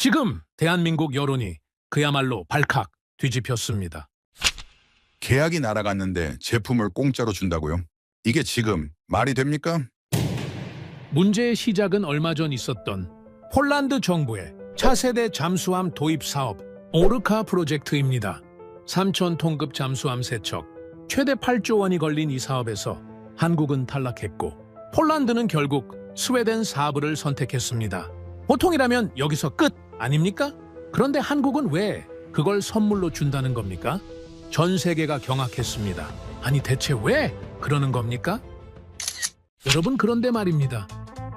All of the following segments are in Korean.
지금 대한민국 여론이 그야말로 발칵 뒤집혔습니다. 계약이 날아갔는데 제품을 공짜로 준다고요? 이게 지금 말이 됩니까? 문제의 시작은 얼마 전 있었던 폴란드 정부의 차세대 잠수함 도입 사업 오르카 프로젝트입니다. 3,000톤급 잠수함 세척, 최대 8조 원이 걸린 이 사업에서 한국은 탈락했고 폴란드는 결국 스웨덴 사브를 선택했습니다. 보통이라면 여기서 끝 아닙니까? 그런데 한국은 왜 그걸 선물로 준다는 겁니까? 전 세계가 경악했습니다. 아니 대체 왜 그러는 겁니까? 여러분 그런데 말입니다.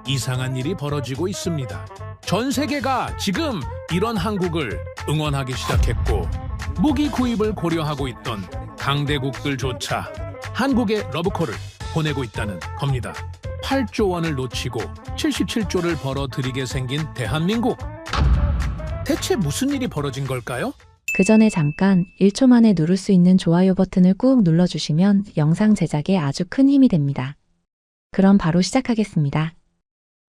이상한 일이 벌어지고 있습니다. 전 세계가 지금 이런 한국을 응원하기 시작했고 무기 구입을 고려하고 있던 강대국들조차 한국에 러브콜을 보내고 있다는 겁니다. 8조 원을 놓치고 77조를 벌어들이게 생긴 대한민국. 대체 무슨 일이 벌어진 걸까요? 그 전에 잠깐 1초 만에 누를 수 있는 좋아요 버튼을 꾹 눌러주시면 영상 제작에 아주 큰 힘이 됩니다. 그럼 바로 시작하겠습니다.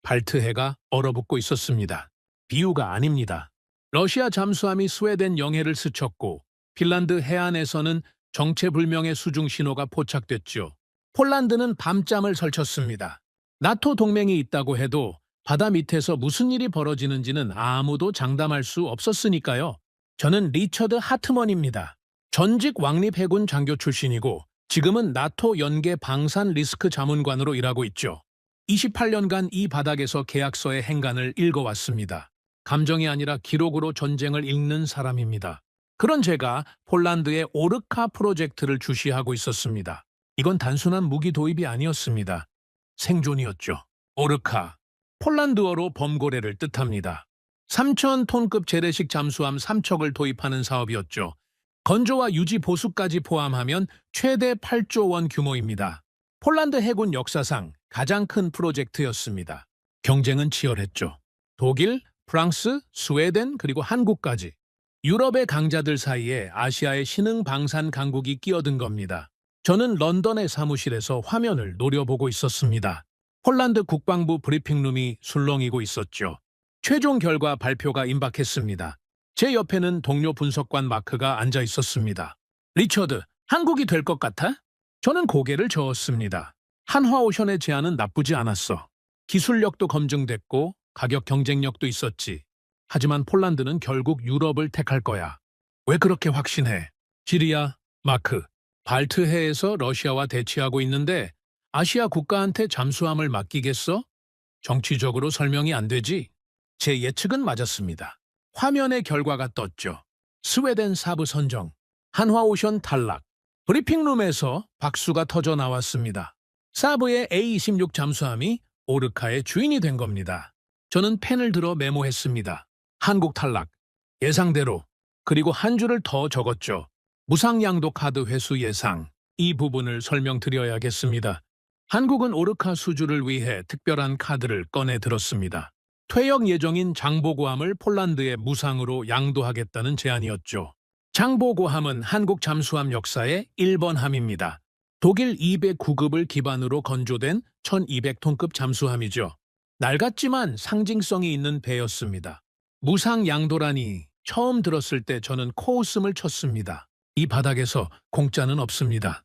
발트해가 얼어붙고 있었습니다. 비유가 아닙니다. 러시아 잠수함이 스웨덴 영해를 스쳤고 핀란드 해안에서는 정체불명의 수중 신호가 포착됐죠. 폴란드는 밤잠을 설쳤습니다. 나토 동맹이 있다고 해도 바다 밑에서 무슨 일이 벌어지는지는 아무도 장담할 수 없었으니까요. 저는 리처드 하트먼입니다. 전직 왕립해군 장교 출신이고 지금은 나토 연계 방산 리스크 자문관으로 일하고 있죠. 28년간 이 바닥에서 계약서의 행간을 읽어왔습니다. 감정이 아니라 기록으로 전쟁을 읽는 사람입니다. 그런 제가 폴란드의 오르카 프로젝트를 주시하고 있었습니다. 이건 단순한 무기 도입이 아니었습니다. 생존이었죠. 오르카, 폴란드어로 범고래를 뜻합니다. 3,000톤급 재래식 잠수함 3척을 도입하는 사업이었죠. 건조와 유지 보수까지 포함하면 최대 8조 원 규모입니다. 폴란드 해군 역사상 가장 큰 프로젝트였습니다. 경쟁은 치열했죠. 독일, 프랑스, 스웨덴 그리고 한국까지. 유럽의 강자들 사이에 아시아의 신흥 방산 강국이 끼어든 겁니다. 저는 런던의 사무실에서 화면을 노려보고 있었습니다. 폴란드 국방부 브리핑룸이 술렁이고 있었죠. 최종 결과 발표가 임박했습니다. 제 옆에는 동료 분석관 마크가 앉아 있었습니다. 리처드, 한국이 될 것 같아? 저는 고개를 저었습니다. 한화오션의 제안은 나쁘지 않았어. 기술력도 검증됐고 가격 경쟁력도 있었지. 하지만 폴란드는 결국 유럽을 택할 거야. 왜 그렇게 확신해? 지리야, 마크. 발트해에서 러시아와 대치하고 있는데 아시아 국가한테 잠수함을 맡기겠어? 정치적으로 설명이 안 되지? 제 예측은 맞았습니다. 화면에 결과가 떴죠. 스웨덴 사브 선정, 한화오션 탈락. 브리핑룸에서 박수가 터져 나왔습니다. 사브의 A-26 잠수함이 오르카의 주인이 된 겁니다. 저는 펜을 들어 메모했습니다. 한국 탈락, 예상대로, 그리고 한 줄을 더 적었죠. 무상양도 카드 회수 예상. 이 부분을 설명드려야겠습니다. 한국은 오르카 수주를 위해 특별한 카드를 꺼내 들었습니다. 퇴역 예정인 장보고함을 폴란드에 무상으로 양도하겠다는 제안이었죠. 장보고함은 한국 잠수함 역사의 1번 함입니다. 독일 209급을 기반으로 건조된 1200톤급 잠수함이죠. 낡았지만 상징성이 있는 배였습니다. 무상 양도라니 처음 들었을 때 저는 코웃음을 쳤습니다. 이 바닥에서 공짜는 없습니다.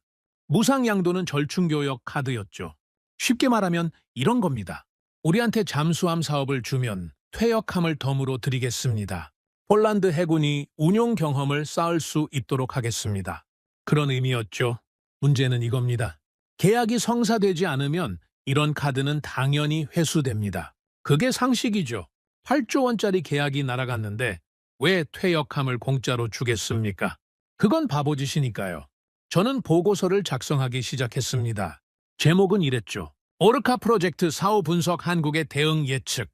무상 양도는 절충교역 카드였죠. 쉽게 말하면 이런 겁니다. 우리한테 잠수함 사업을 주면 퇴역함을 덤으로 드리겠습니다. 폴란드 해군이 운용 경험을 쌓을 수 있도록 하겠습니다. 그런 의미였죠. 문제는 이겁니다. 계약이 성사되지 않으면 이런 카드는 당연히 회수됩니다. 그게 상식이죠. 8조 원짜리 계약이 날아갔는데 왜 퇴역함을 공짜로 주겠습니까? 그건 바보짓이니까요. 저는 보고서를 작성하기 시작했습니다. 제목은 이랬죠. 오르카 프로젝트 사후 분석 한국의 대응 예측.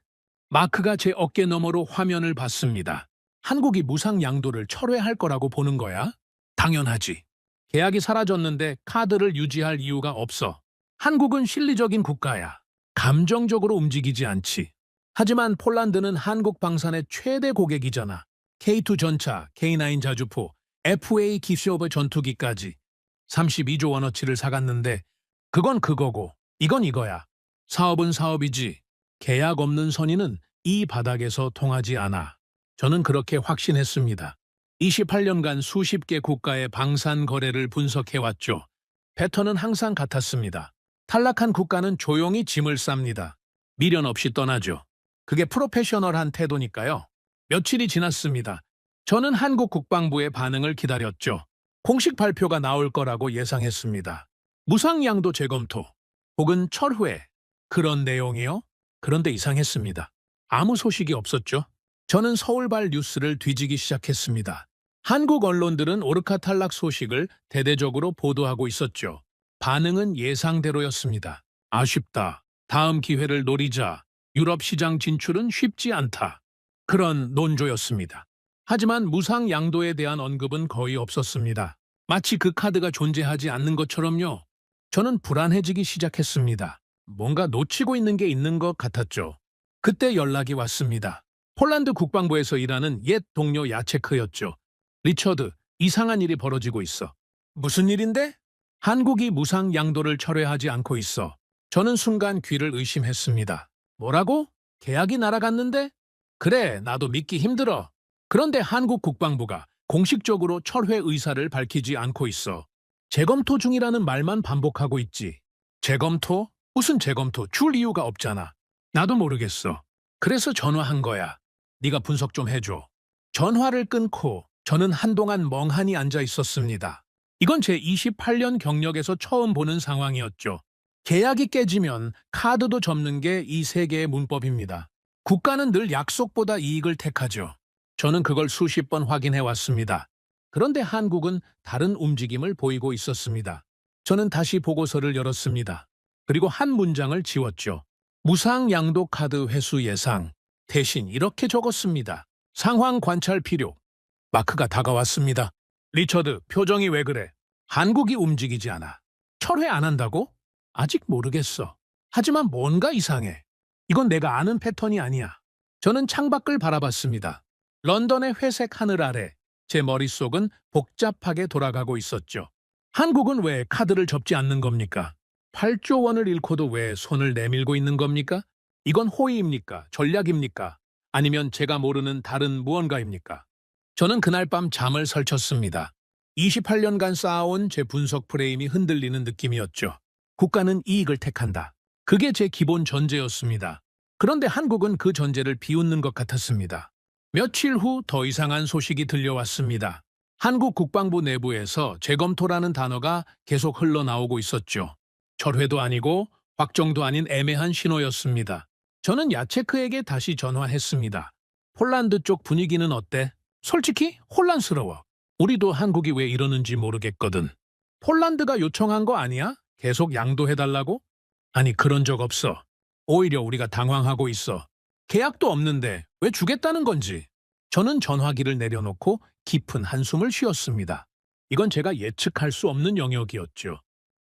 마크가 제 어깨 너머로 화면을 봤습니다. 한국이 무상 양도를 철회할 거라고 보는 거야? 당연하지. 계약이 사라졌는데 카드를 유지할 이유가 없어. 한국은 실리적인 국가야. 감정적으로 움직이지 않지. 하지만 폴란드는 한국 방산의 최대 고객이잖아. K2 전차, K9 자주포, FA 기쇼버 전투기까지 32조 원어치를 사갔는데 그건 그거고 이건 이거야. 사업은 사업이지. 계약 없는 선의는 이 바닥에서 통하지 않아. 저는 그렇게 확신했습니다. 28년간 수십 개 국가의 방산 거래를 분석해왔죠. 패턴은 항상 같았습니다. 탈락한 국가는 조용히 짐을 쌉니다. 미련 없이 떠나죠. 그게 프로페셔널한 태도니까요. 며칠이 지났습니다. 저는 한국 국방부의 반응을 기다렸죠. 공식 발표가 나올 거라고 예상했습니다. 무상양도 재검토 혹은 철회 그런 내용이요? 그런데 이상했습니다. 아무 소식이 없었죠. 저는 서울발 뉴스를 뒤지기 시작했습니다. 한국 언론들은 오르카 탈락 소식을 대대적으로 보도하고 있었죠. 반응은 예상대로였습니다. 아쉽다. 다음 기회를 노리자. 유럽 시장 진출은 쉽지 않다. 그런 논조였습니다. 하지만 무상 양도에 대한 언급은 거의 없었습니다. 마치 그 카드가 존재하지 않는 것처럼요. 저는 불안해지기 시작했습니다. 뭔가 놓치고 있는 게 있는 것 같았죠. 그때 연락이 왔습니다. 폴란드 국방부에서 일하는 옛 동료 야체크였죠. 리처드, 이상한 일이 벌어지고 있어. 무슨 일인데? 한국이 무상 양도를 철회하지 않고 있어. 저는 순간 귀를 의심했습니다. 뭐라고? 계약이 날아갔는데? 그래, 나도 믿기 힘들어. 그런데 한국 국방부가 공식적으로 철회 의사를 밝히지 않고 있어. 재검토 중이라는 말만 반복하고 있지. 재검토? 무슨 재검토? 줄 이유가 없잖아. 나도 모르겠어. 그래서 전화한 거야. 네가 분석 좀 해줘. 전화를 끊고 저는 한동안 멍하니 앉아 있었습니다. 이건 제 28년 경력에서 처음 보는 상황이었죠. 계약이 깨지면 카드도 접는 게 이 세계의 문법입니다. 국가는 늘 약속보다 이익을 택하죠. 저는 그걸 수십 번 확인해 왔습니다. 그런데 한국은 다른 움직임을 보이고 있었습니다. 저는 다시 보고서를 열었습니다. 그리고 한 문장을 지웠죠. 무상 양도 카드 회수 예상. 대신 이렇게 적었습니다. 상황 관찰 필요. 마크가 다가왔습니다. 리처드, 표정이 왜 그래? 한국이 움직이지 않아. 철회 안 한다고? 아직 모르겠어. 하지만 뭔가 이상해. 이건 내가 아는 패턴이 아니야. 저는 창밖을 바라봤습니다. 런던의 회색 하늘 아래 제 머릿속은 복잡하게 돌아가고 있었죠. 한국은 왜 카드를 접지 않는 겁니까? 8조 원을 잃고도 왜 손을 내밀고 있는 겁니까? 이건 호의입니까? 전략입니까? 아니면 제가 모르는 다른 무언가입니까? 저는 그날 밤 잠을 설쳤습니다. 28년간 쌓아온 제 분석 프레임이 흔들리는 느낌이었죠. 국가는 이익을 택한다. 그게 제 기본 전제였습니다. 그런데 한국은 그 전제를 비웃는 것 같았습니다. 며칠 후 더 이상한 소식이 들려왔습니다. 한국 국방부 내부에서 재검토라는 단어가 계속 흘러나오고 있었죠. 철회도 아니고 확정도 아닌 애매한 신호였습니다. 저는 야체크에게 다시 전화했습니다. 폴란드 쪽 분위기는 어때? 솔직히 혼란스러워. 우리도 한국이 왜 이러는지 모르겠거든. 폴란드가 요청한 거 아니야? 계속 양도해달라고? 아니, 그런 적 없어. 오히려 우리가 당황하고 있어. 계약도 없는데 왜 주겠다는 건지. 저는 전화기를 내려놓고 깊은 한숨을 쉬었습니다. 이건 제가 예측할 수 없는 영역이었죠.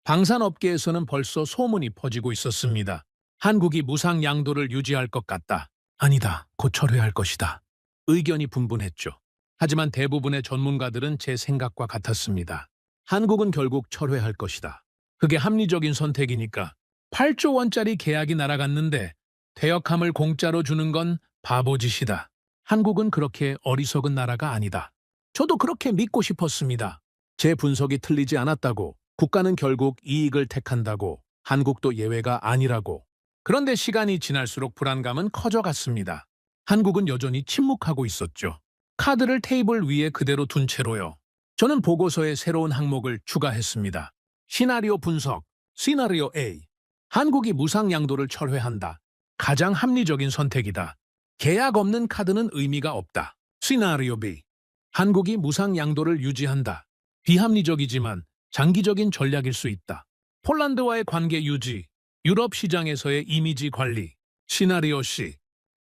방산업계에서는 벌써 소문이 퍼지고 있었습니다. 한국이 무상 양도를 유지할 것 같다. 아니다, 곧 철회할 것이다. 의견이 분분했죠. 하지만 대부분의 전문가들은 제 생각과 같았습니다. 한국은 결국 철회할 것이다. 그게 합리적인 선택이니까. 8조 원짜리 계약이 날아갔는데 퇴역함을 공짜로 주는 건 바보짓이다. 한국은 그렇게 어리석은 나라가 아니다. 저도 그렇게 믿고 싶었습니다. 제 분석이 틀리지 않았다고, 국가는 결국 이익을 택한다고, 한국도 예외가 아니라고. 그런데 시간이 지날수록 불안감은 커져갔습니다. 한국은 여전히 침묵하고 있었죠. 카드를 테이블 위에 그대로 둔 채로요. 저는 보고서에 새로운 항목을 추가했습니다. 시나리오 분석, 시나리오 A. 한국이 무상 양도를 철회한다. 가장 합리적인 선택이다. 계약 없는 카드는 의미가 없다. 시나리오 B. 한국이 무상 양도를 유지한다. 비합리적이지만 장기적인 전략일 수 있다. 폴란드와의 관계 유지, 유럽 시장에서의 이미지 관리. 시나리오 C.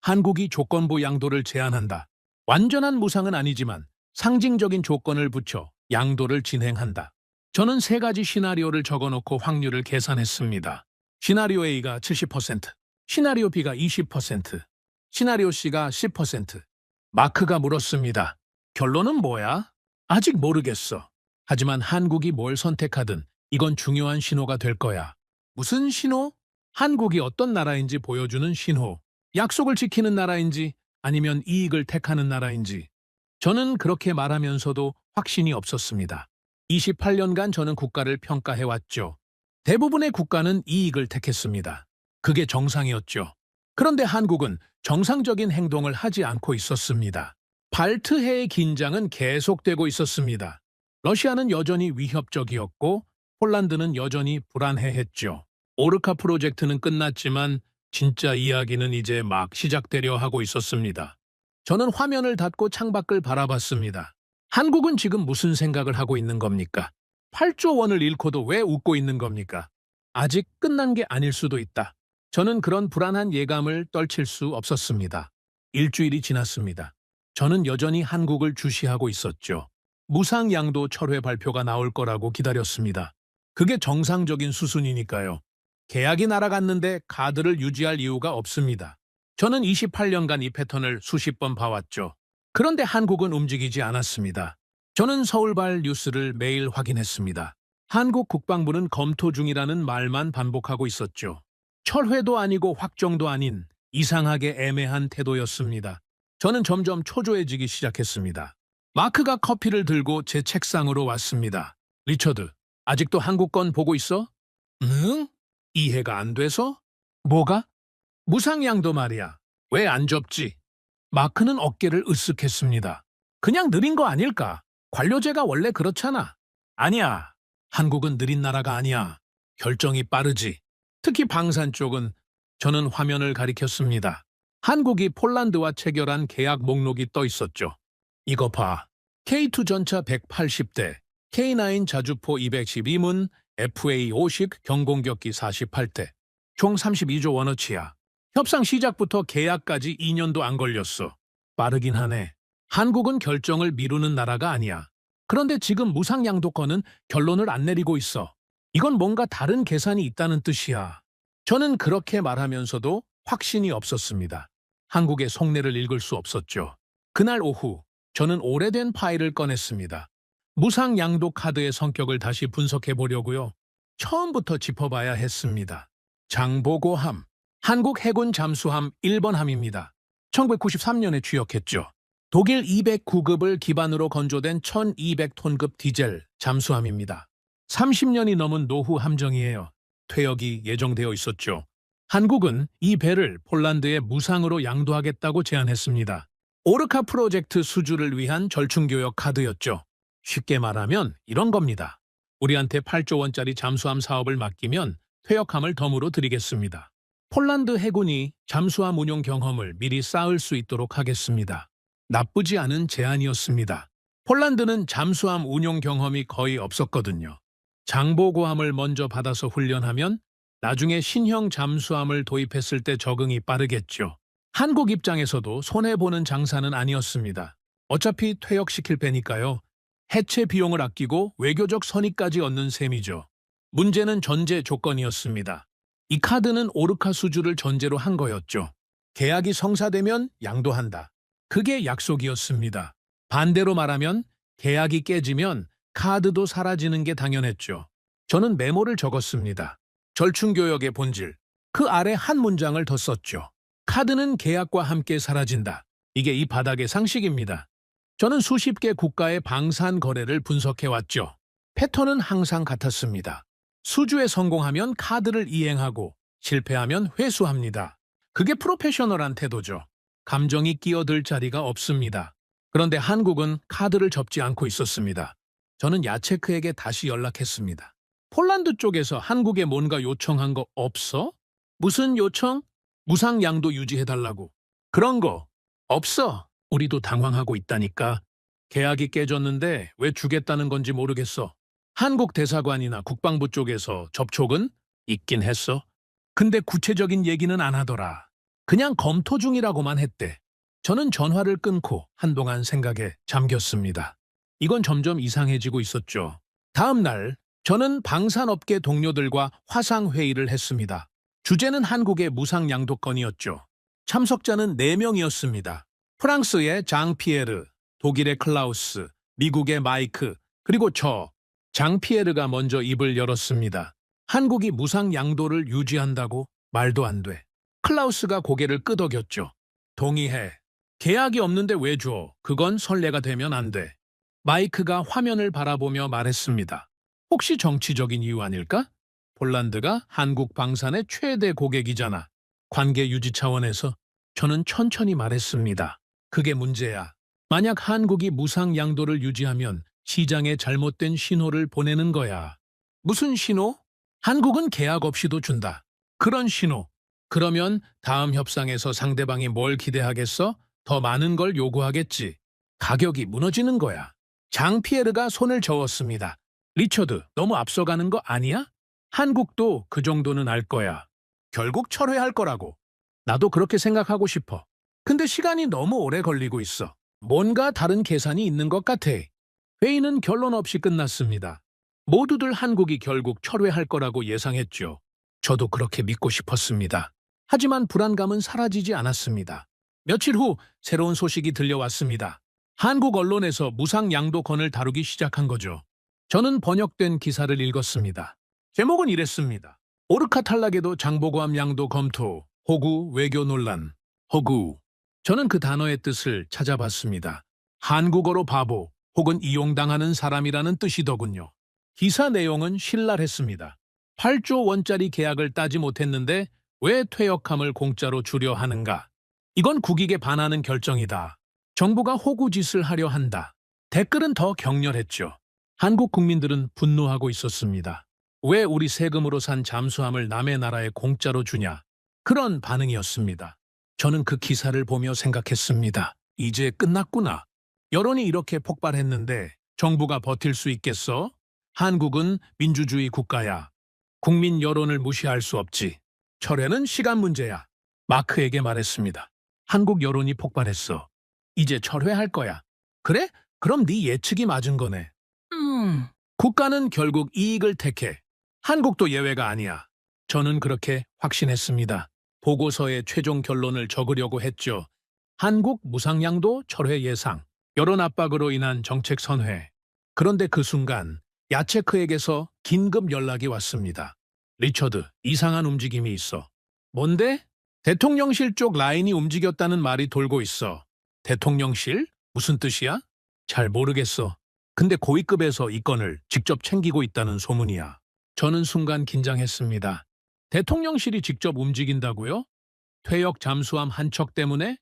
한국이 조건부 양도를 제한한다. 완전한 무상은 아니지만 상징적인 조건을 붙여 양도를 진행한다. 저는 세 가지 시나리오를 적어놓고 확률을 계산했습니다. 시나리오 A가 70%, 시나리오 B가 20%, 시나리오 C가 10%. 마크가 물었습니다. 결론은 뭐야? 아직 모르겠어. 하지만 한국이 뭘 선택하든 이건 중요한 신호가 될 거야. 무슨 신호? 한국이 어떤 나라인지 보여주는 신호. 약속을 지키는 나라인지 아니면 이익을 택하는 나라인지 저는 그렇게 말하면서도 확신이 없었습니다. 28년간 저는 국가를 평가해왔죠. 대부분의 국가는 이익을 택했습니다. 그게 정상이었죠. 그런데 한국은 정상적인 행동을 하지 않고 있었습니다. 발트해의 긴장은 계속되고 있었습니다. 러시아는 여전히 위협적이었고 폴란드는 여전히 불안해했죠. 오르카 프로젝트는 끝났지만 진짜 이야기는 이제 막 시작되려 하고 있었습니다. 저는 화면을 닫고 창밖을 바라봤습니다. 한국은 지금 무슨 생각을 하고 있는 겁니까? 8조 원을 잃고도 왜 웃고 있는 겁니까? 아직 끝난 게 아닐 수도 있다. 저는 그런 불안한 예감을 떨칠 수 없었습니다. 일주일이 지났습니다. 저는 여전히 한국을 주시하고 있었죠. 무상양도 철회 발표가 나올 거라고 기다렸습니다. 그게 정상적인 수순이니까요. 계약이 날아갔는데 카드를 유지할 이유가 없습니다. 저는 28년간 이 패턴을 수십 번 봐왔죠. 그런데 한국은 움직이지 않았습니다. 저는 서울발 뉴스를 매일 확인했습니다. 한국 국방부는 검토 중이라는 말만 반복하고 있었죠. 철회도 아니고 확정도 아닌 이상하게 애매한 태도였습니다. 저는 점점 초조해지기 시작했습니다. 마크가 커피를 들고 제 책상으로 왔습니다. 리처드, 아직도 한국 건 보고 있어? 응? 이해가 안 돼서? 뭐가? 무상양도 말이야. 왜 안 접지? 마크는 어깨를 으쓱했습니다. 그냥 느린 거 아닐까? 관료제가 원래 그렇잖아. 아니야. 한국은 느린 나라가 아니야. 결정이 빠르지. 특히 방산 쪽은. 저는 화면을 가리켰습니다. 한국이 폴란드와 체결한 계약 목록이 떠 있었죠. 이거 봐. K2 전차 180대, K9 자주포 212문, FA50 경공격기 48대. 총 32조 원어치야. 협상 시작부터 계약까지 2년도 안 걸렸어. 빠르긴 하네. 한국은 결정을 미루는 나라가 아니야. 그런데 지금 무상양도권은 결론을 안 내리고 있어. 이건 뭔가 다른 계산이 있다는 뜻이야. 저는 그렇게 말하면서도 확신이 없었습니다. 한국의 속내를 읽을 수 없었죠. 그날 오후 저는 오래된 파일을 꺼냈습니다. 무상양도 카드의 성격을 다시 분석해 보려고요. 처음부터 짚어봐야 했습니다. 장보고함, 한국 해군 잠수함 1번 함입니다. 1993년에 취역했죠. 독일 209급을 기반으로 건조된 1200톤급 디젤 잠수함입니다. 30년이 넘은 노후 함정이에요. 퇴역이 예정되어 있었죠. 한국은 이 배를 폴란드에 무상으로 양도하겠다고 제안했습니다. 오르카 프로젝트 수주를 위한 절충교역 카드였죠. 쉽게 말하면 이런 겁니다. 우리한테 8조 원짜리 잠수함 사업을 맡기면 퇴역함을 덤으로 드리겠습니다. 폴란드 해군이 잠수함 운용 경험을 미리 쌓을 수 있도록 하겠습니다. 나쁘지 않은 제안이었습니다. 폴란드는 잠수함 운용 경험이 거의 없었거든요. 장보고함을 먼저 받아서 훈련하면 나중에 신형 잠수함을 도입했을 때 적응이 빠르겠죠. 한국 입장에서도 손해보는 장사는 아니었습니다. 어차피 퇴역시킬 배니까요. 해체 비용을 아끼고 외교적 선의까지 얻는 셈이죠. 문제는 전제 조건이었습니다. 이 카드는 오르카 수주를 전제로 한 거였죠. 계약이 성사되면 양도한다. 그게 약속이었습니다. 반대로 말하면 계약이 깨지면 카드도 사라지는 게 당연했죠. 저는 메모를 적었습니다. 절충교역의 본질. 그 아래 한 문장을 더 썼죠. 카드는 계약과 함께 사라진다. 이게 이 바닥의 상식입니다. 저는 수십 개 국가의 방산 거래를 분석해왔죠. 패턴은 항상 같았습니다. 수주에 성공하면 카드를 이행하고 실패하면 회수합니다. 그게 프로페셔널한 태도죠. 감정이 끼어들 자리가 없습니다. 그런데 한국은 카드를 접지 않고 있었습니다. 저는 야체크에게 다시 연락했습니다. 폴란드 쪽에서 한국에 뭔가 요청한 거 없어? 무슨 요청? 무상양도 유지해달라고. 그런 거 없어. 우리도 당황하고 있다니까. 계약이 깨졌는데 왜 주겠다는 건지 모르겠어. 한국 대사관이나 국방부 쪽에서 접촉은 있긴 했어. 근데 구체적인 얘기는 안 하더라. 그냥 검토 중이라고만 했대. 저는 전화를 끊고 한동안 생각에 잠겼습니다. 이건 점점 이상해지고 있었죠. 다음 날 저는 방산업계 동료들과 화상회의를 했습니다. 주제는 한국의 무상양도권이었죠. 참석자는 4명이었습니다. 프랑스의 장피에르, 독일의 클라우스, 미국의 마이크, 그리고 저. 장피에르가 먼저 입을 열었습니다. 한국이 무상양도를 유지한다고? 말도 안 돼. 클라우스가 고개를 끄덕였죠. 동의해. 계약이 없는데 왜 줘? 그건 선례가 되면 안 돼. 마이크가 화면을 바라보며 말했습니다. 혹시 정치적인 이유 아닐까? 폴란드가 한국 방산의 최대 고객이잖아. 관계 유지 차원에서 저는 천천히 말했습니다. 그게 문제야. 만약 한국이 무상 양도를 유지하면 시장에 잘못된 신호를 보내는 거야. 무슨 신호? 한국은 계약 없이도 준다. 그런 신호. 그러면 다음 협상에서 상대방이 뭘 기대하겠어? 더 많은 걸 요구하겠지. 가격이 무너지는 거야. 장피에르가 손을 저었습니다. 리처드, 너무 앞서가는 거 아니야? 한국도 그 정도는 알 거야. 결국 철회할 거라고. 나도 그렇게 생각하고 싶어. 근데 시간이 너무 오래 걸리고 있어. 뭔가 다른 계산이 있는 것 같아. 회의는 결론 없이 끝났습니다. 모두들 한국이 결국 철회할 거라고 예상했죠. 저도 그렇게 믿고 싶었습니다. 하지만 불안감은 사라지지 않았습니다. 며칠 후 새로운 소식이 들려왔습니다. 한국 언론에서 무상 양도건을 다루기 시작한 거죠. 저는 번역된 기사를 읽었습니다. 제목은 이랬습니다. 오르카 탈락에도 장보고함 양도 검토, 호구 외교 논란, 호구. 저는 그 단어의 뜻을 찾아봤습니다. 한국어로 바보 혹은 이용당하는 사람이라는 뜻이더군요. 기사 내용은 신랄했습니다. 8조 원짜리 계약을 따지 못했는데 왜 퇴역함을 공짜로 주려 하는가? 이건 국익에 반하는 결정이다. 정부가 호구짓을 하려 한다. 댓글은 더 격렬했죠. 한국 국민들은 분노하고 있었습니다. 왜 우리 세금으로 산 잠수함을 남의 나라에 공짜로 주냐? 그런 반응이었습니다. 저는 그 기사를 보며 생각했습니다. 이제 끝났구나. 여론이 이렇게 폭발했는데 정부가 버틸 수 있겠어? 한국은 민주주의 국가야. 국민 여론을 무시할 수 없지. 철회는 시간 문제야. 마크에게 말했습니다. 한국 여론이 폭발했어. 이제 철회할 거야. 그래? 그럼 네 예측이 맞은 거네. 국가는 결국 이익을 택해. 한국도 예외가 아니야. 저는 그렇게 확신했습니다. 보고서의 최종 결론을 적으려고 했죠. 한국 무상양도 철회 예상, 여론 압박으로 인한 정책 선회. 그런데 그 순간 야체크에게서 긴급 연락이 왔습니다. 리처드, 이상한 움직임이 있어. 뭔데? 대통령실 쪽 라인이 움직였다는 말이 돌고 있어. 대통령실? 무슨 뜻이야? 잘 모르겠어. 근데 고위급에서 이 건을 직접 챙기고 있다는 소문이야. 저는 순간 긴장했습니다. 대통령실이 직접 움직인다고요? 퇴역 잠수함 한 척 때문에?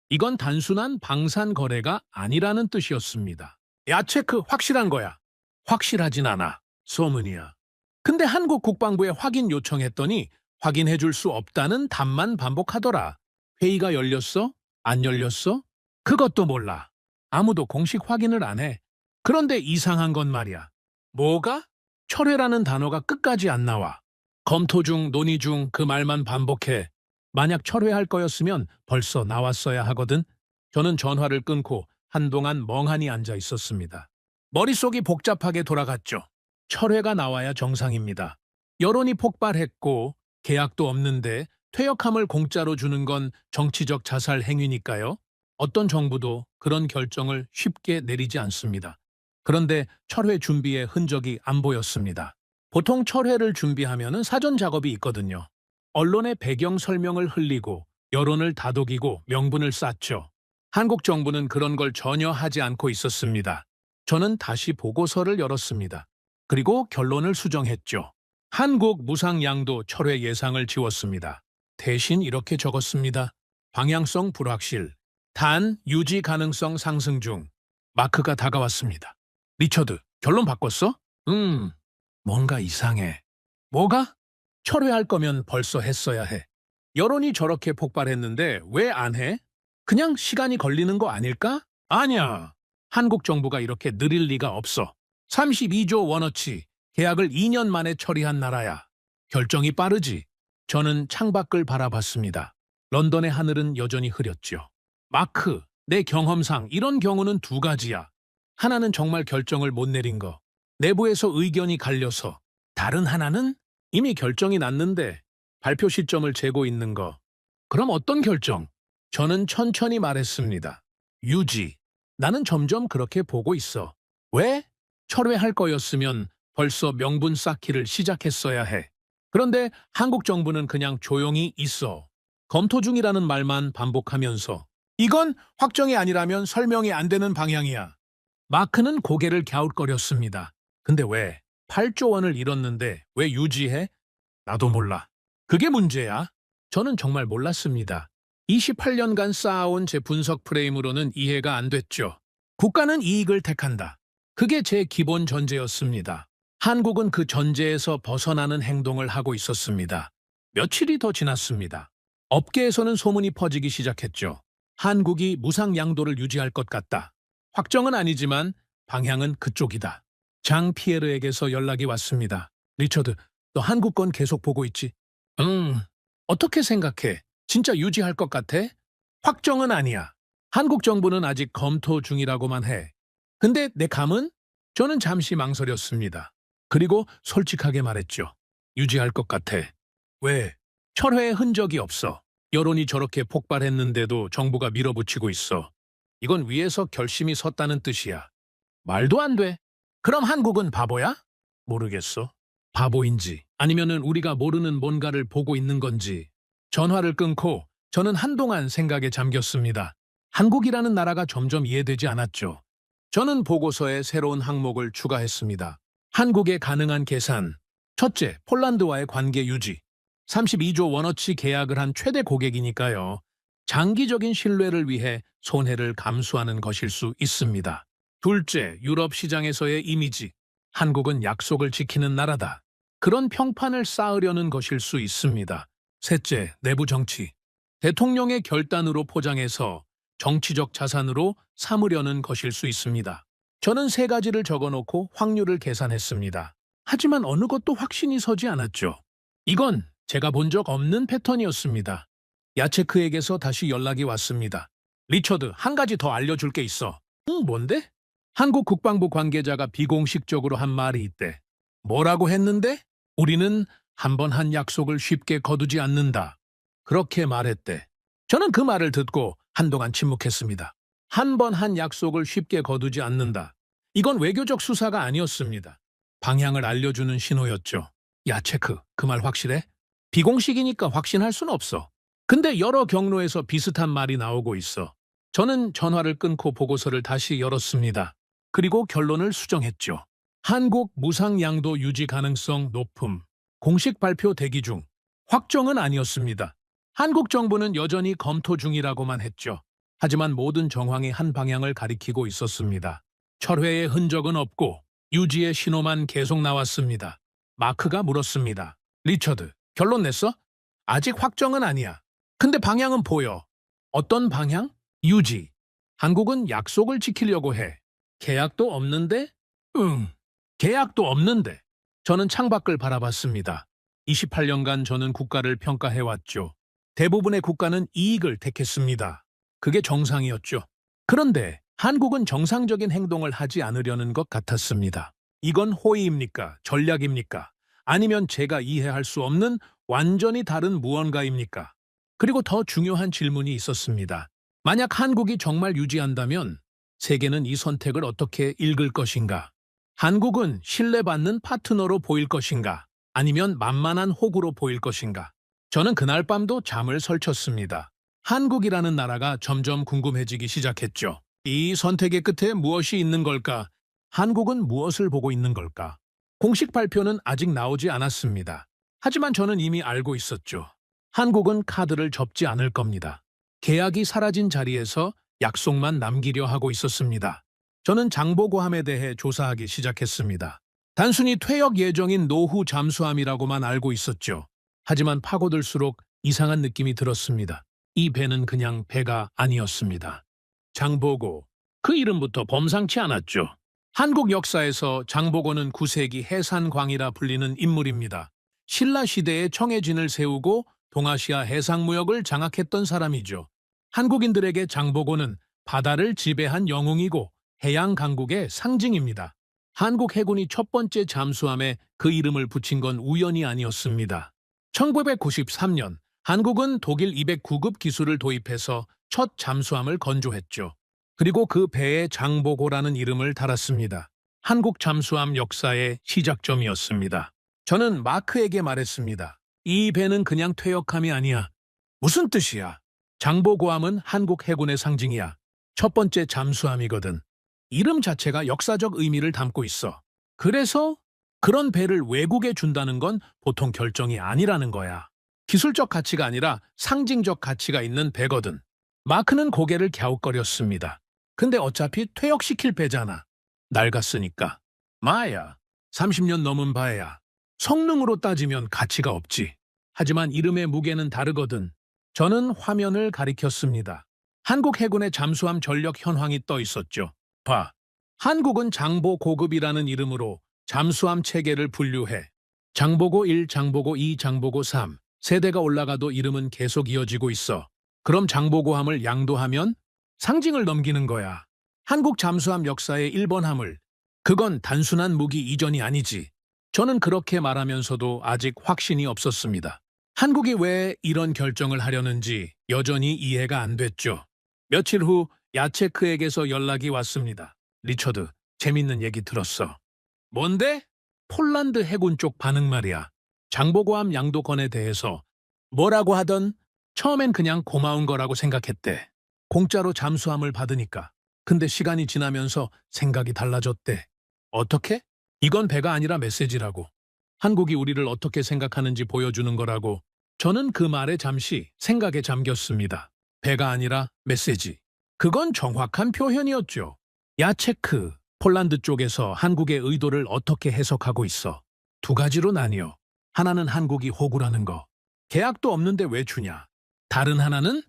이건 단순한 방산 거래가 아니라는 뜻이었습니다. 야체크 확실한 거야. 확실하진 않아. 소문이야. 근데 한국 국방부에 확인 요청했더니 확인해 줄 수 없다는 답만 반복하더라. 회의가 열렸어? 안 열렸어? 그것도 몰라. 아무도 공식 확인을 안 해. 그런데 이상한 건 말이야. 뭐가? 철회라는 단어가 끝까지 안 나와. 검토 중, 논의 중 그 말만 반복해. 만약 철회할 거였으면 벌써 나왔어야 하거든. 저는 전화를 끊고 한동안 멍하니 앉아 있었습니다. 머릿속이 복잡하게 돌아갔죠. 철회가 나와야 정상입니다. 여론이 폭발했고 계약도 없는데 퇴역함을 공짜로 주는 건 정치적 자살 행위니까요. 어떤 정부도 그런 결정을 쉽게 내리지 않습니다. 그런데 철회 준비의 흔적이 안 보였습니다. 보통 철회를 준비하면 사전 작업이 있거든요. 언론의 배경 설명을 흘리고 여론을 다독이고 명분을 쌓죠. 한국 정부는 그런 걸 전혀 하지 않고 있었습니다. 저는 다시 보고서를 열었습니다. 그리고 결론을 수정했죠. 한국 무상양도 철회 예상을 지웠습니다. 대신 이렇게 적었습니다. 방향성 불확실. 단 유지 가능성 상승 중. 마크가 다가왔습니다. 리처드, 결론 바꿨어? 뭔가 이상해. 뭐가? 철회할 거면 벌써 했어야 해. 여론이 저렇게 폭발했는데 왜 안 해? 그냥 시간이 걸리는 거 아닐까? 아니야. 한국 정부가 이렇게 느릴 리가 없어. 32조 원어치 계약을 2년 만에 처리한 나라야. 결정이 빠르지. 저는 창밖을 바라봤습니다. 런던의 하늘은 여전히 흐렸죠. 마크, 내 경험상 이런 경우는 두 가지야. 하나는 정말 결정을 못 내린 거. 내부에서 의견이 갈려서. 다른 하나는 이미 결정이 났는데 발표 시점을 재고 있는 거. 그럼 어떤 결정? 저는 천천히 말했습니다. 유지. 나는 점점 그렇게 보고 있어. 왜? 철회할 거였으면 벌써 명분 쌓기를 시작했어야 해. 그런데 한국 정부는 그냥 조용히 있어. 검토 중이라는 말만 반복하면서 이건 확정이 아니라면 설명이 안 되는 방향이야. 마크는 고개를 갸웃거렸습니다. 근데 왜 8조 원을 잃었는데 왜 유지해? 나도 몰라. 그게 문제야. 저는 정말 몰랐습니다. 28년간 쌓아온 제 분석 프레임으로는 이해가 안 됐죠. 국가는 이익을 택한다. 그게 제 기본 전제였습니다. 한국은 그 전제에서 벗어나는 행동을 하고 있었습니다. 며칠이 더 지났습니다. 업계에서는 소문이 퍼지기 시작했죠. 한국이 무상 양도를 유지할 것 같다. 확정은 아니지만 방향은 그쪽이다. 장 피에르에게서 연락이 왔습니다. 리처드, 너 한국 건 계속 보고 있지? 응. 어떻게 생각해? 진짜 유지할 것 같아? 확정은 아니야. 한국 정부는 아직 검토 중이라고만 해. 근데 내 감은? 저는 잠시 망설였습니다. 그리고 솔직하게 말했죠. 유지할 것 같아. 왜? 철회의 흔적이 없어. 여론이 저렇게 폭발했는데도 정부가 밀어붙이고 있어. 이건 위에서 결심이 섰다는 뜻이야. 말도 안 돼. 그럼 한국은 바보야? 모르겠어. 바보인지 아니면은 우리가 모르는 뭔가를 보고 있는 건지. 전화를 끊고 저는 한동안 생각에 잠겼습니다. 한국이라는 나라가 점점 이해되지 않았죠. 저는 보고서에 새로운 항목을 추가했습니다. 한국에 가능한 계산. 첫째, 폴란드와의 관계 유지. 32조 원어치 계약을 한 최대 고객이니까요. 장기적인 신뢰를 위해 손해를 감수하는 것일 수 있습니다. 둘째, 유럽 시장에서의 이미지. 한국은 약속을 지키는 나라다. 그런 평판을 쌓으려는 것일 수 있습니다. 셋째, 내부 정치. 대통령의 결단으로 포장해서 정치적 자산으로 삼으려는 것일 수 있습니다. 저는 세 가지를 적어놓고 확률을 계산했습니다. 하지만 어느 것도 확신이 서지 않았죠. 이건 제가 본 적 없는 패턴이었습니다. 야체크에게서 다시 연락이 왔습니다. 리처드, 한 가지 더 알려줄 게 있어. 뭔데? 한국 국방부 관계자가 비공식적으로 한 말이 있대. 뭐라고 했는데? 우리는 한 번 한 약속을 쉽게 거두지 않는다. 그렇게 말했대. 저는 그 말을 듣고 한동안 침묵했습니다. 한 번 한 약속을 쉽게 거두지 않는다. 이건 외교적 수사가 아니었습니다. 방향을 알려주는 신호였죠. 야체크, 그 말 확실해? 비공식이니까 확신할 순 없어. 근데 여러 경로에서 비슷한 말이 나오고 있어. 저는 전화를 끊고 보고서를 다시 열었습니다. 그리고 결론을 수정했죠. 한국 무상 양도 유지 가능성 높음. 공식 발표 대기 중. 확정은 아니었습니다. 한국 정부는 여전히 검토 중이라고만 했죠. 하지만 모든 정황이 한 방향을 가리키고 있었습니다. 철회의 흔적은 없고 유지의 신호만 계속 나왔습니다. 마크가 물었습니다. 리처드, 결론 냈어? 아직 확정은 아니야. 근데 방향은 보여. 어떤 방향? 유지. 한국은 약속을 지키려고 해. 계약도 없는데? 응. 계약도 없는데. 저는 창밖을 바라봤습니다. 28년간 저는 국가를 평가해왔죠. 대부분의 국가는 이익을 택했습니다. 그게 정상이었죠. 그런데 한국은 정상적인 행동을 하지 않으려는 것 같았습니다. 이건 호의입니까? 전략입니까? 아니면 제가 이해할 수 없는 완전히 다른 무언가입니까? 그리고 더 중요한 질문이 있었습니다. 만약 한국이 정말 유지한다면 세계는 이 선택을 어떻게 읽을 것인가? 한국은 신뢰받는 파트너로 보일 것인가? 아니면 만만한 호구로 보일 것인가? 저는 그날 밤도 잠을 설쳤습니다. 한국이라는 나라가 점점 궁금해지기 시작했죠. 이 선택의 끝에 무엇이 있는 걸까? 한국은 무엇을 보고 있는 걸까? 공식 발표는 아직 나오지 않았습니다. 하지만 저는 이미 알고 있었죠. 한국은 카드를 접지 않을 겁니다. 계약이 사라진 자리에서 약속만 남기려 하고 있었습니다. 저는 장보고함에 대해 조사하기 시작했습니다. 단순히 퇴역 예정인 노후 잠수함이라고만 알고 있었죠. 하지만 파고들수록 이상한 느낌이 들었습니다. 이 배는 그냥 배가 아니었습니다. 장보고, 그 이름부터 범상치 않았죠. 한국 역사에서 장보고는 9세기 해산광이라 불리는 인물입니다. 신라 시대에 청해진을 세우고 동아시아 해상무역을 장악했던 사람이죠. 한국인들에게 장보고는 바다를 지배한 영웅이고 해양 강국의 상징입니다. 한국 해군이 첫 번째 잠수함에 그 이름을 붙인 건 우연이 아니었습니다. 1993년 한국은 독일 209급 기술을 도입해서 첫 잠수함을 건조했죠. 그리고 그 배에 장보고라는 이름을 달았습니다. 한국 잠수함 역사의 시작점이었습니다. 저는 마크에게 말했습니다. 이 배는 그냥 퇴역함이 아니야. 무슨 뜻이야? 장보고함은 한국 해군의 상징이야. 첫 번째 잠수함이거든. 이름 자체가 역사적 의미를 담고 있어. 그래서 그런 배를 외국에 준다는 건 보통 결정이 아니라는 거야. 기술적 가치가 아니라 상징적 가치가 있는 배거든. 마크는 고개를 갸웃거렸습니다. 근데 어차피 퇴역시킬 배잖아. 낡았으니까. 마야, 30년 넘은 바야. 성능으로 따지면 가치가 없지. 하지만 이름의 무게는 다르거든. 저는 화면을 가리켰습니다. 한국 해군의 잠수함 전력 현황이 떠 있었죠. 봐. 한국은 장보 고급이라는 이름으로 잠수함 체계를 분류해. 장보고 1, 장보고 2, 장보고 3. 세대가 올라가도 이름은 계속 이어지고 있어. 그럼 장보고함을 양도하면 상징을 넘기는 거야. 한국 잠수함 역사의 1번 함을. 그건 단순한 무기 이전이 아니지. 저는 그렇게 말하면서도 아직 확신이 없었습니다. 한국이 왜 이런 결정을 하려는지 여전히 이해가 안 됐죠. 며칠 후 야체크에게서 연락이 왔습니다. 리처드, 재밌는 얘기 들었어. 뭔데? 폴란드 해군 쪽 반응 말이야. 장보고함 양도건에 대해서 뭐라고 하던 처음엔 그냥 고마운 거라고 생각했대. 공짜로 잠수함을 받으니까. 근데 시간이 지나면서 생각이 달라졌대. 어떻게? 이건 배가 아니라 메시지라고. 한국이 우리를 어떻게 생각하는지 보여주는 거라고. 저는 그 말에 잠시 생각에 잠겼습니다. 배가 아니라 메시지. 그건 정확한 표현이었죠. 야체크, 폴란드 쪽에서 한국의 의도를 어떻게 해석하고 있어? 두 가지로 나뉘어. 하나는 한국이 호구라는 거. 계약도 없는데 왜 주냐? 다른 하나는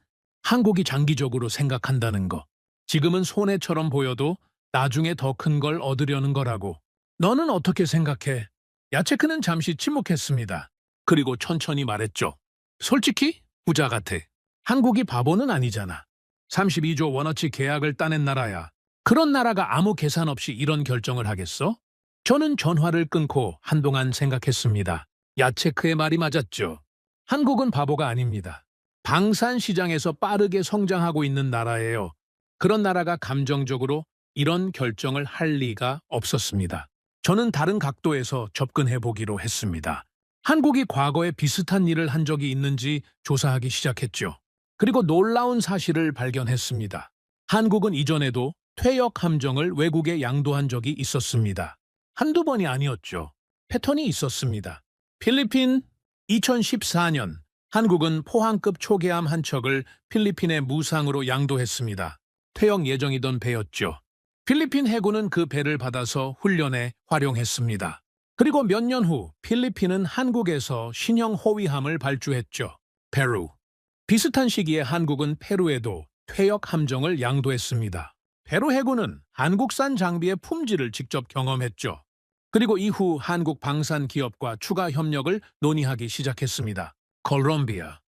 한국이 장기적으로 생각한다는 거. 지금은 손해처럼 보여도 나중에 더 큰 걸 얻으려는 거라고. 너는 어떻게 생각해? 야체크는 잠시 침묵했습니다. 그리고 천천히 말했죠. 솔직히 부자 같아. 한국이 바보는 아니잖아. 32조 원어치 계약을 따낸 나라야. 그런 나라가 아무 계산 없이 이런 결정을 하겠어? 저는 전화를 끊고 한동안 생각했습니다. 야체크의 말이 맞았죠. 한국은 바보가 아닙니다. 방산 시장에서 빠르게 성장하고 있는 나라예요. 그런 나라가 감정적으로 이런 결정을 할 리가 없었습니다. 저는 다른 각도에서 접근해 보기로 했습니다. 한국이 과거에 비슷한 일을 한 적이 있는지 조사하기 시작했죠. 그리고 놀라운 사실을 발견했습니다. 한국은 이전에도 퇴역 함정을 외국에 양도한 적이 있었습니다. 한두 번이 아니었죠. 패턴이 있었습니다. 필리핀 2014년 한국은 포항급 초계함 한 척을 필리핀에 무상으로 양도했습니다. 퇴역 예정이던 배였죠. 필리핀 해군은 그 배를 받아서 훈련에 활용했습니다. 그리고 몇 년 후 필리핀은 한국에서 신형 호위함을 발주했죠. 페루. 비슷한 시기에 한국은 페루에도 퇴역 함정을 양도했습니다. 페루 해군은 한국산 장비의 품질을 직접 경험했죠. 그리고 이후 한국 방산 기업과 추가 협력을 논의하기 시작했습니다. 콜롬비아.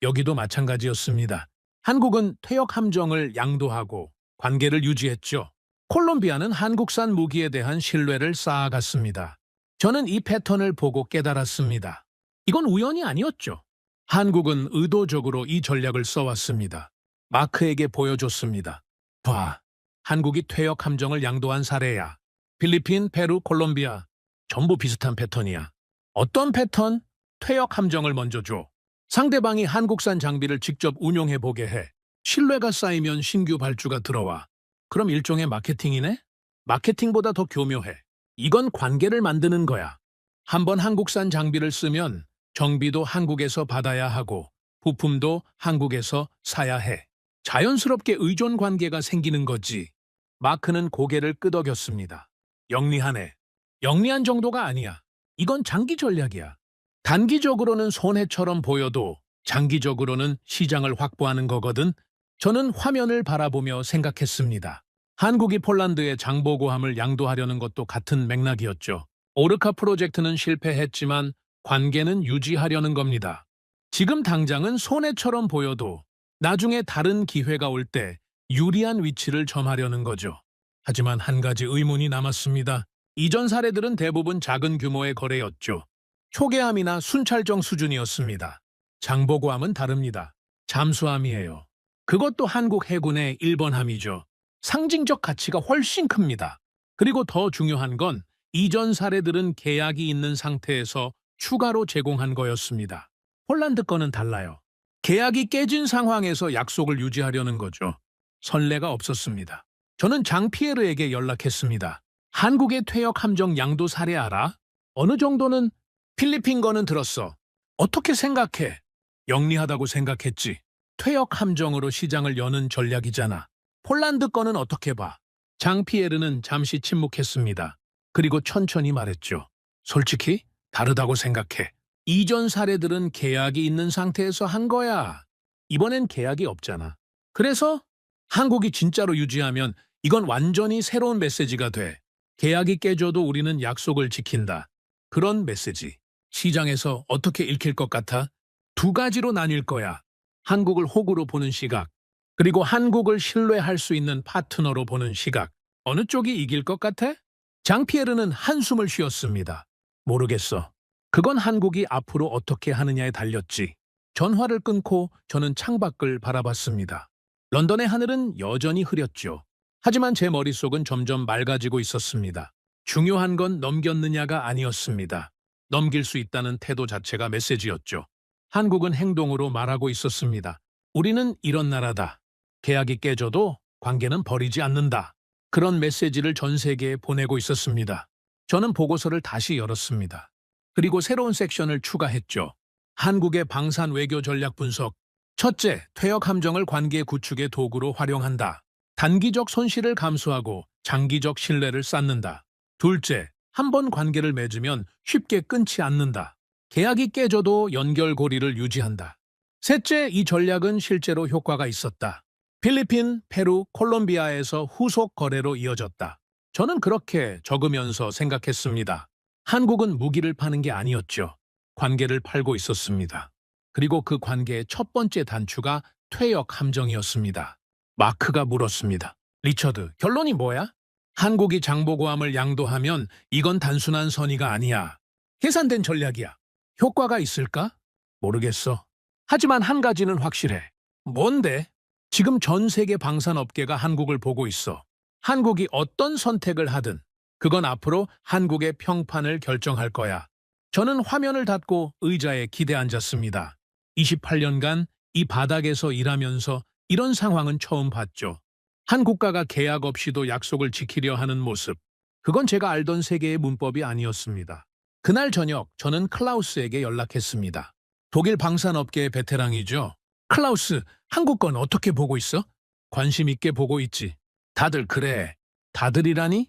여기도 마찬가지였습니다. 한국은 퇴역 함정을 양도하고 관계를 유지했죠. 콜롬비아는 한국산 무기에 대한 신뢰를 쌓아갔습니다. 저는 이 패턴을 보고 깨달았습니다. 이건 우연이 아니었죠. 한국은 의도적으로 이 전략을 써왔습니다. 마크에게 보여줬습니다. 봐, 한국이 퇴역 함정을 양도한 사례야. 필리핀, 페루, 콜롬비아 전부 비슷한 패턴이야. 어떤 패턴? 퇴역 함정을 먼저 줘. 상대방이 한국산 장비를 직접 운용해보게 해. 신뢰가 쌓이면 신규 발주가 들어와. 그럼 일종의 마케팅이네? 마케팅보다 더 교묘해. 이건 관계를 만드는 거야. 한번 한국산 장비를 쓰면 정비도 한국에서 받아야 하고 부품도 한국에서 사야 해. 자연스럽게 의존 관계가 생기는 거지. 마크는 고개를 끄덕였습니다. 영리하네. 영리한 정도가 아니야. 이건 장기 전략이야. 단기적으로는 손해처럼 보여도 장기적으로는 시장을 확보하는 거거든. 저는 화면을 바라보며 생각했습니다. 한국이 폴란드에 장보고함을 양도하려는 것도 같은 맥락이었죠. 오르카 프로젝트는 실패했지만 관계는 유지하려는 겁니다. 지금 당장은 손해처럼 보여도 나중에 다른 기회가 올 때 유리한 위치를 점하려는 거죠. 하지만 한 가지 의문이 남았습니다. 이전 사례들은 대부분 작은 규모의 거래였죠. 초계함이나 순찰정 수준이었습니다. 장보고함은 다릅니다. 잠수함이에요. 그것도 한국 해군의 1번 함이죠. 상징적 가치가 훨씬 큽니다. 그리고 더 중요한 건 이전 사례들은 계약이 있는 상태에서 추가로 제공한 거였습니다. 폴란드 거는 달라요. 계약이 깨진 상황에서 약속을 유지하려는 거죠. 선례가 없었습니다. 저는 장피에르에게 연락했습니다. 한국의 퇴역 함정 양도 사례 알아? 어느 정도는 필리핀 거는 들었어. 어떻게 생각해? 영리하다고 생각했지. 퇴역 함정으로 시장을 여는 전략이잖아. 폴란드 거는 어떻게 봐? 장피에르는 잠시 침묵했습니다. 그리고 천천히 말했죠. 솔직히 다르다고 생각해. 이전 사례들은 계약이 있는 상태에서 한 거야. 이번엔 계약이 없잖아. 그래서 한국이 진짜로 유지하면 이건 완전히 새로운 메시지가 돼. 계약이 깨져도 우리는 약속을 지킨다. 그런 메시지. 시장에서 어떻게 읽힐 것 같아? 두 가지로 나뉠 거야. 한국을 호구로 보는 시각, 그리고 한국을 신뢰할 수 있는 파트너로 보는 시각. 어느 쪽이 이길 것 같아? 장피에르는 한숨을 쉬었습니다. 모르겠어. 그건 한국이 앞으로 어떻게 하느냐에 달렸지. 전화를 끊고 저는 창밖을 바라봤습니다. 런던의 하늘은 여전히 흐렸죠. 하지만 제 머릿속은 점점 맑아지고 있었습니다. 중요한 건 넘겼느냐가 아니었습니다. 넘길 수 있다는 태도 자체가 메시지였죠. 한국은 행동으로 말하고 있었습니다. 우리는 이런 나라다. 계약이 깨져도 관계는 버리지 않는다. 그런 메시지를 전 세계에 보내고 있었습니다. 저는 보고서를 다시 열었습니다. 그리고 새로운 섹션을 추가했죠. 한국의 방산 외교 전략 분석. 첫째, 퇴역 함정을 관계 구축의 도구로 활용한다. 단기적 손실을 감수하고 장기적 신뢰를 쌓는다. 둘째, 한 번 관계를 맺으면 쉽게 끊지 않는다. 계약이 깨져도 연결고리를 유지한다. 셋째, 이 전략은 실제로 효과가 있었다. 필리핀, 페루, 콜롬비아에서 후속 거래로 이어졌다. 저는 그렇게 적으면서 생각했습니다. 한국은 무기를 파는 게 아니었죠. 관계를 팔고 있었습니다. 그리고 그 관계의 첫 번째 단추가 퇴역 함정이었습니다. 마크가 물었습니다. 리처드, 결론이 뭐야? 한국이 장보고함을 양도하면 이건 단순한 선의가 아니야. 계산된 전략이야. 효과가 있을까? 모르겠어. 하지만 한 가지는 확실해. 뭔데? 지금 전 세계 방산업계가 한국을 보고 있어. 한국이 어떤 선택을 하든 그건 앞으로 한국의 평판을 결정할 거야. 저는 화면을 닫고 의자에 기대 앉았습니다. 28년간 이 바닥에서 일하면서 이런 상황은 처음 봤죠. 한 국가가 계약 없이도 약속을 지키려 하는 모습. 그건 제가 알던 세계의 문법이 아니었습니다. 그날 저녁 저는 클라우스에게 연락했습니다. 독일 방산업계의 베테랑이죠. 클라우스, 한국 건 어떻게 보고 있어? 관심 있게 보고 있지. 다들 그래. 다들이라니?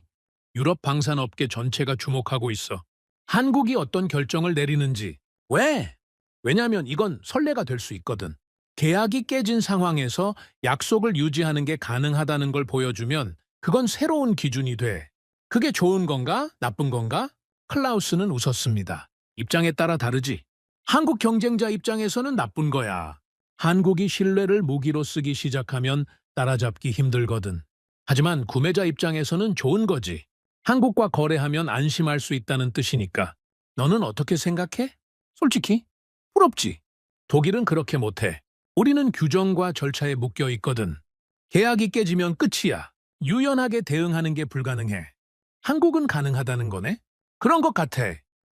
유럽 방산업계 전체가 주목하고 있어. 한국이 어떤 결정을 내리는지. 왜? 왜냐면 이건 선례가 될 수 있거든. 계약이 깨진 상황에서 약속을 유지하는 게 가능하다는 걸 보여주면 그건 새로운 기준이 돼. 그게 좋은 건가? 나쁜 건가? 클라우스는 웃었습니다. 입장에 따라 다르지. 한국 경쟁자 입장에서는 나쁜 거야. 한국이 신뢰를 무기로 쓰기 시작하면 따라잡기 힘들거든. 하지만 구매자 입장에서는 좋은 거지. 한국과 거래하면 안심할 수 있다는 뜻이니까. 너는 어떻게 생각해? 솔직히? 부럽지. 독일은 그렇게 못해. 우리는 규정과 절차에 묶여 있거든. 계약이 깨지면 끝이야. 유연하게 대응하는 게 불가능해. 한국은 가능하다는 거네? 그런 것 같아.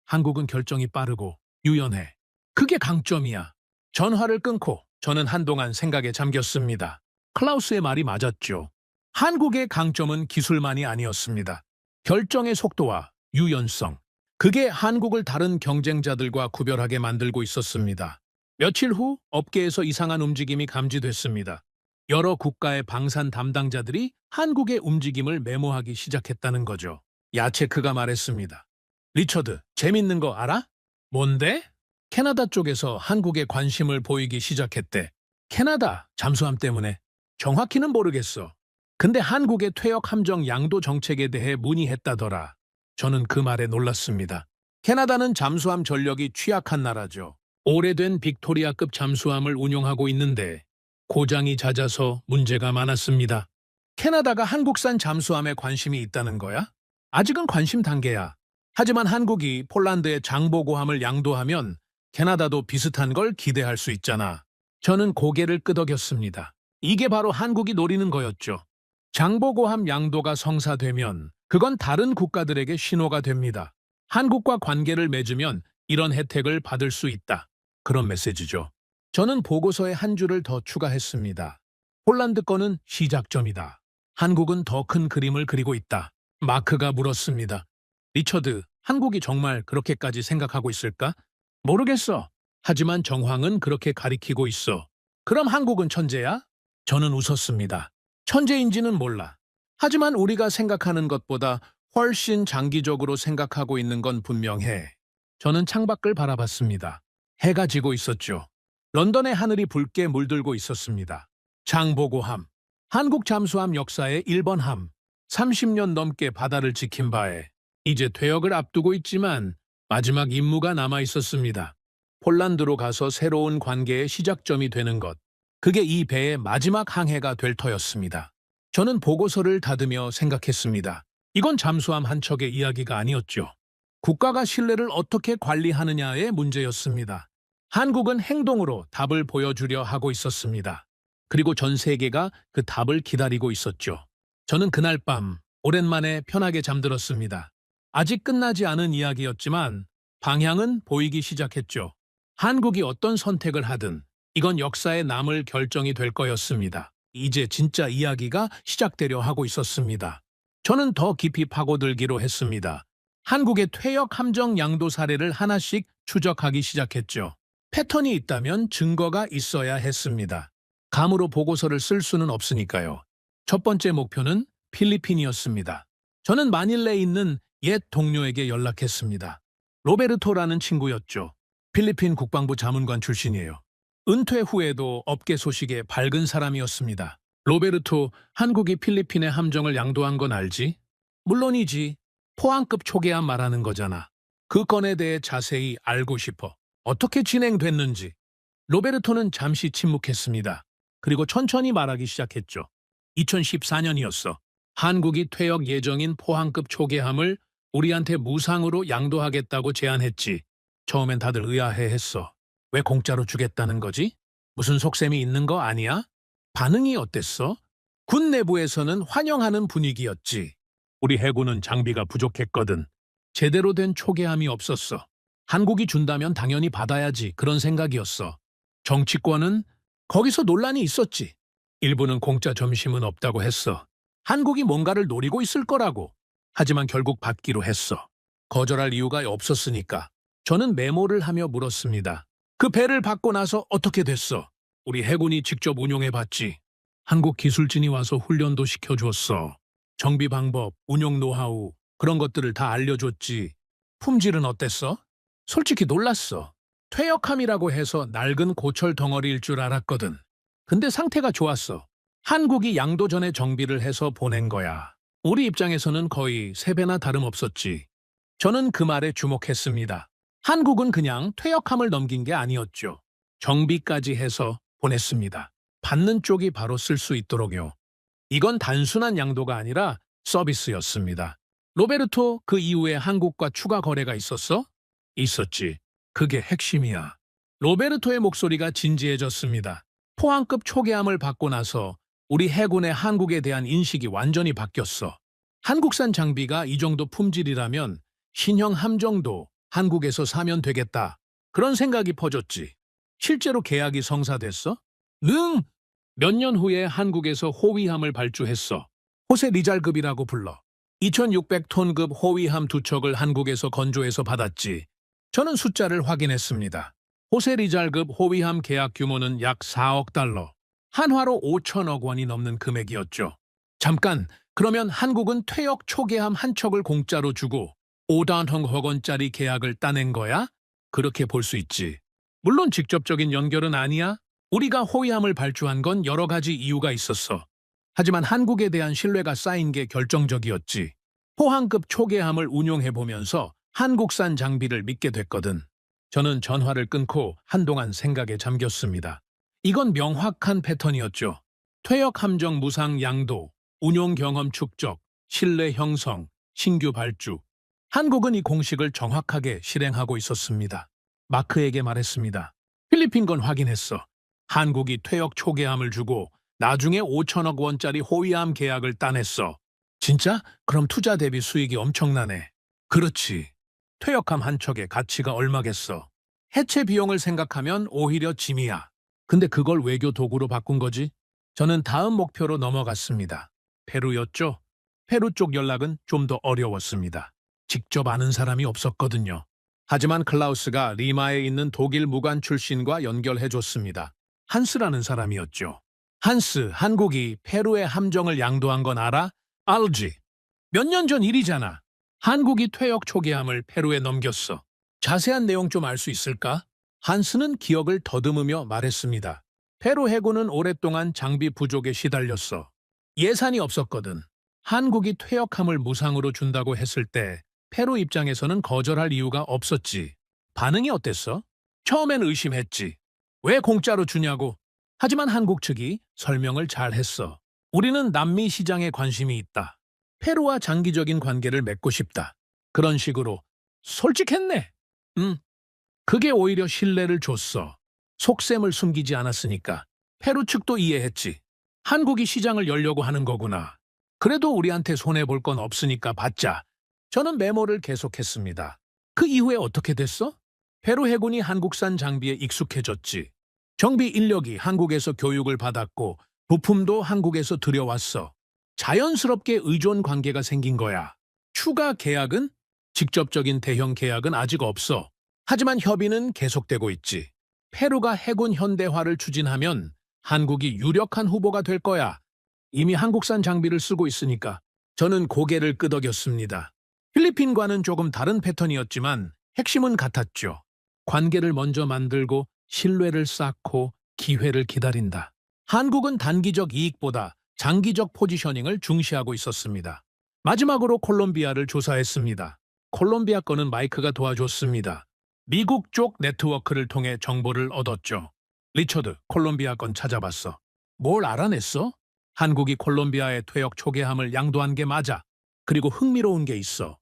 한국은 결정이 빠르고 유연해. 그게 강점이야. 전화를 끊고 저는 한동안 생각에 잠겼습니다. 클라우스의 말이 맞았죠. 한국의 강점은 기술만이 아니었습니다. 결정의 속도와 유연성. 그게 한국을 다른 경쟁자들과 구별하게 만들고 있었습니다. 며칠 후 업계에서 이상한 움직임이 감지됐습니다. 여러 국가의 방산 담당자들이 한국의 움직임을 메모하기 시작했다는 거죠. 야체크가 말했습니다. 리처드, 재밌는 거 알아? 뭔데? 캐나다 쪽에서 한국에 관심을 보이기 시작했대. 캐나다 잠수함 때문에. 정확히는 모르겠어. 근데 한국의 퇴역 함정 양도 정책에 대해 문의했다더라. 저는 그 말에 놀랐습니다. 캐나다는 잠수함 전력이 취약한 나라죠. 오래된 빅토리아급 잠수함을 운용하고 있는데 고장이 잦아서 문제가 많았습니다. 캐나다가 한국산 잠수함에 관심이 있다는 거야? 아직은 관심 단계야. 하지만 한국이 폴란드의 장보고함을 양도하면 캐나다도 비슷한 걸 기대할 수 있잖아. 저는 고개를 끄덕였습니다. 이게 바로 한국이 노리는 거였죠. 장보고함 양도가 성사되면 그건 다른 국가들에게 신호가 됩니다. 한국과 관계를 맺으면 이런 혜택을 받을 수 있다. 그런 메시지죠. 저는 보고서에 한 줄을 더 추가했습니다. 폴란드 거는 시작점이다. 한국은 더 큰 그림을 그리고 있다. 마크가 물었습니다. 리처드, 한국이 정말 그렇게까지 생각하고 있을까? 모르겠어. 하지만 정황은 그렇게 가리키고 있어. 그럼 한국은 천재야? 저는 웃었습니다. 천재인지는 몰라. 하지만 우리가 생각하는 것보다 훨씬 장기적으로 생각하고 있는 건 분명해. 저는 창밖을 바라봤습니다. 해가 지고 있었죠. 런던의 하늘이 붉게 물들고 있었습니다. 장보고함, 한국 잠수함 역사의 1번 함, 30년 넘게 바다를 지킨 바에 이제 퇴역을 앞두고 있지만 마지막 임무가 남아 있었습니다. 폴란드로 가서 새로운 관계의 시작점이 되는 것. 그게 이 배의 마지막 항해가 될 터였습니다. 저는 보고서를 닫으며 생각했습니다. 이건 잠수함 한 척의 이야기가 아니었죠. 국가가 신뢰를 어떻게 관리하느냐의 문제였습니다. 한국은 행동으로 답을 보여주려 하고 있었습니다. 그리고 전 세계가 그 답을 기다리고 있었죠. 저는 그날 밤 오랜만에 편하게 잠들었습니다. 아직 끝나지 않은 이야기였지만 방향은 보이기 시작했죠. 한국이 어떤 선택을 하든 이건 역사에 남을 결정이 될 거였습니다. 이제 진짜 이야기가 시작되려 하고 있었습니다. 저는 더 깊이 파고들기로 했습니다. 한국의 퇴역 함정 양도 사례를 하나씩 추적하기 시작했죠. 패턴이 있다면 증거가 있어야 했습니다. 감으로 보고서를 쓸 수는 없으니까요. 첫 번째 목표는 필리핀이었습니다. 저는 마닐레에 있는 옛 동료에게 연락했습니다. 로베르토라는 친구였죠. 필리핀 국방부 자문관 출신이에요. 은퇴 후에도 업계 소식에 밝은 사람이었습니다. 로베르토, 한국이 필리핀의 함정을 양도한 건 알지? 물론이지. 포항급 초계함 말하는 거잖아. 그 건에 대해 자세히 알고 싶어. 어떻게 진행됐는지. 로베르토는 잠시 침묵했습니다. 그리고 천천히 말하기 시작했죠. 2014년이었어. 한국이 퇴역 예정인 포항급 초계함을 우리한테 무상으로 양도하겠다고 제안했지. 처음엔 다들 의아해했어. 왜 공짜로 주겠다는 거지? 무슨 속셈이 있는 거 아니야? 반응이 어땠어? 군 내부에서는 환영하는 분위기였지. 우리 해군은 장비가 부족했거든. 제대로 된 초계함이 없었어. 한국이 준다면 당연히 받아야지 그런 생각이었어. 정치권은 거기서 논란이 있었지. 일부는 공짜 점심은 없다고 했어. 한국이 뭔가를 노리고 있을 거라고. 하지만 결국 받기로 했어. 거절할 이유가 없었으니까. 저는 메모를 하며 물었습니다. 그 배를 받고 나서 어떻게 됐어? 우리 해군이 직접 운용해봤지. 한국 기술진이 와서 훈련도 시켜줬어. 정비 방법, 운용 노하우, 그런 것들을 다 알려줬지. 품질은 어땠어? 솔직히 놀랐어. 퇴역함이라고 해서 낡은 고철 덩어리일 줄 알았거든. 근데 상태가 좋았어. 한국이 양도 전에 정비를 해서 보낸 거야. 우리 입장에서는 거의 3배나 다름없었지. 저는 그 말에 주목했습니다. 한국은 그냥 퇴역함을 넘긴 게 아니었죠. 정비까지 해서 보냈습니다. 받는 쪽이 바로 쓸 수 있도록요. 이건 단순한 양도가 아니라 서비스였습니다. 로베르토, 그 이후에 한국과 추가 거래가 있었어? 있었지. 그게 핵심이야. 로베르토의 목소리가 진지해졌습니다. 포항급 초계함을 받고 나서 우리 해군의 한국에 대한 인식이 완전히 바뀌었어. 한국산 장비가 이 정도 품질이라면 신형 함정도 한국에서 사면 되겠다. 그런 생각이 퍼졌지. 실제로 계약이 성사됐어? 응! 몇 년 후에 한국에서 호위함을 발주했어. 호세 리잘급이라고 불러. 2600톤급 호위함 2척을 한국에서 건조해서 받았지. 저는 숫자를 확인했습니다. 호세 리잘급 호위함 계약 규모는 약 4억 달러. 한화로 5천억 원이 넘는 금액이었죠. 잠깐, 그러면 한국은 퇴역 초계함 한 척을 공짜로 주고 5단억 원짜리 계약을 따낸 거야? 그렇게 볼 수 있지. 물론 직접적인 연결은 아니야. 우리가 호위함을 발주한 건 여러 가지 이유가 있었어. 하지만 한국에 대한 신뢰가 쌓인 게 결정적이었지. 포항급 초계함을 운용해보면서 한국산 장비를 믿게 됐거든. 저는 전화를 끊고 한동안 생각에 잠겼습니다. 이건 명확한 패턴이었죠. 퇴역 함정 무상 양도, 운용 경험 축적, 신뢰 형성, 신규 발주. 한국은 이 공식을 정확하게 실행하고 있었습니다. 마크에게 말했습니다. 필리핀 건 확인했어. 한국이 퇴역 초계함을 주고 나중에 5천억 원짜리 호위함 계약을 따냈어. 진짜? 그럼 투자 대비 수익이 엄청나네. 그렇지. 퇴역함 한 척의 가치가 얼마겠어. 해체 비용을 생각하면 오히려 짐이야. 근데 그걸 외교 도구로 바꾼 거지? 저는 다음 목표로 넘어갔습니다. 페루였죠. 페루 쪽 연락은 좀 더 어려웠습니다. 직접 아는 사람이 없었거든요. 하지만 클라우스가 리마에 있는 독일 무관 출신과 연결해줬습니다. 한스라는 사람이었죠. 한스, 한국이 페루의 함정을 양도한 건 알아? 알지. 몇 년 전 일이잖아. 한국이 퇴역 초기함을 페루에 넘겼어. 자세한 내용 좀 알 수 있을까? 한스는 기억을 더듬으며 말했습니다. 페루 해군은 오랫동안 장비 부족에 시달렸어. 예산이 없었거든. 한국이 퇴역함을 무상으로 준다고 했을 때 페루 입장에서는 거절할 이유가 없었지. 반응이 어땠어? 처음엔 의심했지. 왜 공짜로 주냐고. 하지만 한국 측이 설명을 잘 했어. 우리는 남미 시장에 관심이 있다. 페루와 장기적인 관계를 맺고 싶다. 그런 식으로 솔직했네. 그게 오히려 신뢰를 줬어. 속셈을 숨기지 않았으니까. 페루 측도 이해했지. 한국이 시장을 열려고 하는 거구나. 그래도 우리한테 손해볼 건 없으니까 받자. 저는 메모를 계속했습니다. 그 이후에 어떻게 됐어? 페루 해군이 한국산 장비에 익숙해졌지. 정비 인력이 한국에서 교육을 받았고 부품도 한국에서 들여왔어. 자연스럽게 의존 관계가 생긴 거야. 추가 계약은? 직접적인 대형 계약은 아직 없어. 하지만 협의는 계속되고 있지. 페루가 해군 현대화를 추진하면 한국이 유력한 후보가 될 거야. 이미 한국산 장비를 쓰고 있으니까. 저는 고개를 끄덕였습니다. 필리핀과는 조금 다른 패턴이었지만 핵심은 같았죠. 관계를 먼저 만들고 신뢰를 쌓고 기회를 기다린다. 한국은 단기적 이익보다 장기적 포지셔닝을 중시하고 있었습니다. 마지막으로 콜롬비아를 조사했습니다. 콜롬비아 건은 마이크가 도와줬습니다. 미국 쪽 네트워크를 통해 정보를 얻었죠. 리처드, 콜롬비아 건 찾아봤어. 뭘 알아냈어? 한국이 콜롬비아의 퇴역 초계함을 양도한 게 맞아. 그리고 흥미로운 게 있어.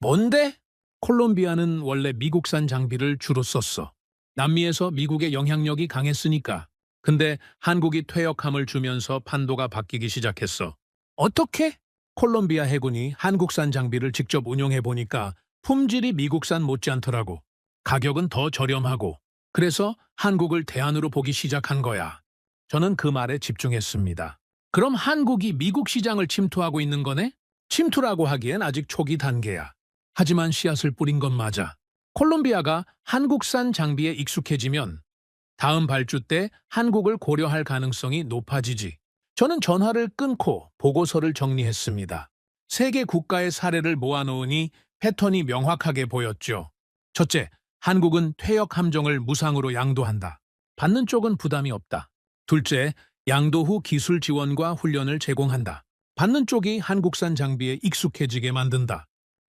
뭔데? 콜롬비아는 원래 미국산 장비를 주로 썼어. 남미에서 미국의 영향력이 강했으니까. 근데 한국이 퇴역함을 주면서 판도가 바뀌기 시작했어. 어떻게? 콜롬비아 해군이 한국산 장비를 직접 운용해보니까 품질이 미국산 못지않더라고. 가격은 더 저렴하고. 그래서 한국을 대안으로 보기 시작한 거야. 저는 그 말에 집중했습니다. 그럼 한국이 미국 시장을 침투하고 있는 거네? 침투라고 하기엔 아직 초기 단계야. 하지만 씨앗을 뿌린 건 맞아. 콜롬비아가 한국산 장비에 익숙해지면 다음 발주 때 한국을 고려할 가능성이 높아지지. 저는 전화를 끊고 보고서를 정리했습니다. 세 개 국가의 사례를 모아놓으니 패턴이 명확하게 보였죠. 첫째, 한국은 퇴역 함정을 무상으로 양도한다. 받는 쪽은 부담이 없다. 둘째, 양도 후 기술 지원과 훈련을 제공한다. 받는 쪽이 한국산 장비에 익숙해지게 만든다.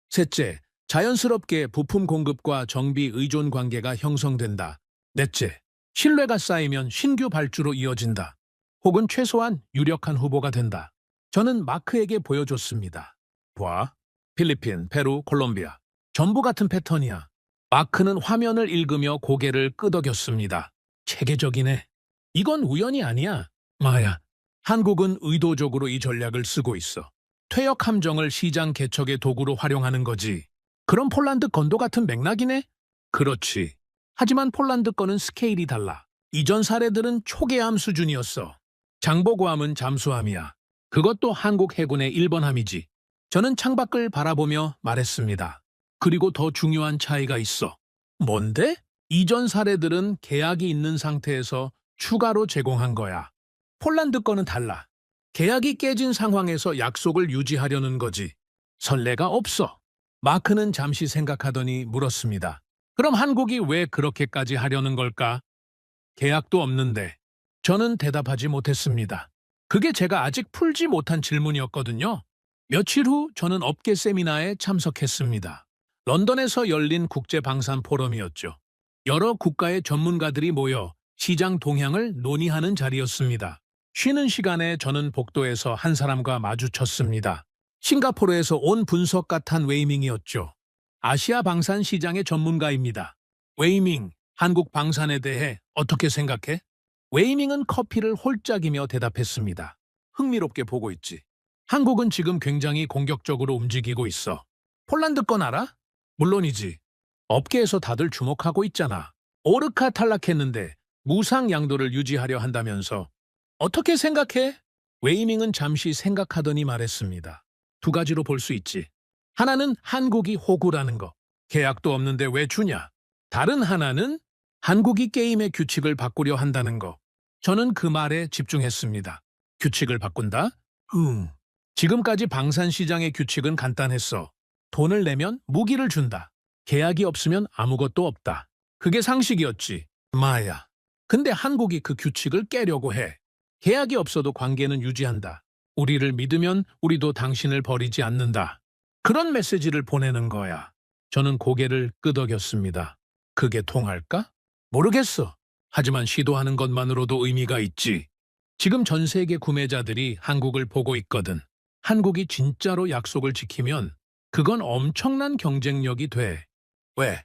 셋째, 자연스럽게 부품 공급과 정비 의존 관계가 형성된다. 넷째, 신뢰가 쌓이면 신규 발주로 이어진다. 혹은 최소한 유력한 후보가 된다. 저는 마크에게 보여줬습니다. 봐, 필리핀, 페루, 콜롬비아. 전부 같은 패턴이야. 마크는 화면을 읽으며 고개를 끄덕였습니다. 체계적이네. 이건 우연이 아니야. 마야, 한국은 의도적으로 이 전략을 쓰고 있어. 퇴역 함정을 시장 개척의 도구로 활용하는 거지. 그럼 폴란드 건도 같은 맥락이네? 그렇지. 하지만 폴란드 건은 스케일이 달라. 이전 사례들은 초계함 수준이었어. 장보고함은 잠수함이야. 그것도 한국 해군의 1번함이지. 저는 창밖을 바라보며 말했습니다. 그리고 더 중요한 차이가 있어. 뭔데? 이전 사례들은 계약이 있는 상태에서 추가로 제공한 거야. 폴란드 건은 달라. 계약이 깨진 상황에서 약속을 유지하려는 거지. 선례가 없어. 마크는 잠시 생각하더니 물었습니다. 그럼 한국이 왜 그렇게까지 하려는 걸까? 계약도 없는데. 저는 대답하지 못했습니다. 그게 제가 아직 풀지 못한 질문이었거든요. 며칠 후 저는 업계 세미나에 참석했습니다. 런던에서 열린 국제방산 포럼이었죠. 여러 국가의 전문가들이 모여 시장 동향을 논의하는 자리였습니다. 쉬는 시간에 저는 복도에서 한 사람과 마주쳤습니다. 싱가포르에서 온 분석가 탄 웨이밍이었죠. 아시아 방산 시장의 전문가입니다. 웨이밍, 한국 방산에 대해 어떻게 생각해? 웨이밍은 커피를 홀짝이며 대답했습니다. 흥미롭게 보고 있지. 한국은 지금 굉장히 공격적으로 움직이고 있어. 폴란드 건 알아? 물론이지. 업계에서 다들 주목하고 있잖아. 오르카 탈락했는데 무상 양도를 유지하려 한다면서. 어떻게 생각해? 웨이밍은 잠시 생각하더니 말했습니다. 두 가지로 볼 수 있지. 하나는 한국이 호구라는 거. 계약도 없는데 왜 주냐? 다른 하나는 한국이 게임의 규칙을 바꾸려 한다는 거. 저는 그 말에 집중했습니다. 규칙을 바꾼다? 지금까지 방산시장의 규칙은 간단했어. 돈을 내면 무기를 준다. 계약이 없으면 아무것도 없다. 그게 상식이었지. 마야. 근데 한국이 그 규칙을 깨려고 해. 계약이 없어도 관계는 유지한다. 우리를 믿으면 우리도 당신을 버리지 않는다. 그런 메시지를 보내는 거야. 저는 고개를 끄덕였습니다. 그게 통할까? 모르겠어. 하지만 시도하는 것만으로도 의미가 있지. 지금 전 세계 구매자들이 한국을 보고 있거든. 한국이 진짜로 약속을 지키면 그건 엄청난 경쟁력이 돼. 왜?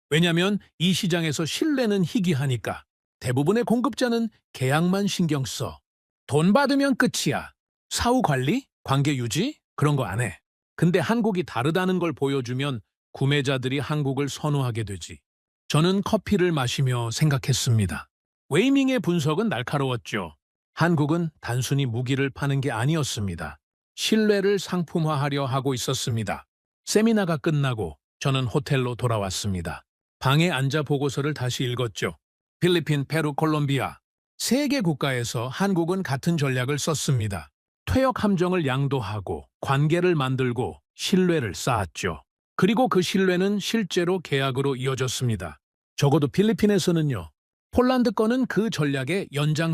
왜냐면 이 시장에서 신뢰는 희귀하니까. 대부분의 공급자는 계약만 신경 써. 돈 받으면 끝이야. 사후 관리? 관계 유지? 그런 거 안 해. 근데 한국이 다르다는 걸 보여주면 구매자들이 한국을 선호하게 되지. 저는 커피를 마시며 생각했습니다. 웨이밍의 분석은 날카로웠죠. 한국은 단순히 무기를 파는 게 아니었습니다. 신뢰를 상품화하려 하고 있었습니다. 세미나가 끝나고 저는 호텔로 돌아왔습니다. 방에 앉아 보고서를 다시 읽었죠. 필리핀, 페루, 콜롬비아. 세 개 국가에서 한국은 같은 전략을 썼습니다. 퇴역 함정을 양도하고 관계를 만들고 신뢰를 쌓았죠. 그리고 그 신뢰는 실제로 계약으로 이어졌습니다. 적어도 필리핀에서는요. 폴란드 건은 그 전략의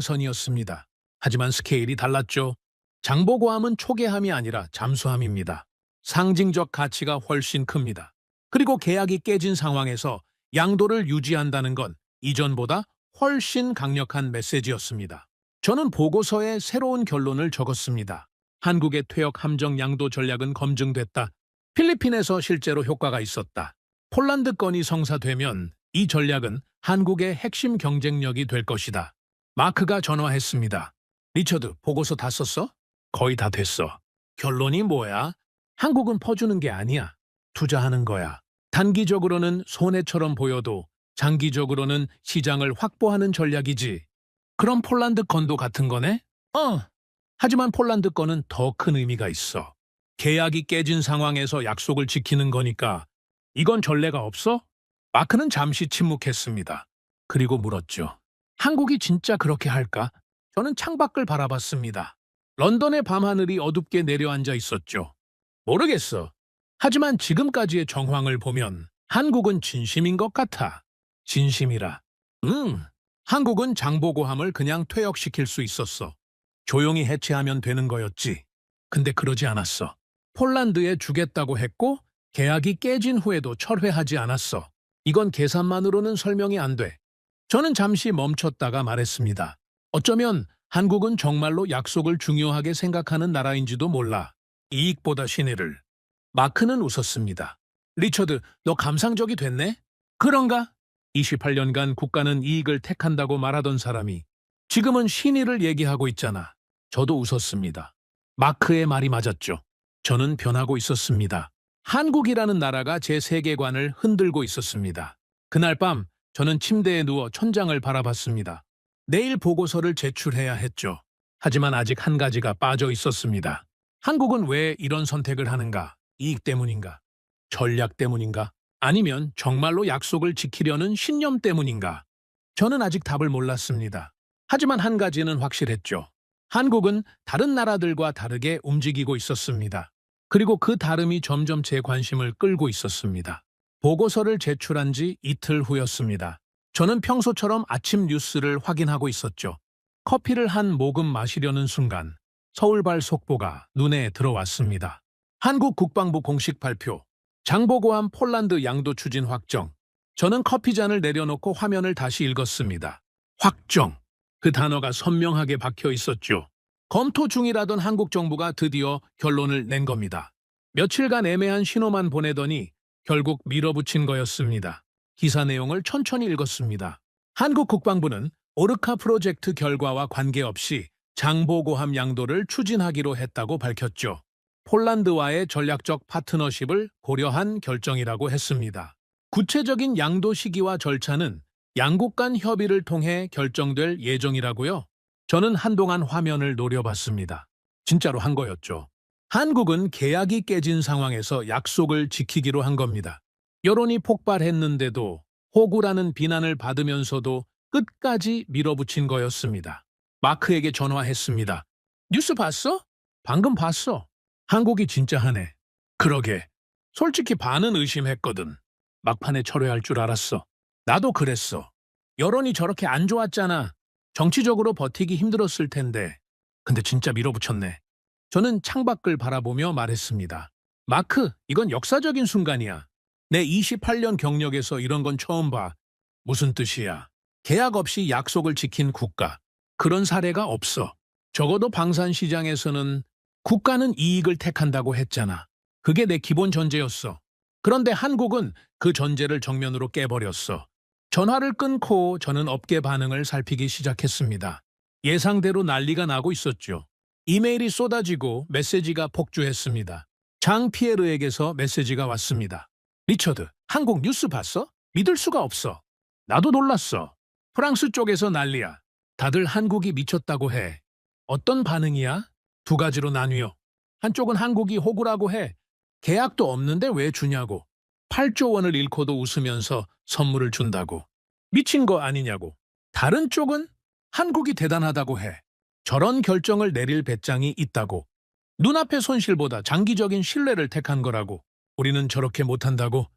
연장선이었습니다. 하지만 스케일이 달랐죠. 장보고함은 초계함이 아니라 잠수함입니다. 상징적 가치가 훨씬 큽니다. 그리고 계약이 깨진 상황에서 양도를 유지한다는 건 이전보다 훨씬 강력한 메시지였습니다. 저는 보고서에 새로운 결론을 적었습니다. 한국의 퇴역 함정 양도 전략은 검증됐다. 필리핀에서 실제로 효과가 있었다. 폴란드 건이 성사되면 이 전략은 한국의 핵심 경쟁력이 될 것이다. 마크가 전화했습니다. 리처드, 보고서 다 썼어? 거의 다 됐어. 결론이 뭐야? 한국은 퍼주는 게 아니야. 투자하는 거야. 단기적으로는 손해처럼 보여도 장기적으로는 시장을 확보하는 전략이지. 그럼 폴란드 건도 같은 거네? 하지만 폴란드 건은 더 큰 의미가 있어. 계약이 깨진 상황에서 약속을 지키는 거니까. 이건 전례가 없어? 마크는 잠시 침묵했습니다. 그리고 물었죠. 한국이 진짜 그렇게 할까? 저는 창밖을 바라봤습니다. 런던의 밤하늘이 어둡게 내려앉아 있었죠. 모르겠어. 하지만 지금까지의 정황을 보면 한국은 진심인 것 같아. 진심이라. 한국은 장보고함을 그냥 퇴역시킬 수 있었어. 조용히 해체하면 되는 거였지. 근데 그러지 않았어. 폴란드에 주겠다고 했고 계약이 깨진 후에도 철회하지 않았어. 이건 계산만으로는 설명이 안 돼. 저는 잠시 멈췄다가 말했습니다. 어쩌면 한국은 정말로 약속을 중요하게 생각하는 나라인지도 몰라. 이익보다 신의를. 마크는 웃었습니다. 리처드, 너 감상적이 됐네? 그런가? 28년간 국가는 이익을 택한다고 말하던 사람이 지금은 신의를 얘기하고 있잖아. 저도 웃었습니다. 마크의 말이 맞았죠. 저는 변하고 있었습니다. 한국이라는 나라가 제 세계관을 흔들고 있었습니다. 그날 밤 저는 침대에 누워 천장을 바라봤습니다. 내일 보고서를 제출해야 했죠. 하지만 아직 한 가지가 빠져 있었습니다. 한국은 왜 이런 선택을 하는가? 이익 때문인가? 전략 때문인가? 아니면 정말로 약속을 지키려는 신념 때문인가? 저는 아직 답을 몰랐습니다. 하지만 한 가지는 확실했죠. 한국은 다른 나라들과 다르게 움직이고 있었습니다. 그리고 그 다름이 점점 제 관심을 끌고 있었습니다. 보고서를 제출한 지 이틀 후였습니다. 저는 평소처럼 아침 뉴스를 확인하고 있었죠. 커피를 한 모금 마시려는 순간 서울발 속보가 눈에 들어왔습니다. 한국 국방부 공식 발표. 장보고함 폴란드 양도 추진 확정. 저는 커피잔을 내려놓고 화면을 다시 읽었습니다. 확정. 그 단어가 선명하게 박혀 있었죠. 검토 중이라던 한국 정부가 드디어 결론을 낸 겁니다. 며칠간 애매한 신호만 보내더니 결국 밀어붙인 거였습니다. 기사 내용을 천천히 읽었습니다. 한국 국방부는 오르카 프로젝트 결과와 관계없이 장보고함 양도를 추진하기로 했다고 밝혔죠. 폴란드와의 전략적 파트너십을 고려한 결정이라고 했습니다. 구체적인 양도 시기와 절차는 양국 간 협의를 통해 결정될 예정이라고요? 저는 한동안 화면을 노려봤습니다. 진짜로 한 거였죠. 한국은 계약이 깨진 상황에서 약속을 지키기로 한 겁니다. 여론이 폭발했는데도 호구라는 비난을 받으면서도 끝까지 밀어붙인 거였습니다. 마크에게 전화했습니다. 뉴스 봤어? 방금 봤어. 한국이 진짜 하네. 그러게. 솔직히 반은 의심했거든. 막판에 철회할 줄 알았어. 나도 그랬어. 여론이 저렇게 안 좋았잖아. 정치적으로 버티기 힘들었을 텐데. 근데 진짜 밀어붙였네. 저는 창밖을 바라보며 말했습니다. 마크, 이건 역사적인 순간이야. 내 28년 경력에서 이런 건 처음 봐. 무슨 뜻이야? 계약 없이 약속을 지킨 국가. 그런 사례가 없어. 적어도 방산시장에서는 국가는 이익을 택한다고 했잖아. 그게 내 기본 전제였어. 그런데 한국은 그 전제를 정면으로 깨버렸어. 전화를 끊고 저는 업계 반응을 살피기 시작했습니다. 예상대로 난리가 나고 있었죠. 이메일이 쏟아지고 메시지가 폭주했습니다. 장 피에르에게서 메시지가 왔습니다. 리처드, 한국 뉴스 봤어? 믿을 수가 없어. 나도 놀랐어. 프랑스 쪽에서 난리야. 다들 한국이 미쳤다고 해. 어떤 반응이야? 두 가지로 나뉘어. 한쪽은 한국이 호구라고 해. 계약도 없는데 왜 주냐고. 8조 원을 잃고도 웃으면서 선물을 준다고. 미친 거 아니냐고. 다른 쪽은 한국이 대단하다고 해. 저런 결정을 내릴 배짱이 있다고. 눈앞의 손실보다 장기적인 신뢰를 택한 거라고. 우리는 저렇게 못한다고.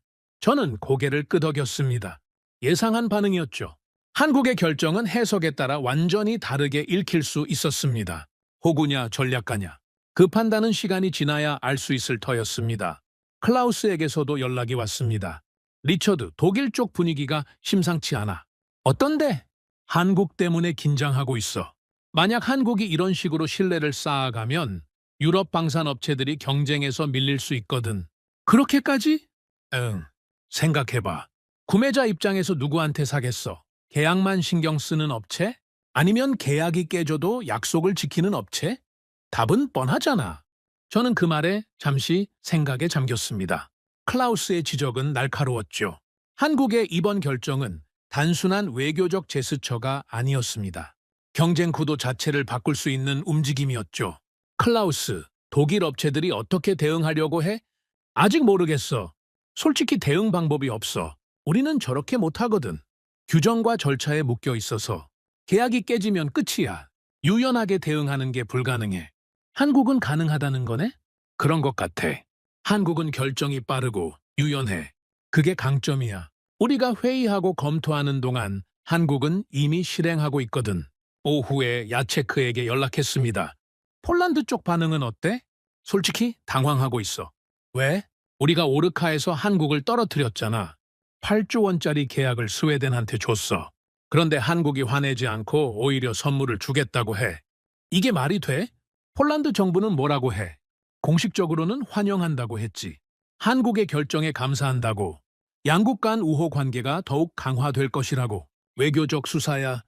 저는 고개를 끄덕였습니다. 예상한 반응이었죠. 한국의 결정은 해석에 따라 완전히 다르게 읽힐 수 있었습니다. 호구냐 전략가냐. 그 판단은 시간이 지나야 알 수 있을 터였습니다. 클라우스에게서도 연락이 왔습니다. 리처드, 독일 쪽 분위기가 심상치 않아. 어떤데? 한국 때문에 긴장하고 있어. 만약 한국이 이런 식으로 신뢰를 쌓아가면 유럽 방산업체들이 경쟁에서 밀릴 수 있거든. 그렇게까지? 응. 생각해봐. 구매자 입장에서 누구한테 사겠어? 계약만 신경 쓰는 업체? 아니면 계약이 깨져도 약속을 지키는 업체? 답은 뻔하잖아. 저는 그 말에 잠시 생각에 잠겼습니다. 클라우스의 지적은 날카로웠죠. 한국의 이번 결정은 단순한 외교적 제스처가 아니었습니다. 경쟁 구도 자체를 바꿀 수 있는 움직임이었죠. 클라우스, 독일 업체들이 어떻게 대응하려고 해? 아직 모르겠어. 솔직히 대응 방법이 없어. 우리는 저렇게 못하거든. 규정과 절차에 묶여 있어서 계약이 깨지면 끝이야. 유연하게 대응하는 게 불가능해. 한국은 가능하다는 거네? 그런 것 같아. 한국은 결정이 빠르고 유연해. 그게 강점이야. 우리가 회의하고 검토하는 동안 한국은 이미 실행하고 있거든. 오후에 야체크에게 연락했습니다. 폴란드 쪽 반응은 어때? 솔직히 당황하고 있어. 왜? 우리가 오르카에서 한국을 떨어뜨렸잖아. 8조 원짜리 계약을 스웨덴한테 줬어. 그런데 한국이 화내지 않고 오히려 선물을 주겠다고 해. 이게 말이 돼? 폴란드 정부는 뭐라고 해? 공식적으로는 환영한다고 했지. 한국의 결정에 감사한다고. 양국 간 우호 관계가 더욱 강화될 것이라고. 외교적 수사야.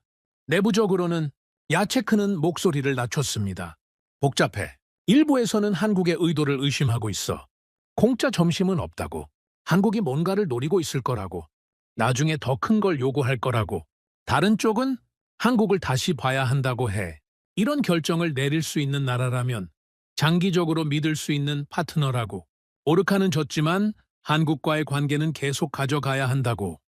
내부적으로는 야체크는 목소리를 낮췄습니다. 복잡해. 일부에서는 한국의 의도를 의심하고 있어. 공짜 점심은 없다고. 한국이 뭔가를 노리고 있을 거라고. 나중에 더 큰 걸 요구할 거라고. 다른 쪽은 한국을 다시 봐야 한다고 해. 이런 결정을 내릴 수 있는 나라라면 장기적으로 믿을 수 있는 파트너라고. 오르카는 졌지만 한국과의 관계는 계속 가져가야 한다고.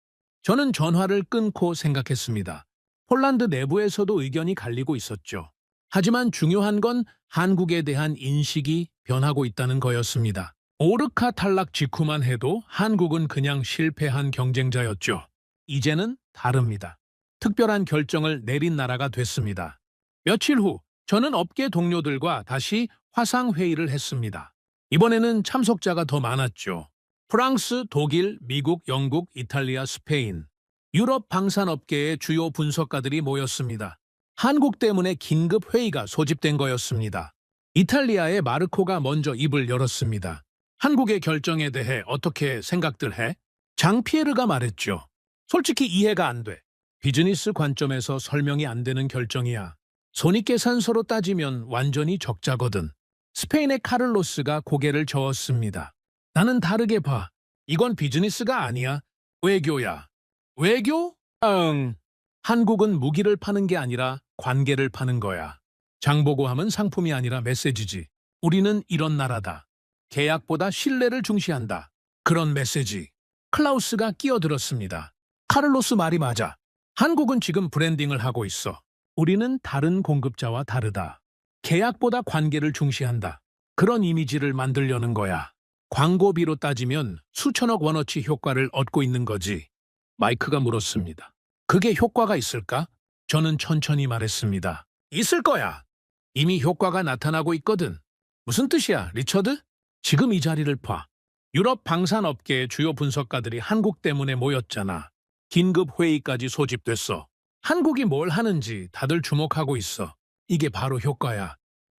저는 전화를 끊고 생각했습니다. 폴란드 내부에서도 의견이 갈리고 있었죠. 하지만 중요한 건 한국에 대한 인식이 변하고 있다는 거였습니다. 오르카 탈락 직후만 해도 한국은 그냥 실패한 경쟁자였죠. 이제는 다릅니다. 특별한 결정을 내린 나라가 됐습니다. 며칠 후 저는 업계 동료들과 다시 화상회의를 했습니다. 이번에는 참석자가 더 많았죠. 프랑스, 독일, 미국, 영국, 이탈리아, 스페인, 유럽 방산업계의 주요 분석가들이 모였습니다. 한국 때문에 긴급 회의가 소집된 거였습니다. 이탈리아의 마르코가 먼저 입을 열었습니다. 한국의 결정에 대해 어떻게 생각들 해? 장피에르가 말했죠. 솔직히 이해가 안 돼. 비즈니스 관점에서 설명이 안 되는 결정이야. 손익계산서로 따지면 완전히 적자거든. 스페인의 카를로스가 고개를 저었습니다. 나는 다르게 봐. 이건 비즈니스가 아니야. 외교야. 외교? 한국은 무기를 파는 게 아니라 관계를 파는 거야. 장보고함은 상품이 아니라 메시지지. 우리는 이런 나라다. 계약보다 신뢰를 중시한다. 그런 메시지. 클라우스가 끼어들었습니다. 카를로스 말이 맞아. 한국은 지금 브랜딩을 하고 있어. 우리는 다른 공급자와 다르다. 계약보다 관계를 중시한다. 그런 이미지를 만들려는 거야. 광고비로 따지면 수천억 원어치 효과를 얻고 있는 거지. 마이크가 물었습니다. 그게 효과가 있을까? 저는 천천히 말했습니다. 있을 거야. 이미 효과가 나타나고 있거든. 무슨 뜻이야, 리처드? 지금 이 자리를 봐. 유럽 방산업계의 주요 분석가들이 한국 때문에 모였잖아. 긴급 회의까지 소집됐어. 한국이 뭘 하는지 다들 주목하고 있어. 이게 바로 효과야.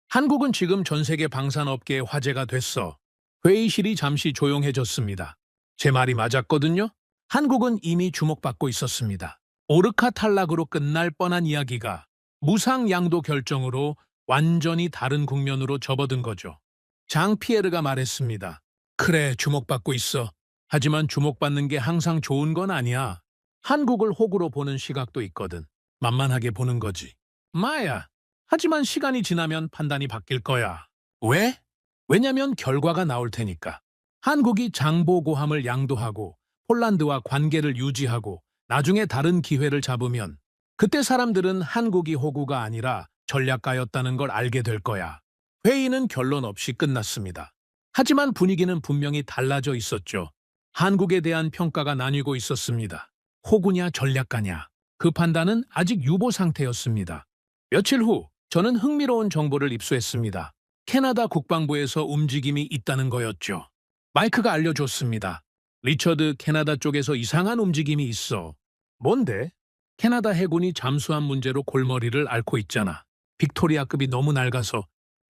한국은 지금 전 세계 방산업계의 화제가 됐어. 회의실이 잠시 조용해졌습니다. 제 말이 맞았거든요. 한국은 이미 주목받고 있었습니다. 오르카 탈락으로 끝날 뻔한 이야기가 무상 양도 결정으로 완전히 다른 국면으로 접어든 거죠. 장 피에르가 말했습니다. 그래, 주목받고 있어. 하지만 주목받는 게 항상 좋은 건 아니야. 한국을 호구로 보는 시각도 있거든. 만만하게 보는 거지. 마야. 하지만 시간이 지나면 판단이 바뀔 거야. 왜? 왜냐면 결과가 나올 테니까. 한국이 장보고함을 양도하고 폴란드와 관계를 유지하고 나중에 다른 기회를 잡으면 그때 사람들은 한국이 호구가 아니라 전략가였다는 걸 알게 될 거야. 회의는 결론 없이 끝났습니다. 하지만 분위기는 분명히 달라져 있었죠. 한국에 대한 평가가 나뉘고 있었습니다. 호구냐 전략가냐. 그 판단은 아직 유보 상태였습니다. 며칠 후 저는 흥미로운 정보를 입수했습니다. 캐나다 국방부에서 움직임이 있다는 거였죠. 마이크가 알려줬습니다. 리처드, 캐나다 쪽에서 이상한 움직임이 있어. 뭔데? 캐나다 해군이 잠수함 문제로 골머리를 앓고 있잖아. 빅토리아급이 너무 낡아서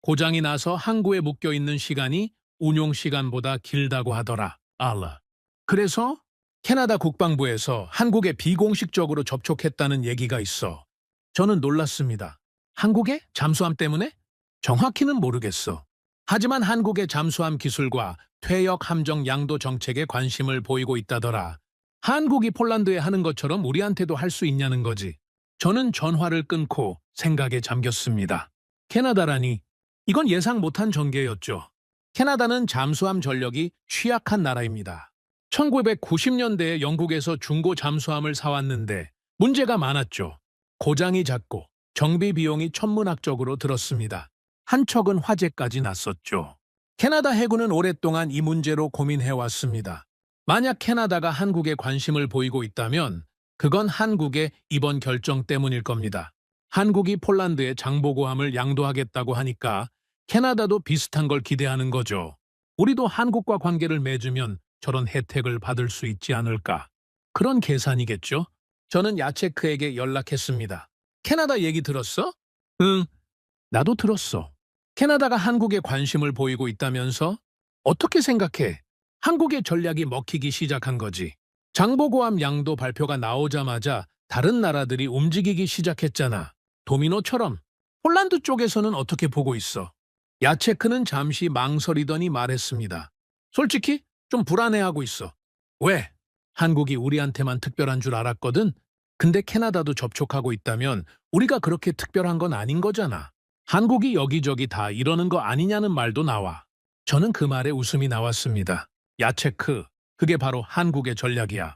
고장이 나서 항구에 묶여있는 시간이 운용 시간보다 길다고 하더라. 알라. 그래서 캐나다 국방부에서 한국에 비공식적으로 접촉했다는 얘기가 있어. 저는 놀랐습니다. 한국의 잠수함 때문에? 정확히는 모르겠어. 하지만 한국의 잠수함 기술과 퇴역 함정 양도 정책에 관심을 보이고 있다더라. 한국이 폴란드에 하는 것처럼 우리한테도 할 수 있냐는 거지. 저는 전화를 끊고 생각에 잠겼습니다. 캐나다라니, 이건 예상 못한 전개였죠. 캐나다는 잠수함 전력이 취약한 나라입니다. 1990년대에 영국에서 중고 잠수함을 사왔는데 문제가 많았죠. 고장이 잦고 정비 비용이 천문학적으로 들었습니다. 한 척은 화재까지 났었죠. 캐나다 해군은 오랫동안 이 문제로 고민해왔습니다. 만약 캐나다가 한국에 관심을 보이고 있다면 그건 한국의 이번 결정 때문일 겁니다. 한국이 폴란드에 장보고함을 양도하겠다고 하니까 캐나다도 비슷한 걸 기대하는 거죠. 우리도 한국과 관계를 맺으면 저런 혜택을 받을 수 있지 않을까. 그런 계산이겠죠? 저는 야체크에게 연락했습니다. 캐나다 얘기 들었어? 응, 나도 들었어. 캐나다가 한국에 관심을 보이고 있다면서? 어떻게 생각해? 한국의 전략이 먹히기 시작한 거지. 장보고함 양도 발표가 나오자마자 다른 나라들이 움직이기 시작했잖아. 도미노처럼. 폴란드 쪽에서는 어떻게 보고 있어? 야체크는 잠시 망설이더니 말했습니다. 솔직히 좀 불안해하고 있어. 왜? 한국이 우리한테만 특별한 줄 알았거든? 근데 캐나다도 접촉하고 있다면 우리가 그렇게 특별한 건 아닌 거잖아. 한국이 여기저기 다 이러는 거 아니냐는 말도 나와. 저는 그 말에 웃음이 나왔습니다. 야체크, 그게 바로 한국의 전략이야.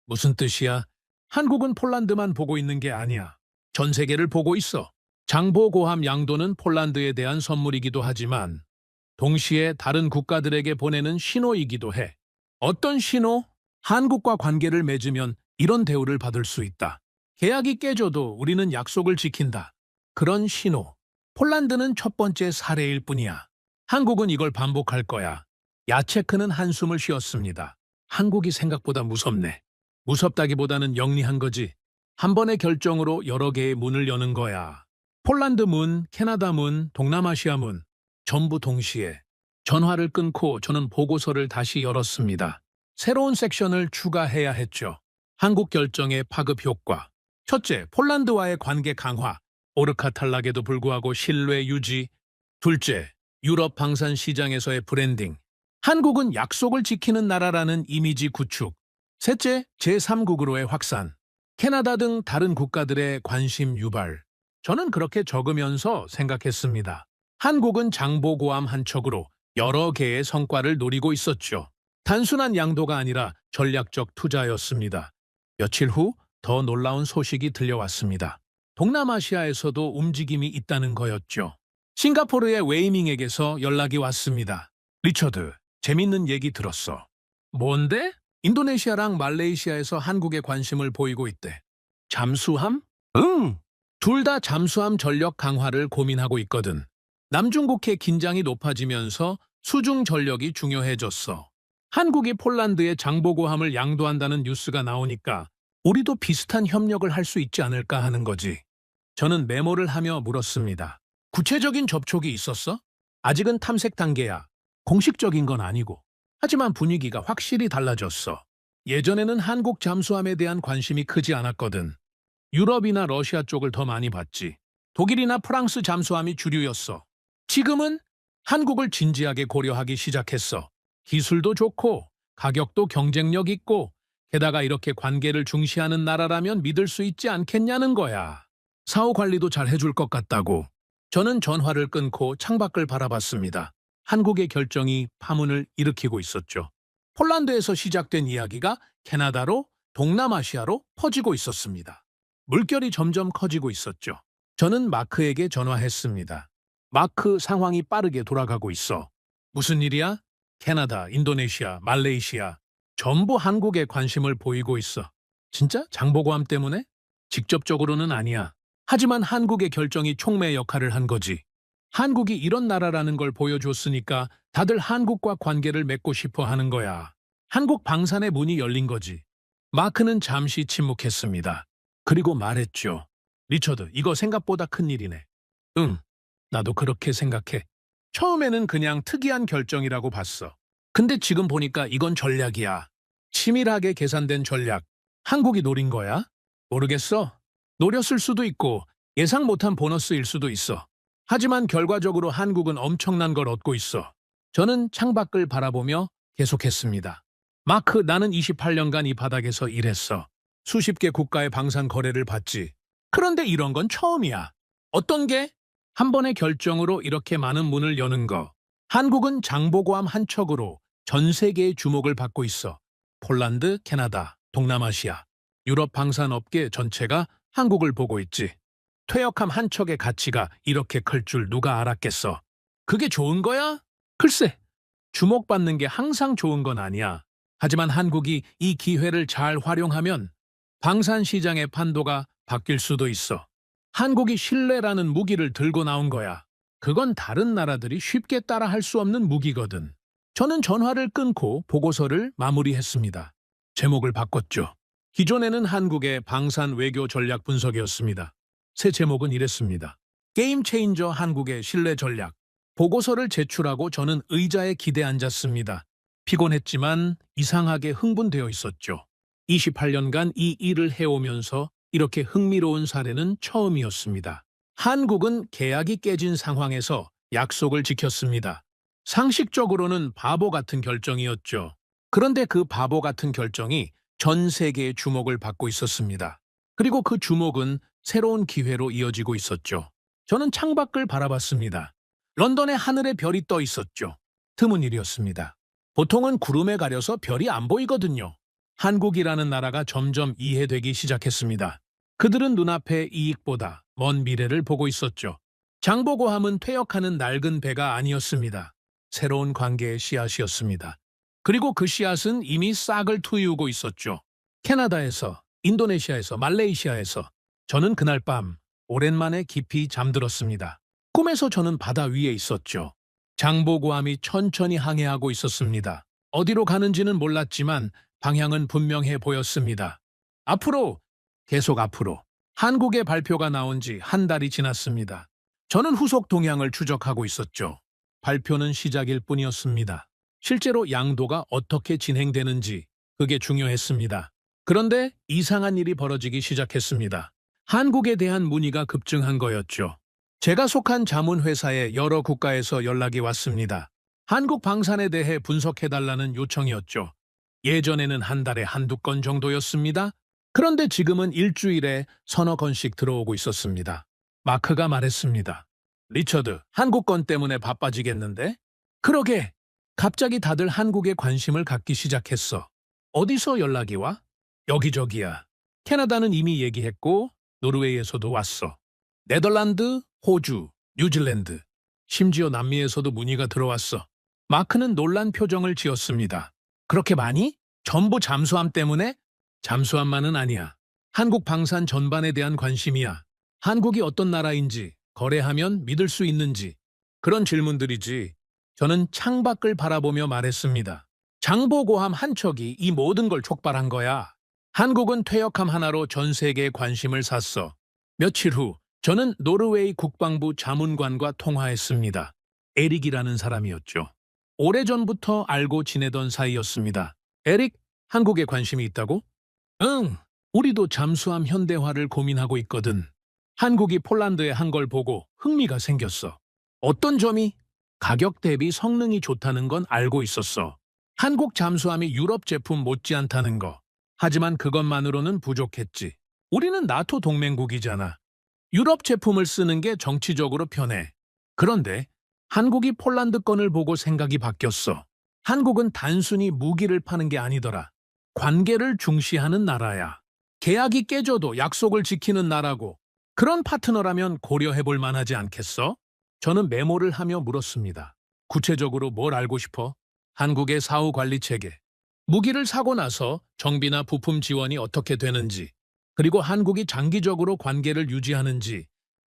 무슨 뜻이야? 한국은 폴란드만 보고 있는 게 아니야. 전 세계를 보고 있어. 장보고함 양도는 폴란드에 대한 선물이기도 하지만 동시에 다른 국가들에게 보내는 신호이기도 해. 어떤 신호? 한국과 관계를 맺으면 이런 대우를 받을 수 있다. 계약이 깨져도 우리는 약속을 지킨다. 그런 신호. 폴란드는 첫 번째 사례일 뿐이야. 한국은 이걸 반복할 거야. 야체크는 한숨을 쉬었습니다. 한국이 생각보다 무섭네. 무섭다기보다는 영리한 거지. 한 번의 결정으로 여러 개의 문을 여는 거야. 폴란드 문, 캐나다 문, 동남아시아 문. 전부 동시에. 전화를 끊고 저는 보고서를 다시 열었습니다. 새로운 섹션을 추가해야 했죠. 한국 결정의 파급 효과. 첫째, 폴란드와의 관계 강화. 오르카 탈락에도 불구하고 신뢰 유지. 둘째, 유럽 방산 시장에서의 브랜딩. 한국은 약속을 지키는 나라라는 이미지 구축. 셋째, 제3국으로의 확산. 캐나다 등 다른 국가들의 관심 유발. 저는 그렇게 적으면서 생각했습니다. 한국은 장보고함 한 척으로 여러 개의 성과를 노리고 있었죠. 단순한 양도가 아니라 전략적 투자였습니다. 며칠 후 더 놀라운 소식이 들려왔습니다. 동남아시아에서도 움직임이 있다는 거였죠. 싱가포르의 웨이밍에게서 연락이 왔습니다. 리처드, 재밌는 얘기 들었어. 뭔데? 인도네시아랑 말레이시아에서 한국에 관심을 보이고 있대. 잠수함? 응. 둘 다 잠수함 전력 강화를 고민하고 있거든. 남중국해 긴장이 높아지면서 수중 전력이 중요해졌어. 한국이 폴란드에 장보고함을 양도한다는 뉴스가 나오니까 우리도 비슷한 협력을 할 수 있지 않을까 하는 거지. 저는 메모를 하며 물었습니다. 구체적인 접촉이 있었어? 아직은 탐색 단계야. 공식적인 건 아니고. 하지만 분위기가 확실히 달라졌어. 예전에는 한국 잠수함에 대한 관심이 크지 않았거든. 유럽이나 러시아 쪽을 더 많이 봤지. 독일이나 프랑스 잠수함이 주류였어. 지금은 한국을 진지하게 고려하기 시작했어. 기술도 좋고 가격도 경쟁력 있고 게다가 이렇게 관계를 중시하는 나라라면 믿을 수 있지 않겠냐는 거야. 사후 관리도 잘 해줄 것 같다고. 저는 전화를 끊고 창밖을 바라봤습니다. 한국의 결정이 파문을 일으키고 있었죠. 폴란드에서 시작된 이야기가 캐나다로 동남아시아로 퍼지고 있었습니다. 물결이 점점 커지고 있었죠. 저는 마크에게 전화했습니다. 마크, 상황이 빠르게 돌아가고 있어. 무슨 일이야? 캐나다, 인도네시아, 말레이시아 전부 한국에 관심을 보이고 있어. 진짜? 장보고함 때문에? 직접적으로는 아니야. 하지만 한국의 결정이 촉매 역할을 한 거지. 한국이 이런 나라라는 걸 보여줬으니까 다들 한국과 관계를 맺고 싶어 하는 거야. 한국 방산의 문이 열린 거지. 마크는 잠시 침묵했습니다. 그리고 말했죠. 리처드, 이거 생각보다 큰일이네. 응, 나도 그렇게 생각해. 처음에는 그냥 특이한 결정이라고 봤어. 근데 지금 보니까 이건 전략이야. 치밀하게 계산된 전략. 한국이 노린 거야? 모르겠어. 노렸을 수도 있고 예상 못한 보너스일 수도 있어. 하지만 결과적으로 한국은 엄청난 걸 얻고 있어. 저는 창밖을 바라보며 계속했습니다. 마크, 나는 28년간 이 바닥에서 일했어. 수십 개 국가의 방산 거래를 봤지. 그런데 이런 건 처음이야. 어떤 게? 한 번의 결정으로 이렇게 많은 문을 여는 거. 한국은 장보고함 한 척으로 전 세계의 주목을 받고 있어. 폴란드, 캐나다, 동남아시아, 유럽 방산업계 전체가 한국을 보고 있지. 퇴역함 한 척의 가치가 이렇게 클 줄 누가 알았겠어. 그게 좋은 거야? 글쎄, 주목받는 게 항상 좋은 건 아니야. 하지만 한국이 이 기회를 잘 활용하면 방산 시장의 판도가 바뀔 수도 있어. 한국이 신뢰라는 무기를 들고 나온 거야. 그건 다른 나라들이 쉽게 따라할 수 없는 무기거든. 저는 전화를 끊고 보고서를 마무리했습니다. 제목을 바꿨죠. 기존에는 한국의 방산 외교 전략 분석이었습니다. 새 제목은 이랬습니다. 게임 체인저 한국의 신뢰 전략. 보고서를 제출하고 저는 의자에 기대 앉았습니다. 피곤했지만 이상하게 흥분되어 있었죠. 28년간 이 일을 해오면서 이렇게 흥미로운 사례는 처음이었습니다. 한국은 계약이 깨진 상황에서 약속을 지켰습니다. 상식적으로는 바보 같은 결정이었죠. 그런데 그 바보 같은 결정이 전 세계의 주목을 받고 있었습니다. 그리고 그 주목은 새로운 기회로 이어지고 있었죠. 저는 창밖을 바라봤습니다. 런던의 하늘에 별이 떠 있었죠. 드문 일이었습니다. 보통은 구름에 가려서 별이 안 보이거든요. 한국이라는 나라가 점점 이해되기 시작했습니다. 그들은 눈앞의 이익보다 먼 미래를 보고 있었죠. 장보고함은 퇴역하는 낡은 배가 아니었습니다. 새로운 관계의 씨앗이었습니다. 그리고 그 씨앗은 이미 싹을 틔우고 있었죠. 캐나다에서, 인도네시아에서, 말레이시아에서. 저는 그날 밤 오랜만에 깊이 잠들었습니다. 꿈에서 저는 바다 위에 있었죠. 장보고함이 천천히 항해하고 있었습니다. 어디로 가는지는 몰랐지만 방향은 분명해 보였습니다. 앞으로, 계속 앞으로. 한국의 발표가 나온 지 한 달이 지났습니다. 저는 후속 동향을 추적하고 있었죠. 발표는 시작일 뿐이었습니다. 실제로 양도가 어떻게 진행되는지 그게 중요했습니다. 그런데 이상한 일이 벌어지기 시작했습니다. 한국에 대한 문의가 급증한 거였죠. 제가 속한 자문회사에 여러 국가에서 연락이 왔습니다. 한국 방산에 대해 분석해달라는 요청이었죠. 예전에는 한 달에 한두 건 정도였습니다. 그런데 지금은 일주일에 서너 건씩 들어오고 있었습니다. 마크가 말했습니다. 리처드, 한국 건 때문에 바빠지겠는데? 그러게. 갑자기 다들 한국에 관심을 갖기 시작했어. 어디서 연락이 와? 여기저기야. 캐나다는 이미 얘기했고 노르웨이에서도 왔어. 네덜란드, 호주, 뉴질랜드, 심지어 남미에서도 문의가 들어왔어. 마크는 놀란 표정을 지었습니다. 그렇게 많이? 전부 잠수함 때문에? 잠수함만은 아니야. 한국 방산 전반에 대한 관심이야. 한국이 어떤 나라인지, 거래하면 믿을 수 있는지. 그런 질문들이지. 저는 창밖을 바라보며 말했습니다. 장보고함 한 척이 이 모든 걸 촉발한 거야. 한국은 퇴역함 하나로 전 세계에 관심을 샀어. 며칠 후 저는 노르웨이 국방부 자문관과 통화했습니다. 에릭이라는 사람이었죠. 오래전부터 알고 지내던 사이였습니다. 에릭, 한국에 관심이 있다고? 응, 우리도 잠수함 현대화를 고민하고 있거든. 한국이 폴란드에 한 걸 보고 흥미가 생겼어. 어떤 점이? 가격 대비 성능이 좋다는 건 알고 있었어. 한국 잠수함이 유럽 제품 못지않다는 거. 하지만 그것만으로는 부족했지. 우리는 나토 동맹국이잖아. 유럽 제품을 쓰는 게 정치적으로 편해. 그런데 한국이 폴란드 건을 보고 생각이 바뀌었어. 한국은 단순히 무기를 파는 게 아니더라. 관계를 중시하는 나라야. 계약이 깨져도 약속을 지키는 나라고. 그런 파트너라면 고려해 볼 만하지 않겠어? 저는 메모를 하며 물었습니다. 구체적으로 뭘 알고 싶어? 한국의 사후 관리 체계. 무기를 사고 나서 정비나 부품 지원이 어떻게 되는지. 그리고 한국이 장기적으로 관계를 유지하는지.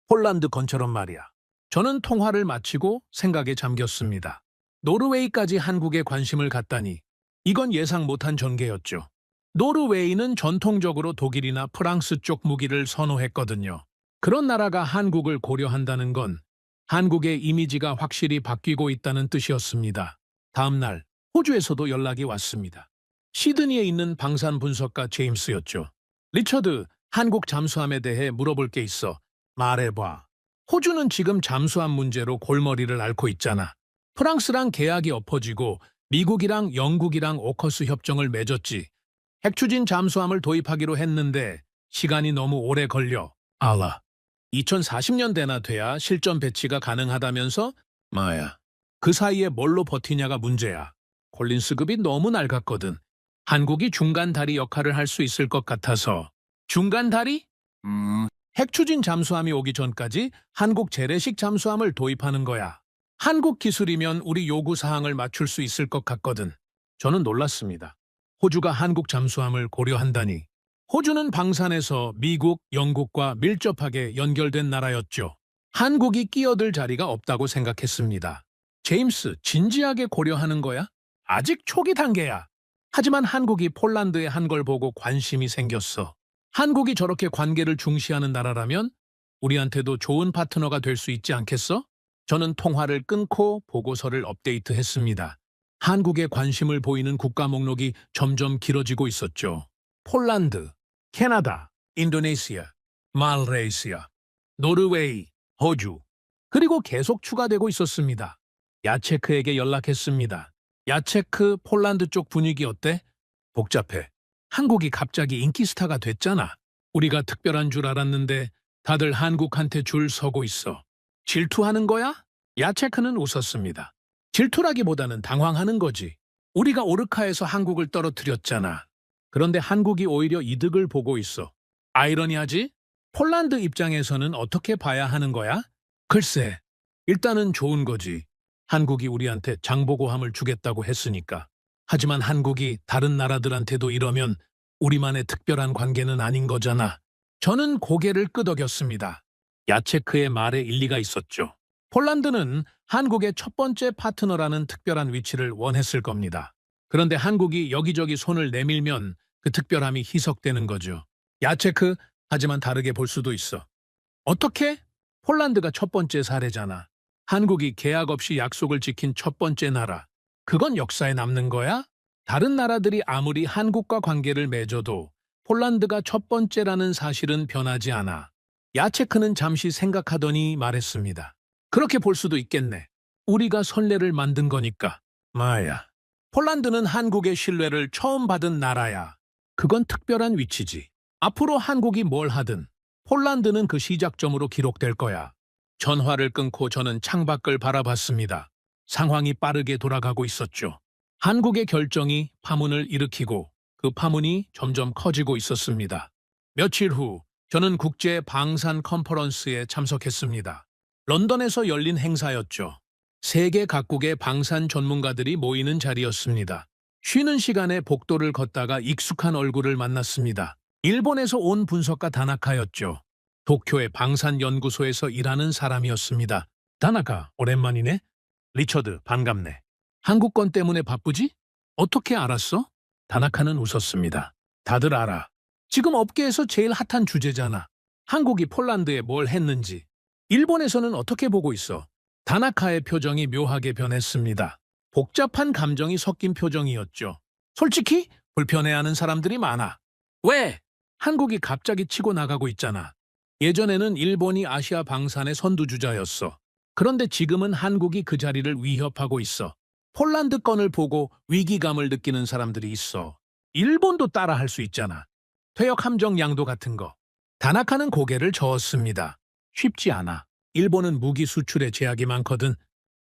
폴란드 건처럼 말이야. 저는 통화를 마치고 생각에 잠겼습니다. 노르웨이까지 한국에 관심을 갖다니. 이건 예상 못한 전개였죠. 노르웨이는 전통적으로 독일이나 프랑스 쪽 무기를 선호했거든요. 그런 나라가 한국을 고려한다는 건 한국의 이미지가 확실히 바뀌고 있다는 뜻이었습니다. 다음 날 호주에서도 연락이 왔습니다. 시드니에 있는 방산 분석가 제임스였죠. 리처드, 한국 잠수함에 대해 물어볼 게 있어. 말해봐. 호주는 지금 잠수함 문제로 골머리를 앓고 있잖아. 프랑스랑 계약이 엎어지고 미국이랑 영국이랑 오커스 협정을 맺었지. 핵추진 잠수함을 도입하기로 했는데 시간이 너무 오래 걸려. 알아. 2040년대나 돼야 실전 배치가 가능하다면서? 마야. 그 사이에 뭘로 버티냐가 문제야. 콜린스급이 너무 낡았거든. 한국이 중간다리 역할을 할 수 있을 것 같아서. 중간다리? 핵추진 잠수함이 오기 전까지 한국 재래식 잠수함을 도입하는 거야. 한국 기술이면 우리 요구 사항을 맞출 수 있을 것 같거든. 저는 놀랐습니다. 호주가 한국 잠수함을 고려한다니. 호주는 방산에서 미국, 영국과 밀접하게 연결된 나라였죠. 한국이 끼어들 자리가 없다고 생각했습니다. 제임스, 진지하게 고려하는 거야? 아직 초기 단계야. 하지만 한국이 폴란드에 한 걸 보고 관심이 생겼어. 한국이 저렇게 관계를 중시하는 나라라면 우리한테도 좋은 파트너가 될 수 있지 않겠어? 저는 통화를 끊고 보고서를 업데이트했습니다. 한국에 관심을 보이는 국가 목록이 점점 길어지고 있었죠. 폴란드, 캐나다, 인도네시아, 말레이시아, 노르웨이, 호주, 그리고 계속 추가되고 있었습니다. 야체크에게 연락했습니다. 야체크, 폴란드 쪽 분위기 어때? 복잡해. 한국이 갑자기 인기 스타가 됐잖아. 우리가 특별한 줄 알았는데 다들 한국한테 줄 서고 있어. 질투하는 거야? 야체크는 웃었습니다. 질투라기보다는 당황하는 거지. 우리가 오르카에서 한국을 떨어뜨렸잖아. 그런데 한국이 오히려 이득을 보고 있어. 아이러니하지? 폴란드 입장에서는 어떻게 봐야 하는 거야? 글쎄, 일단은 좋은 거지. 한국이 우리한테 장보고함을 주겠다고 했으니까. 하지만 한국이 다른 나라들한테도 이러면 우리만의 특별한 관계는 아닌 거잖아. 저는 고개를 끄덕였습니다. 야체크의 말에 일리가 있었죠. 폴란드는 한국의 첫 번째 파트너라는 특별한 위치를 원했을 겁니다. 그런데 한국이 여기저기 손을 내밀면 그 특별함이 희석되는 거죠. 야체크, 하지만 다르게 볼 수도 있어. 어떻게? 폴란드가 첫 번째 사례잖아. 한국이 계약 없이 약속을 지킨 첫 번째 나라. 그건 역사에 남는 거야? 다른 나라들이 아무리 한국과 관계를 맺어도 폴란드가 첫 번째라는 사실은 변하지 않아. 야체크는 잠시 생각하더니 말했습니다. 그렇게 볼 수도 있겠네. 우리가 선례를 만든 거니까. 마야. 폴란드는 한국의 신뢰를 처음 받은 나라야. 그건 특별한 위치지. 앞으로 한국이 뭘 하든 폴란드는 그 시작점으로 기록될 거야. 전화를 끊고 저는 창밖을 바라봤습니다. 상황이 빠르게 돌아가고 있었죠. 한국의 결정이 파문을 일으키고 그 파문이 점점 커지고 있었습니다. 며칠 후 저는 국제 방산 컨퍼런스에 참석했습니다. 런던에서 열린 행사였죠. 세계 각국의 방산 전문가들이 모이는 자리였습니다. 쉬는 시간에 복도를 걷다가 익숙한 얼굴을 만났습니다. 일본에서 온 분석가 다나카였죠. 도쿄의 방산연구소에서 일하는 사람이었습니다. 다나카, 오랜만이네? 리처드, 반갑네. 한국 건 때문에 바쁘지? 어떻게 알았어? 다나카는 웃었습니다. 다들 알아. 지금 업계에서 제일 핫한 주제잖아. 한국이 폴란드에 뭘 했는지. 일본에서는 어떻게 보고 있어? 다나카의 표정이 묘하게 변했습니다. 복잡한 감정이 섞인 표정이었죠. 솔직히 불편해하는 사람들이 많아. 왜? 한국이 갑자기 치고 나가고 있잖아. 예전에는 일본이 아시아 방산의 선두주자였어. 그런데 지금은 한국이 그 자리를 위협하고 있어. 폴란드 건을 보고 위기감을 느끼는 사람들이 있어. 일본도 따라 할 수 있잖아. 퇴역 함정 양도 같은 거. 다나카는 고개를 저었습니다. 쉽지 않아. 일본은 무기 수출에 제약이 많거든.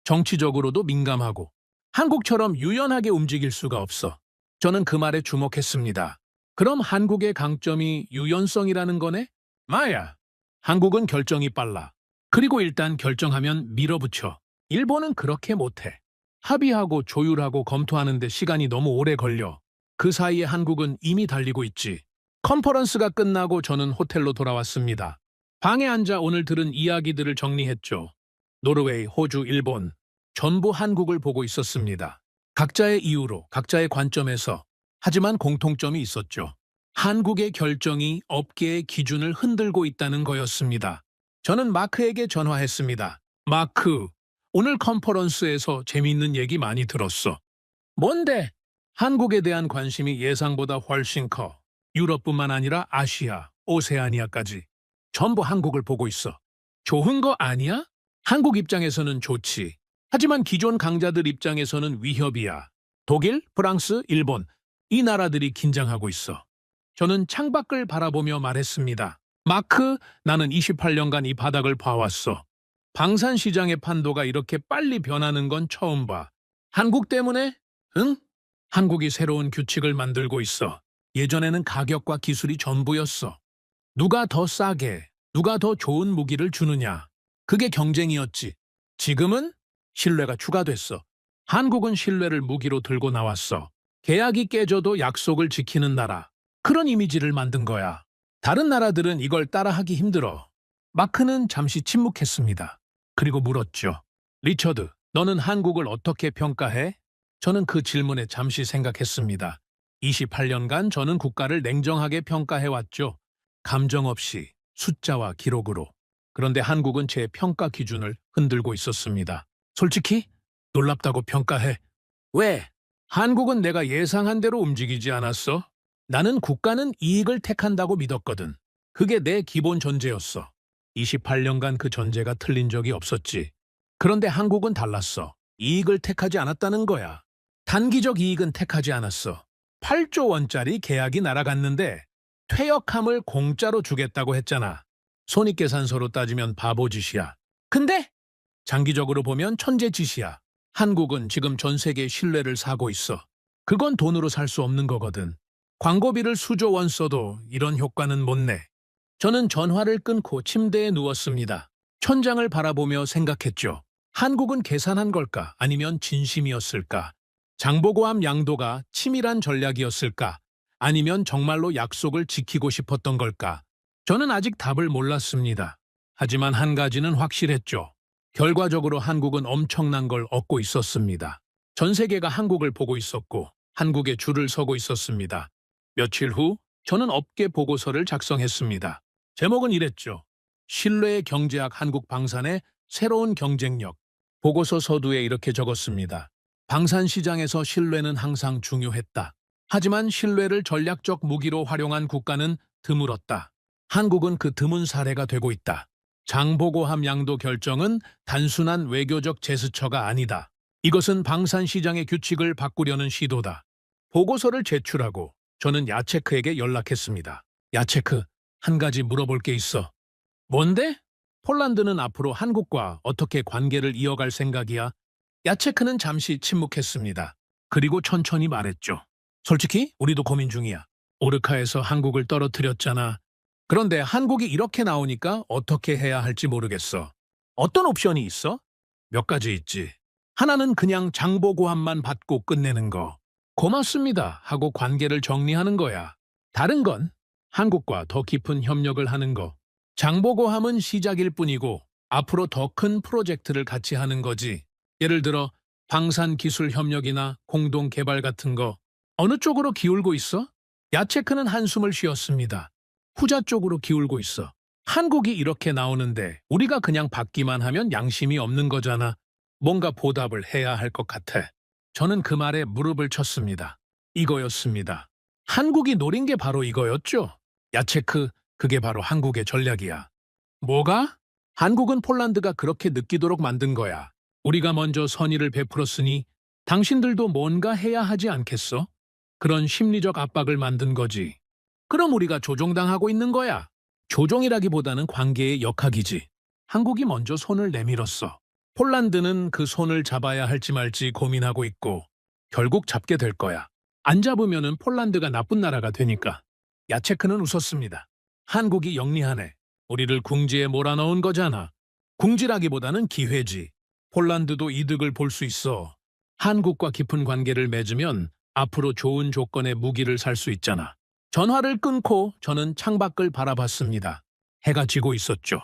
정치적으로도 민감하고. 한국처럼 유연하게 움직일 수가 없어. 저는 그 말에 주목했습니다. 그럼 한국의 강점이 유연성이라는 거네? 마야. 한국은 결정이 빨라. 그리고 일단 결정하면 밀어붙여. 일본은 그렇게 못해. 합의하고 조율하고 검토하는데 시간이 너무 오래 걸려. 그 사이에 한국은 이미 달리고 있지. 컨퍼런스가 끝나고 저는 호텔로 돌아왔습니다. 방에 앉아 오늘 들은 이야기들을 정리했죠. 노르웨이, 호주, 일본. 전부 한국을 보고 있었습니다. 각자의 이유로, 각자의 관점에서. 하지만 공통점이 있었죠. 한국의 결정이 업계의 기준을 흔들고 있다는 거였습니다. 저는 마크에게 전화했습니다. 마크, 오늘 컨퍼런스에서 재미있는 얘기 많이 들었어. 뭔데? 한국에 대한 관심이 예상보다 훨씬 커. 유럽뿐만 아니라 아시아, 오세아니아까지. 전부 한국을 보고 있어. 좋은 거 아니야? 한국 입장에서는 좋지. 하지만 기존 강자들 입장에서는 위협이야. 독일, 프랑스, 일본. 이 나라들이 긴장하고 있어. 저는 창밖을 바라보며 말했습니다. 마크, 나는 28년간 이 바닥을 봐왔어. 방산 시장의 판도가 이렇게 빨리 변하는 건 처음 봐. 한국 때문에? 응? 한국이 새로운 규칙을 만들고 있어. 예전에는 가격과 기술이 전부였어. 누가 더 싸게, 누가 더 좋은 무기를 주느냐. 그게 경쟁이었지. 지금은 신뢰가 추가됐어. 한국은 신뢰를 무기로 들고 나왔어. 계약이 깨져도 약속을 지키는 나라. 그런 이미지를 만든 거야. 다른 나라들은 이걸 따라하기 힘들어. 마크는 잠시 침묵했습니다. 그리고 물었죠. 리처드, 너는 한국을 어떻게 평가해? 저는 그 질문에 잠시 생각했습니다. 28년간 저는 국가를 냉정하게 평가해왔죠. 감정 없이, 숫자와 기록으로. 그런데 한국은 제 평가 기준을 흔들고 있었습니다. 솔직히 놀랍다고 평가해. 왜? 한국은 내가 예상한 대로 움직이지 않았어? 나는 국가는 이익을 택한다고 믿었거든. 그게 내 기본 전제였어. 28년간 그 전제가 틀린 적이 없었지. 그런데 한국은 달랐어. 이익을 택하지 않았다는 거야. 단기적 이익은 택하지 않았어. 8조 원짜리 계약이 날아갔는데 퇴역함을 공짜로 주겠다고 했잖아. 손익계산서로 따지면 바보짓이야. 근데 장기적으로 보면 천재짓이야. 한국은 지금 전 세계의 신뢰를 사고 있어. 그건 돈으로 살 수 없는 거거든. 광고비를 수조 원 써도 이런 효과는 못 내. 저는 전화를 끊고 침대에 누웠습니다. 천장을 바라보며 생각했죠. 한국은 계산한 걸까? 아니면 진심이었을까? 장보고함 양도가 치밀한 전략이었을까? 아니면 정말로 약속을 지키고 싶었던 걸까? 저는 아직 답을 몰랐습니다. 하지만 한 가지는 확실했죠. 결과적으로 한국은 엄청난 걸 얻고 있었습니다. 전 세계가 한국을 보고 있었고 한국에 줄을 서고 있었습니다. 며칠 후 저는 업계 보고서를 작성했습니다. 제목은 이랬죠. 신뢰의 경제학 한국 방산의 새로운 경쟁력. 보고서 서두에 이렇게 적었습니다. 방산 시장에서 신뢰는 항상 중요했다. 하지만 신뢰를 전략적 무기로 활용한 국가는 드물었다. 한국은 그 드문 사례가 되고 있다. 장보고함 양도 결정은 단순한 외교적 제스처가 아니다. 이것은 방산 시장의 규칙을 바꾸려는 시도다. 보고서를 제출하고 저는 야체크에게 연락했습니다. 야체크, 한 가지 물어볼 게 있어. 뭔데? 폴란드는 앞으로 한국과 어떻게 관계를 이어갈 생각이야? 야체크는 잠시 침묵했습니다. 그리고 천천히 말했죠. 솔직히 우리도 고민 중이야. 오르카에서 한국을 떨어뜨렸잖아. 그런데 한국이 이렇게 나오니까 어떻게 해야 할지 모르겠어. 어떤 옵션이 있어? 몇 가지 있지. 하나는 그냥 장보고함만 받고 끝내는 거. 고맙습니다 하고 관계를 정리하는 거야. 다른 건 한국과 더 깊은 협력을 하는 거. 장보고함은 시작일 뿐이고 앞으로 더 큰 프로젝트를 같이 하는 거지. 예를 들어 방산 기술 협력이나 공동 개발 같은 거. 어느 쪽으로 기울고 있어? 야체크는 한숨을 쉬었습니다. 후자 쪽으로 기울고 있어. 한국이 이렇게 나오는데 우리가 그냥 받기만 하면 양심이 없는 거잖아. 뭔가 보답을 해야 할 것 같아. 저는 그 말에 무릎을 쳤습니다. 이거였습니다. 한국이 노린 게 바로 이거였죠. 야체크, 그게 바로 한국의 전략이야. 뭐가? 한국은 폴란드가 그렇게 느끼도록 만든 거야. 우리가 먼저 선의를 베풀었으니 당신들도 뭔가 해야 하지 않겠어? 그런 심리적 압박을 만든 거지. 그럼 우리가 조종당하고 있는 거야. 조종이라기보다는 관계의 역학이지. 한국이 먼저 손을 내밀었어. 폴란드는 그 손을 잡아야 할지 말지 고민하고 있고 결국 잡게 될 거야. 안 잡으면은 폴란드가 나쁜 나라가 되니까. 야체크는 웃었습니다. 한국이 영리하네. 우리를 궁지에 몰아넣은 거잖아. 궁지라기보다는 기회지. 폴란드도 이득을 볼 수 있어. 한국과 깊은 관계를 맺으면 앞으로 좋은 조건의 무기를 살 수 있잖아. 전화를 끊고 저는 창밖을 바라봤습니다. 해가 지고 있었죠.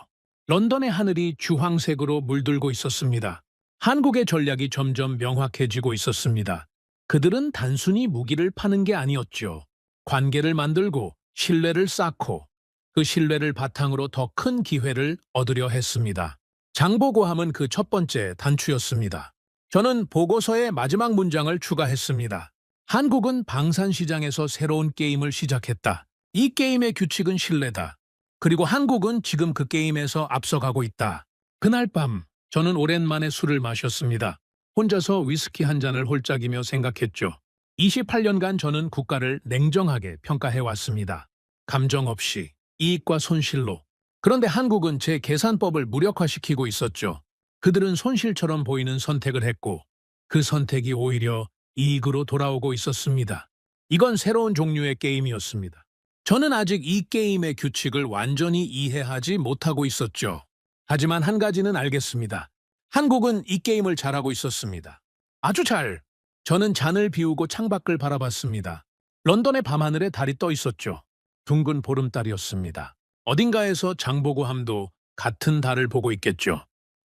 런던의 하늘이 주황색으로 물들고 있었습니다. 한국의 전략이 점점 명확해지고 있었습니다. 그들은 단순히 무기를 파는 게 아니었죠. 관계를 만들고 신뢰를 쌓고 그 신뢰를 바탕으로 더 큰 기회를 얻으려 했습니다. 장보고함은 그 첫 번째 단추였습니다. 저는 보고서의 마지막 문장을 추가했습니다. 한국은 방산시장에서 새로운 게임을 시작했다. 이 게임의 규칙은 신뢰다. 그리고 한국은 지금 그 게임에서 앞서가고 있다. 그날 밤 저는 오랜만에 술을 마셨습니다. 혼자서 위스키 한 잔을 홀짝이며 생각했죠. 28년간 저는 국가를 냉정하게 평가해왔습니다. 감정 없이, 이익과 손실로. 그런데 한국은 제 계산법을 무력화시키고 있었죠. 그들은 손실처럼 보이는 선택을 했고 그 선택이 오히려 이익으로 돌아오고 있었습니다. 이건 새로운 종류의 게임이었습니다. 저는 아직 이 게임의 규칙을 완전히 이해하지 못하고 있었죠. 하지만 한 가지는 알겠습니다. 한국은 이 게임을 잘하고 있었습니다. 아주 잘. 저는 잔을 비우고 창밖을 바라봤습니다. 런던의 밤하늘에 달이 떠 있었죠. 둥근 보름달이었습니다. 어딘가에서 장보고함도 같은 달을 보고 있겠죠.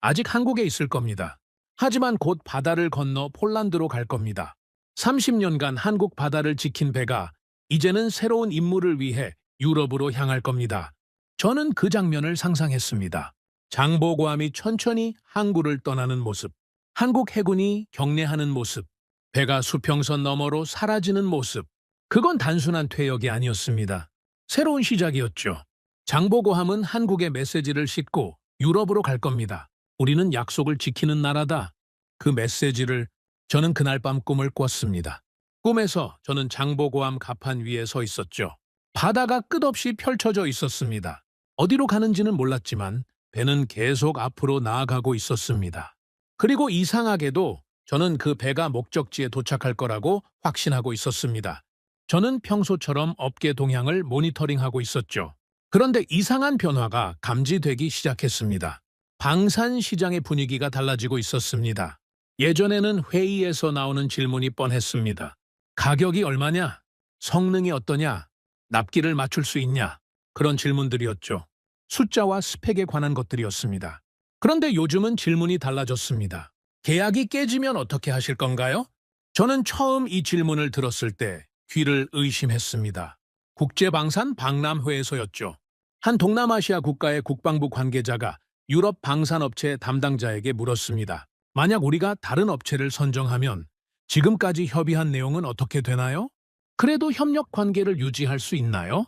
아직 한국에 있을 겁니다. 하지만 곧 바다를 건너 폴란드로 갈 겁니다. 30년간 한국 바다를 지킨 배가 이제는 새로운 임무를 위해 유럽으로 향할 겁니다. 저는 그 장면을 상상했습니다. 장보고함이 천천히 항구를 떠나는 모습, 한국 해군이 경례하는 모습, 배가 수평선 너머로 사라지는 모습. 그건 단순한 퇴역이 아니었습니다. 새로운 시작이었죠. 장보고함은 한국의 메시지를 싣고 유럽으로 갈 겁니다. 우리는 약속을 지키는 나라다. 그 메시지를 저는 그날 밤 꿈을 꿨습니다. 꿈에서 저는 장보고함 갑판 위에 서 있었죠. 바다가 끝없이 펼쳐져 있었습니다. 어디로 가는지는 몰랐지만 배는 계속 앞으로 나아가고 있었습니다. 그리고 이상하게도 저는 그 배가 목적지에 도착할 거라고 확신하고 있었습니다. 저는 평소처럼 업계 동향을 모니터링하고 있었죠. 그런데 이상한 변화가 감지되기 시작했습니다. 방산 시장의 분위기가 달라지고 있었습니다. 예전에는 회의에서 나오는 질문이 뻔했습니다. 가격이 얼마냐? 성능이 어떠냐? 납기를 맞출 수 있냐? 그런 질문들이었죠. 숫자와 스펙에 관한 것들이었습니다. 그런데 요즘은 질문이 달라졌습니다. 계약이 깨지면 어떻게 하실 건가요? 저는 처음 이 질문을 들었을 때 귀를 의심했습니다. 국제방산 박람회에서였죠. 한 동남아시아 국가의 국방부 관계자가 유럽 방산업체 담당자에게 물었습니다. 만약 우리가 다른 업체를 선정하면 지금까지 협의한 내용은 어떻게 되나요? 그래도 협력 관계를 유지할 수 있나요?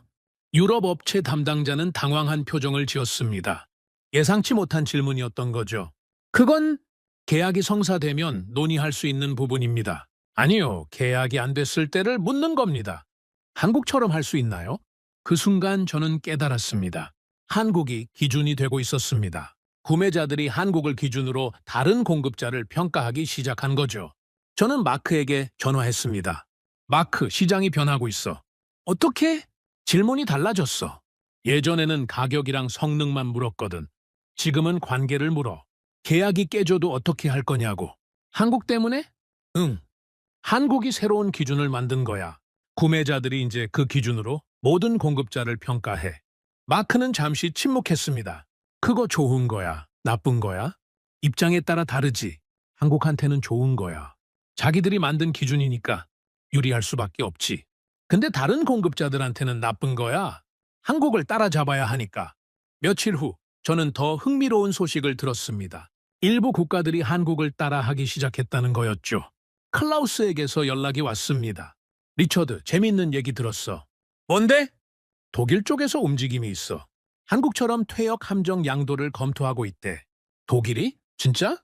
유럽 업체 담당자는 당황한 표정을 지었습니다. 예상치 못한 질문이었던 거죠. 그건 계약이 성사되면 논의할 수 있는 부분입니다. 아니요, 계약이 안 됐을 때를 묻는 겁니다. 한국처럼 할 수 있나요? 그 순간 저는 깨달았습니다. 한국이 기준이 되고 있었습니다. 구매자들이 한국을 기준으로 다른 공급자를 평가하기 시작한 거죠. 저는 마크에게 전화했습니다. 마크, 시장이 변하고 있어. 어떻게? 질문이 달라졌어. 예전에는 가격이랑 성능만 물었거든. 지금은 관계를 물어. 계약이 깨져도 어떻게 할 거냐고. 한국 때문에? 응. 한국이 새로운 기준을 만든 거야. 구매자들이 이제 그 기준으로 모든 공급자를 평가해. 마크는 잠시 침묵했습니다. 그거 좋은 거야? 나쁜 거야? 입장에 따라 다르지. 한국한테는 좋은 거야. 자기들이 만든 기준이니까 유리할 수밖에 없지. 근데 다른 공급자들한테는 나쁜 거야. 한국을 따라잡아야 하니까. 며칠 후 저는 더 흥미로운 소식을 들었습니다. 일부 국가들이 한국을 따라하기 시작했다는 거였죠. 클라우스에게서 연락이 왔습니다. 리처드, 재밌는 얘기 들었어. 뭔데? 독일 쪽에서 움직임이 있어. 한국처럼 퇴역 함정 양도를 검토하고 있대. 독일이? 진짜?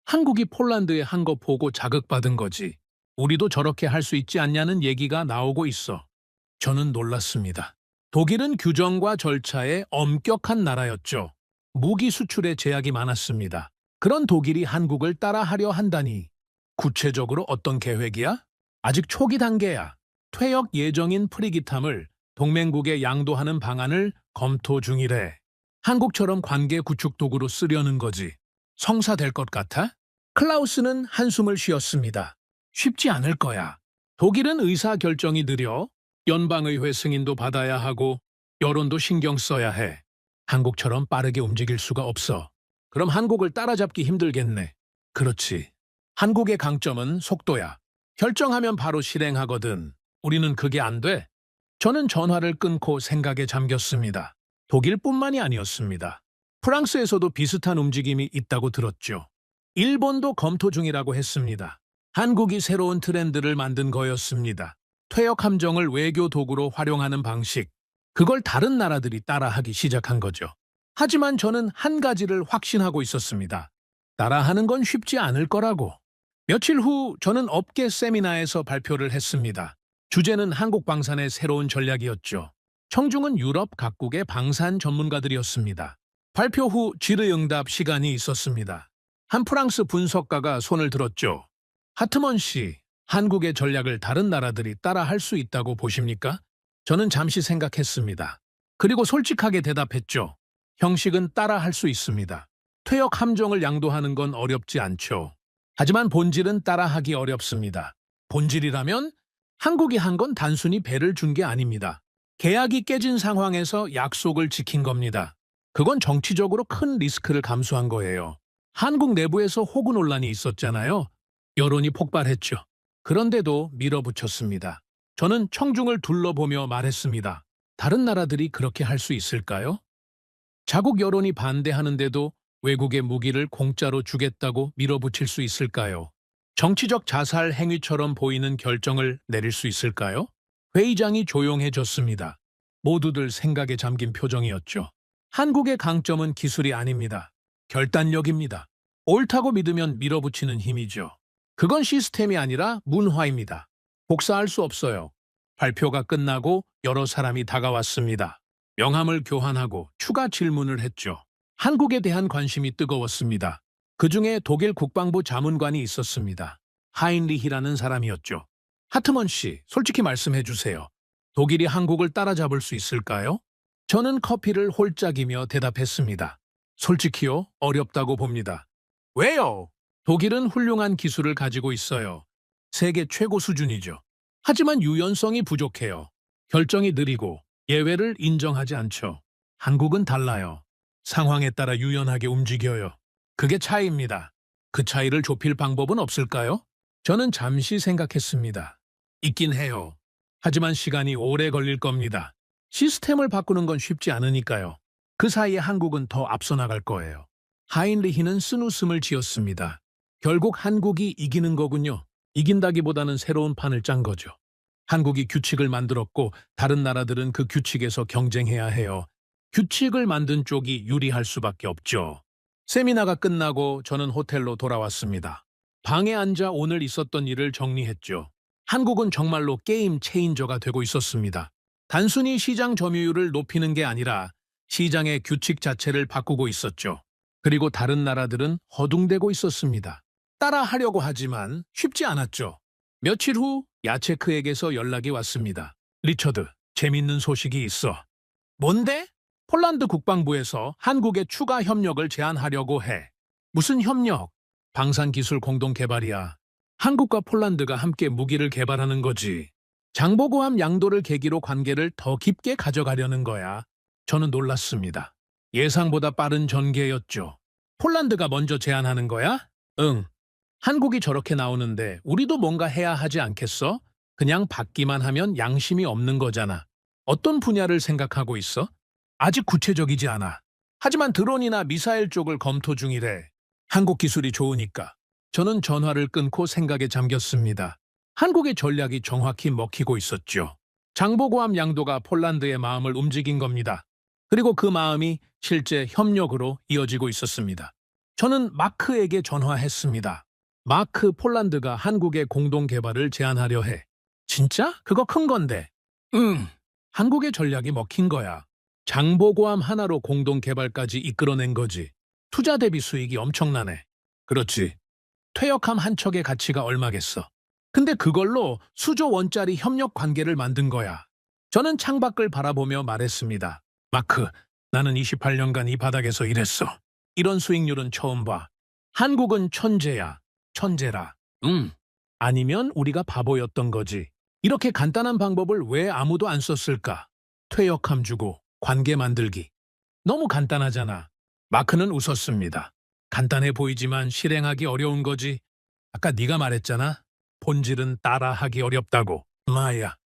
한국이 폴란드에 한 거 보고 자극받은 거지. 우리도 저렇게 할 수 있지 않냐는 얘기가 나오고 있어. 저는 놀랐습니다. 독일은 규정과 절차에 엄격한 나라였죠. 무기 수출에 제약이 많았습니다. 그런 독일이 한국을 따라하려 한다니. 구체적으로 어떤 계획이야? 아직 초기 단계야. 퇴역 예정인 프리기탐을 동맹국에 양도하는 방안을 검토 중이래. 한국처럼 관계 구축 도구로 쓰려는 거지. 성사될 것 같아? 클라우스는 한숨을 쉬었습니다. 쉽지 않을 거야. 독일은 의사 결정이 느려 연방의회 승인도 받아야 하고 여론도 신경 써야 해. 한국처럼 빠르게 움직일 수가 없어. 그럼 한국을 따라잡기 힘들겠네. 그렇지. 한국의 강점은 속도야. 결정하면 바로 실행하거든. 우리는 그게 안 돼. 저는 전화를 끊고 생각에 잠겼습니다. 독일뿐만이 아니었습니다. 프랑스에서도 비슷한 움직임이 있다고 들었죠. 일본도 검토 중이라고 했습니다. 한국이 새로운 트렌드를 만든 거였습니다. 퇴역 함정을 외교 도구로 활용하는 방식. 그걸 다른 나라들이 따라하기 시작한 거죠. 하지만 저는 한 가지를 확신하고 있었습니다. 따라하는 건 쉽지 않을 거라고. 며칠 후 저는 업계 세미나에서 발표를 했습니다. 주제는 한국 방산의 새로운 전략이었죠. 청중은 유럽 각국의 방산 전문가들이었습니다. 발표 후 질의응답 시간이 있었습니다. 한 프랑스 분석가가 손을 들었죠. 하트먼 씨, 한국의 전략을 다른 나라들이 따라할 수 있다고 보십니까? 저는 잠시 생각했습니다. 그리고 솔직하게 대답했죠. 형식은 따라할 수 있습니다. 퇴역 함정을 양도하는 건 어렵지 않죠. 하지만 본질은 따라하기 어렵습니다. 본질이라면 한국이 한 건 단순히 배를 준 게 아닙니다. 계약이 깨진 상황에서 약속을 지킨 겁니다. 그건 정치적으로 큰 리스크를 감수한 거예요. 한국 내부에서 호구 논란이 있었잖아요. 여론이 폭발했죠. 그런데도 밀어붙였습니다. 저는 청중을 둘러보며 말했습니다. 다른 나라들이 그렇게 할 수 있을까요? 자국 여론이 반대하는데도 외국의 무기를 공짜로 주겠다고 밀어붙일 수 있을까요? 정치적 자살 행위처럼 보이는 결정을 내릴 수 있을까요? 회의장이 조용해졌습니다. 모두들 생각에 잠긴 표정이었죠. 한국의 강점은 기술이 아닙니다. 결단력입니다. 옳다고 믿으면 밀어붙이는 힘이죠. 그건 시스템이 아니라 문화입니다. 복사할 수 없어요. 발표가 끝나고 여러 사람이 다가왔습니다. 명함을 교환하고 추가 질문을 했죠. 한국에 대한 관심이 뜨거웠습니다. 그중에 독일 국방부 자문관이 있었습니다. 하인리히라는 사람이었죠. 하트먼 씨, 솔직히 말씀해 주세요. 독일이 한국을 따라잡을 수 있을까요? 저는 커피를 홀짝이며 대답했습니다. 솔직히요, 어렵다고 봅니다. 왜요? 독일은 훌륭한 기술을 가지고 있어요. 세계 최고 수준이죠. 하지만 유연성이 부족해요. 결정이 느리고 예외를 인정하지 않죠. 한국은 달라요. 상황에 따라 유연하게 움직여요. 그게 차이입니다. 그 차이를 좁힐 방법은 없을까요? 저는 잠시 생각했습니다. 있긴 해요. 하지만 시간이 오래 걸릴 겁니다. 시스템을 바꾸는 건 쉽지 않으니까요. 그 사이에 한국은 더 앞서 나갈 거예요. 하인리히는 쓴웃음을 지었습니다. 결국 한국이 이기는 거군요. 이긴다기보다는 새로운 판을 짠 거죠. 한국이 규칙을 만들었고 다른 나라들은 그 규칙에서 경쟁해야 해요. 규칙을 만든 쪽이 유리할 수밖에 없죠. 세미나가 끝나고 저는 호텔로 돌아왔습니다. 방에 앉아 오늘 있었던 일을 정리했죠. 한국은 정말로 게임 체인저가 되고 있었습니다. 단순히 시장 점유율을 높이는 게 아니라 시장의 규칙 자체를 바꾸고 있었죠. 그리고 다른 나라들은 허둥대고 있었습니다. 따라하려고 하지만 쉽지 않았죠. 며칠 후 야체크에게서 연락이 왔습니다. 리처드, 재밌는 소식이 있어. 뭔데? 폴란드 국방부에서 한국의 추가 협력을 제안하려고 해. 무슨 협력? 방산기술 공동 개발이야. 한국과 폴란드가 함께 무기를 개발하는 거지. 장보고함 양도를 계기로 관계를 더 깊게 가져가려는 거야. 저는 놀랐습니다. 예상보다 빠른 전개였죠. 폴란드가 먼저 제안하는 거야? 응. 한국이 저렇게 나오는데 우리도 뭔가 해야 하지 않겠어? 그냥 받기만 하면 양심이 없는 거잖아. 어떤 분야를 생각하고 있어? 아직 구체적이지 않아. 하지만 드론이나 미사일 쪽을 검토 중이래. 한국 기술이 좋으니까. 저는 전화를 끊고 생각에 잠겼습니다. 한국의 전략이 정확히 먹히고 있었죠. 장보고함 양도가 폴란드의 마음을 움직인 겁니다. 그리고 그 마음이 실제 협력으로 이어지고 있었습니다. 저는 마크에게 전화했습니다. 마크, 폴란드가 한국의 공동 개발을 제안하려 해. 진짜? 그거 큰 건데. 응. 한국의 전략이 먹힌 거야. 장보고함 하나로 공동 개발까지 이끌어낸 거지. 투자 대비 수익이 엄청나네. 그렇지. 퇴역함 한 척의 가치가 얼마겠어. 근데 그걸로 수조 원짜리 협력 관계를 만든 거야. 저는 창밖을 바라보며 말했습니다. 마크, 나는 28년간 이 바닥에서 일했어. 이런 수익률은 처음 봐. 한국은 천재야. 천재라. 아니면 우리가 바보였던 거지. 이렇게 간단한 방법을 왜 아무도 안 썼을까? 퇴역함 주고 관계 만들기. 너무 간단하잖아. 마크는 웃었습니다. 간단해 보이지만 실행하기 어려운 거지. 아까 네가 말했잖아. 본질은 따라하기 어렵다고. 마야.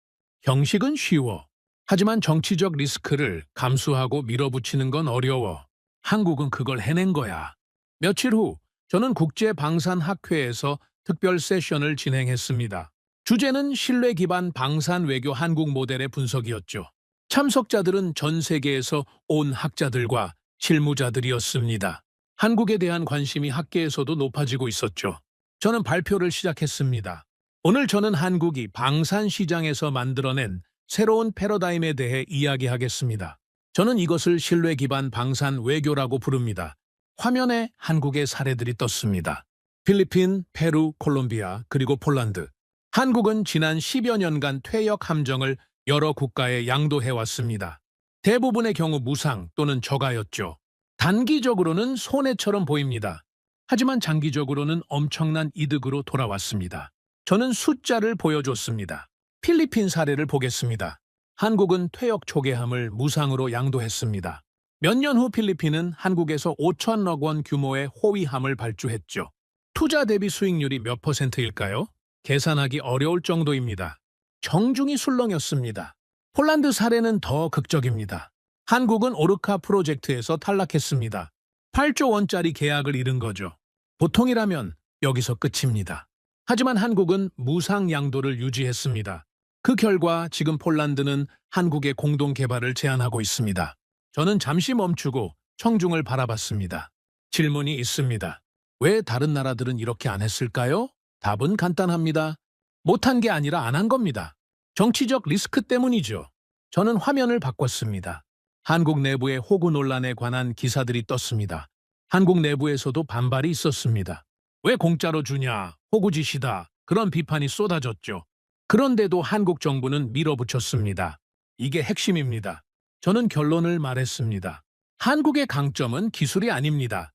형식은 쉬워. 하지만 정치적 리스크를 감수하고 밀어붙이는 건 어려워. 한국은 그걸 해낸 거야. 며칠 후 저는 국제방산학회에서 특별 세션을 진행했습니다. 주제는 신뢰 기반 방산 외교 한국 모델의 분석이었죠. 참석자들은 전 세계에서 온 학자들과 실무자들이었습니다. 한국에 대한 관심이 학계에서도 높아지고 있었죠. 저는 발표를 시작했습니다. 오늘 저는 한국이 방산 시장에서 만들어낸 새로운 패러다임에 대해 이야기하겠습니다. 저는 이것을 신뢰 기반 방산 외교라고 부릅니다. 화면에 한국의 사례들이 떴습니다. 필리핀, 페루, 콜롬비아, 그리고 폴란드. 한국은 지난 10여 년간 퇴역 함정을 여러 국가에 양도해왔습니다. 대부분의 경우 무상 또는 저가였죠. 단기적으로는 손해처럼 보입니다. 하지만 장기적으로는 엄청난 이득으로 돌아왔습니다. 저는 숫자를 보여줬습니다. 필리핀 사례를 보겠습니다. 한국은 퇴역 초계함을 무상으로 양도했습니다. 몇 년 후 필리핀은 한국에서 5천억 원 규모의 호위함을 발주했죠. 투자 대비 수익률이 몇 %일까요? 계산하기 어려울 정도입니다. 정중히 술렁였습니다. 폴란드 사례는 더 극적입니다. 한국은 오르카 프로젝트에서 탈락했습니다. 8조 원짜리 계약을 잃은 거죠. 보통이라면 여기서 끝입니다. 하지만 한국은 무상 양도를 유지했습니다. 그 결과 지금 폴란드는 한국의 공동 개발을 제안하고 있습니다. 저는 잠시 멈추고 청중을 바라봤습니다. 질문이 있습니다. 왜 다른 나라들은 이렇게 안 했을까요? 답은 간단합니다. 못한 게 아니라 안 한 겁니다. 정치적 리스크 때문이죠. 저는 화면을 바꿨습니다. 한국 내부의 호구 논란에 관한 기사들이 떴습니다. 한국 내부에서도 반발이 있었습니다. 왜 공짜로 주냐? 호구짓이다. 그런 비판이 쏟아졌죠. 그런데도 한국 정부는 밀어붙였습니다. 이게 핵심입니다. 저는 결론을 말했습니다. 한국의 강점은 기술이 아닙니다.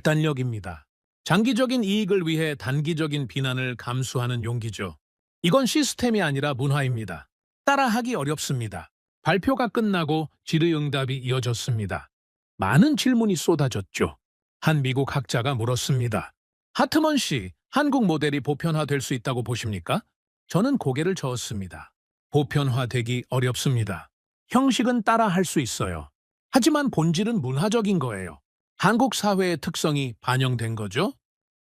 결단력입니다. 장기적인 이익을 위해 단기적인 비난을 감수하는 용기죠. 이건 시스템이 아니라 문화입니다. 따라하기 어렵습니다. 발표가 끝나고 질의응답이 이어졌습니다. 많은 질문이 쏟아졌죠. 한 미국 학자가 물었습니다. 하트먼 씨, 한국 모델이 보편화될 수 있다고 보십니까? 저는 고개를 저었습니다. 보편화되기 어렵습니다. 형식은 따라할 수 있어요. 하지만 본질은 문화적인 거예요. 한국 사회의 특성이 반영된 거죠.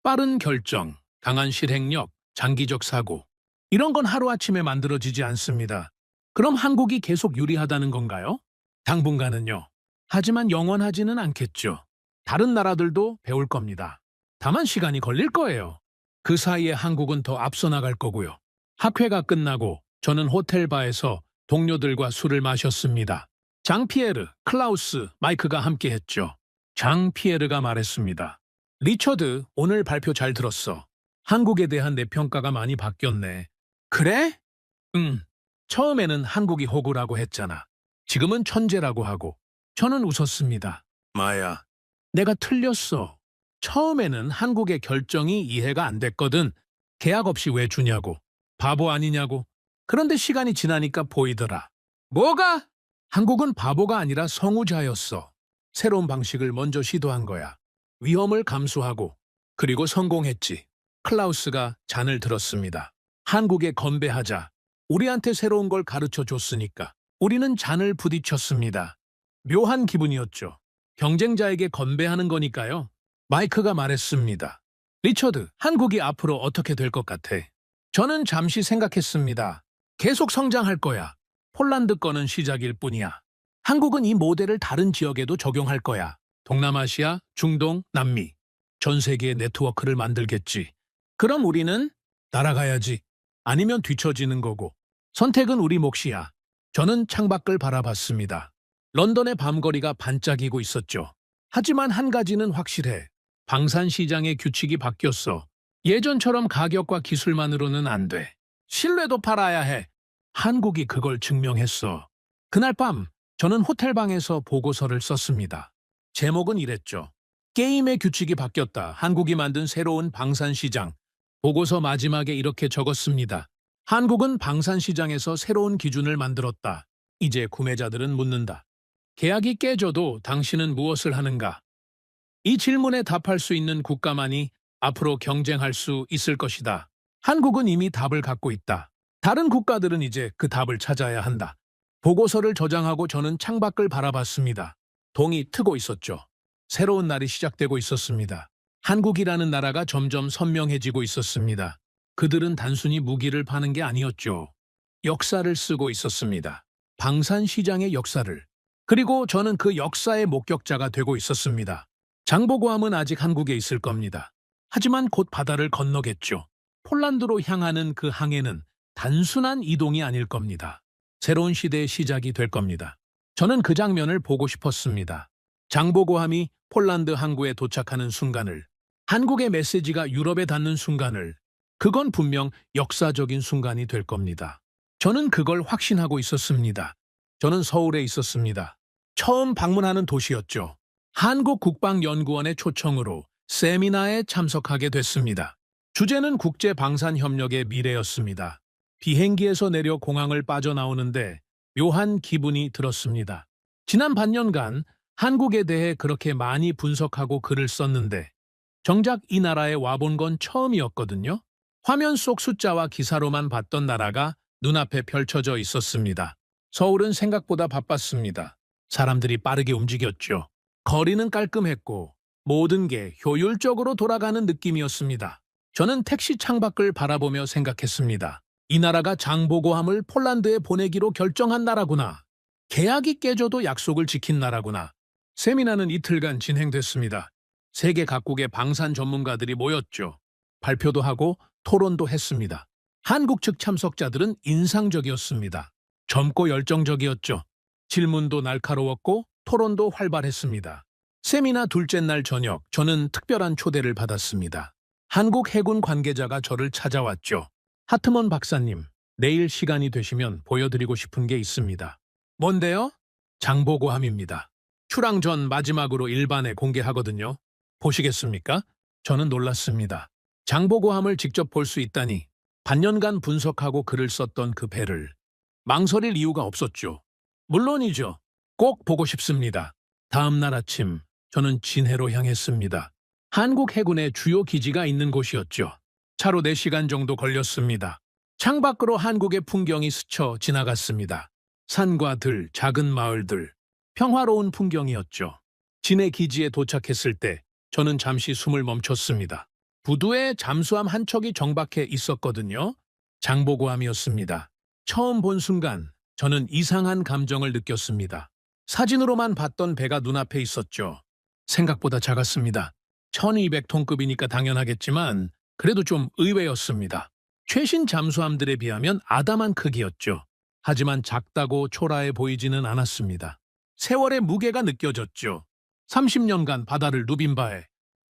빠른 결정, 강한 실행력, 장기적 사고. 이런 건 하루아침에 만들어지지 않습니다. 그럼 한국이 계속 유리하다는 건가요? 당분간은요. 하지만 영원하지는 않겠죠. 다른 나라들도 배울 겁니다. 다만 시간이 걸릴 거예요. 그 사이에 한국은 더 앞서 나갈 거고요. 학회가 끝나고 저는 호텔 바에서 동료들과 술을 마셨습니다. 장피에르, 클라우스, 마이크가 함께했죠. 장피에르가 말했습니다. 리처드, 오늘 발표 잘 들었어. 한국에 대한 내 평가가 많이 바뀌었네. 그래? 응. 처음에는 한국이 호구라고 했잖아. 지금은 천재라고 하고. 저는 웃었습니다. 마야, 내가 틀렸어. 처음에는 한국의 결정이 이해가 안 됐거든. 계약 없이 왜 주냐고. 바보 아니냐고. 그런데 시간이 지나니까 보이더라. 뭐가? 한국은 바보가 아니라 성우자였어. 새로운 방식을 먼저 시도한 거야. 위험을 감수하고. 그리고 성공했지. 클라우스가 잔을 들었습니다. 한국에 건배하자. 우리한테 새로운 걸 가르쳐 줬으니까. 우리는 잔을 부딪혔습니다. 묘한 기분이었죠. 경쟁자에게 건배하는 거니까요. 마이크가 말했습니다. 리처드, 한국이 앞으로 어떻게 될 것 같아? 저는 잠시 생각했습니다. 계속 성장할 거야. 폴란드 거는 시작일 뿐이야. 한국은 이 모델을 다른 지역에도 적용할 거야. 동남아시아, 중동, 남미. 전 세계의 네트워크를 만들겠지. 그럼 우리는 날아가야지. 아니면 뒤처지는 거고. 선택은 우리 몫이야. 저는 창밖을 바라봤습니다. 런던의 밤거리가 반짝이고 있었죠. 하지만 한 가지는 확실해. 방산시장의 규칙이 바뀌었어. 예전처럼 가격과 기술만으로는 안 돼. 신뢰도 팔아야 해. 한국이 그걸 증명했어. 그날 밤 저는 호텔방에서 보고서를 썼습니다. 제목은 이랬죠. 게임의 규칙이 바뀌었다. 한국이 만든 새로운 방산시장. 보고서 마지막에 이렇게 적었습니다. 한국은 방산시장에서 새로운 기준을 만들었다. 이제 구매자들은 묻는다. 계약이 깨져도 당신은 무엇을 하는가? 이 질문에 답할 수 있는 국가만이 앞으로 경쟁할 수 있을 것이다. 한국은 이미 답을 갖고 있다. 다른 국가들은 이제 그 답을 찾아야 한다. 보고서를 저장하고 저는 창밖을 바라봤습니다. 동이 트고 있었죠. 새로운 날이 시작되고 있었습니다. 한국이라는 나라가 점점 선명해지고 있었습니다. 그들은 단순히 무기를 파는 게 아니었죠. 역사를 쓰고 있었습니다. 방산시장의 역사를. 그리고 저는 그 역사의 목격자가 되고 있었습니다. 장보고함은 아직 한국에 있을 겁니다. 하지만 곧 바다를 건너겠죠. 폴란드로 향하는 그 항해는 단순한 이동이 아닐 겁니다. 새로운 시대의 시작이 될 겁니다. 저는 그 장면을 보고 싶었습니다. 장보고함이 폴란드 항구에 도착하는 순간을, 한국의 메시지가 유럽에 닿는 순간을, 그건 분명 역사적인 순간이 될 겁니다. 저는 그걸 확신하고 있었습니다. 저는 서울에 있었습니다. 처음 방문하는 도시였죠. 한국국방연구원의 초청으로 세미나에 참석하게 됐습니다. 주제는 국제방산협력의 미래였습니다. 비행기에서 내려 공항을 빠져나오는데 묘한 기분이 들었습니다. 지난 반년간 한국에 대해 그렇게 많이 분석하고 글을 썼는데 정작 이 나라에 와본 건 처음이었거든요. 화면 속 숫자와 기사로만 봤던 나라가 눈앞에 펼쳐져 있었습니다. 서울은 생각보다 바빴습니다. 사람들이 빠르게 움직였죠. 거리는 깔끔했고 모든 게 효율적으로 돌아가는 느낌이었습니다. 저는 택시 창밖을 바라보며 생각했습니다. 이 나라가 장보고함을 폴란드에 보내기로 결정한 나라구나. 계약이 깨져도 약속을 지킨 나라구나. 세미나는 이틀간 진행됐습니다. 세계 각국의 방산 전문가들이 모였죠. 발표도 하고 토론도 했습니다. 한국 측 참석자들은 인상적이었습니다. 젊고 열정적이었죠. 질문도 날카로웠고 토론도 활발했습니다. 세미나 둘째 날 저녁, 저는 특별한 초대를 받았습니다. 한국 해군 관계자가 저를 찾아왔죠. 하트먼 박사님, 내일 시간이 되시면 보여드리고 싶은 게 있습니다. 뭔데요? 장보고함입니다. 출항 전 마지막으로 일반에 공개하거든요. 보시겠습니까? 저는 놀랐습니다. 장보고함을 직접 볼 수 있다니. 반년간 분석하고 글을 썼던 그 배를 망설일 이유가 없었죠. 물론이죠. 꼭 보고 싶습니다. 다음 날 아침 저는 진해로 향했습니다. 한국 해군의 주요 기지가 있는 곳이었죠. 차로 4시간 정도 걸렸습니다. 창밖으로 한국의 풍경이 스쳐 지나갔습니다. 산과 들, 작은 마을들, 평화로운 풍경이었죠. 진해 기지에 도착했을 때 저는 잠시 숨을 멈췄습니다. 부두에 잠수함 한 척이 정박해 있었거든요. 장보고함이었습니다. 처음 본 순간 저는 이상한 감정을 느꼈습니다. 사진으로만 봤던 배가 눈앞에 있었죠. 생각보다 작았습니다. 1200톤급이니까 당연하겠지만 그래도 좀 의외였습니다. 최신 잠수함들에 비하면 아담한 크기였죠. 하지만 작다고 초라해 보이지는 않았습니다. 세월의 무게가 느껴졌죠. 30년간 바다를 누빈 바에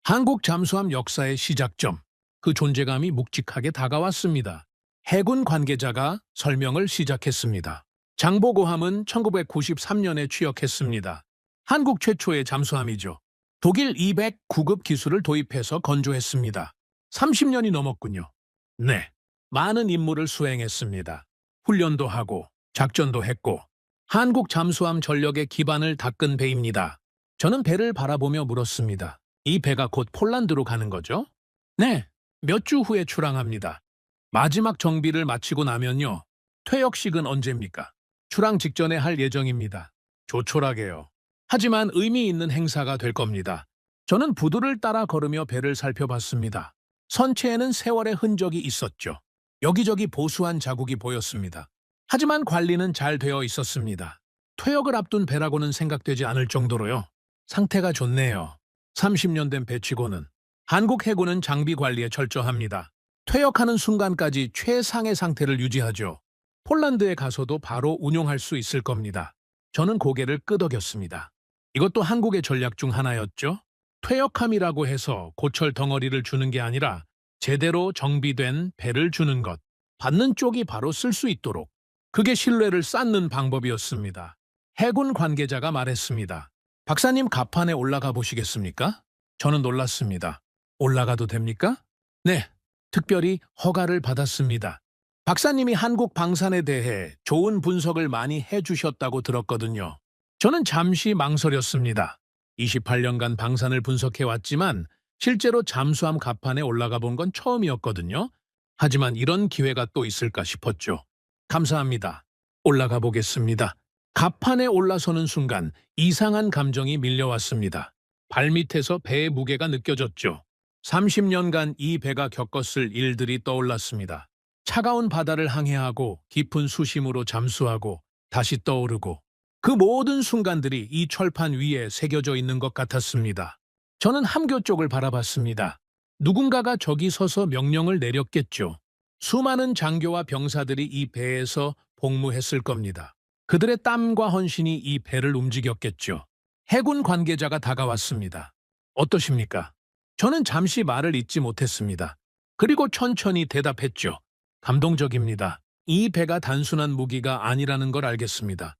한국 잠수함 역사의 시작점, 그 존재감이 묵직하게 다가왔습니다. 해군 관계자가 설명을 시작했습니다. 장보고함은 1993년에 취역했습니다. 한국 최초의 잠수함이죠. 독일 209급 기술을 도입해서 건조했습니다. 30년이 넘었군요. 네, 많은 임무를 수행했습니다. 훈련도 하고 작전도 했고 한국 잠수함 전력의 기반을 닦은 배입니다. 저는 배를 바라보며 물었습니다. 이 배가 곧 폴란드로 가는 거죠? 네, 몇 주 후에 출항합니다. 마지막 정비를 마치고 나면요. 퇴역식은 언제입니까? 출항 직전에 할 예정입니다. 조촐하게요. 하지만 의미 있는 행사가 될 겁니다. 저는 부두를 따라 걸으며 배를 살펴봤습니다. 선체에는 세월의 흔적이 있었죠. 여기저기 보수한 자국이 보였습니다. 하지만 관리는 잘 되어 있었습니다. 퇴역을 앞둔 배라고는 생각되지 않을 정도로요. 상태가 좋네요. 30년 된 배치고는. 한국 해군은 장비 관리에 철저합니다. 퇴역하는 순간까지 최상의 상태를 유지하죠. 폴란드에 가서도 바로 운용할 수 있을 겁니다. 저는 고개를 끄덕였습니다. 이것도 한국의 전략 중 하나였죠. 퇴역함이라고 해서 고철 덩어리를 주는 게 아니라 제대로 정비된 배를 주는 것. 받는 쪽이 바로 쓸 수 있도록. 그게 신뢰를 쌓는 방법이었습니다. 해군 관계자가 말했습니다. 박사님 갑판에 올라가 보시겠습니까? 저는 놀랐습니다. 올라가도 됩니까? 네, 특별히 허가를 받았습니다. 박사님이 한국 방산에 대해 좋은 분석을 많이 해주셨다고 들었거든요. 저는 잠시 망설였습니다. 28년간 방산을 분석해왔지만 실제로 잠수함 갑판에 올라가 본 건 처음이었거든요. 하지만 이런 기회가 또 있을까 싶었죠. 감사합니다. 올라가 보겠습니다. 갑판에 올라서는 순간 이상한 감정이 밀려왔습니다. 발밑에서 배의 무게가 느껴졌죠. 30년간 이 배가 겪었을 일들이 떠올랐습니다. 차가운 바다를 항해하고 깊은 수심으로 잠수하고 다시 떠오르고 그 모든 순간들이 이 철판 위에 새겨져 있는 것 같았습니다. 저는 함교 쪽을 바라봤습니다. 누군가가 저기 서서 명령을 내렸겠죠. 수많은 장교와 병사들이 이 배에서 복무했을 겁니다. 그들의 땀과 헌신이 이 배를 움직였겠죠. 해군 관계자가 다가왔습니다. 어떠십니까? 저는 잠시 말을 잇지 못했습니다. 그리고 천천히 대답했죠. 감동적입니다. 이 배가 단순한 무기가 아니라는 걸 알겠습니다.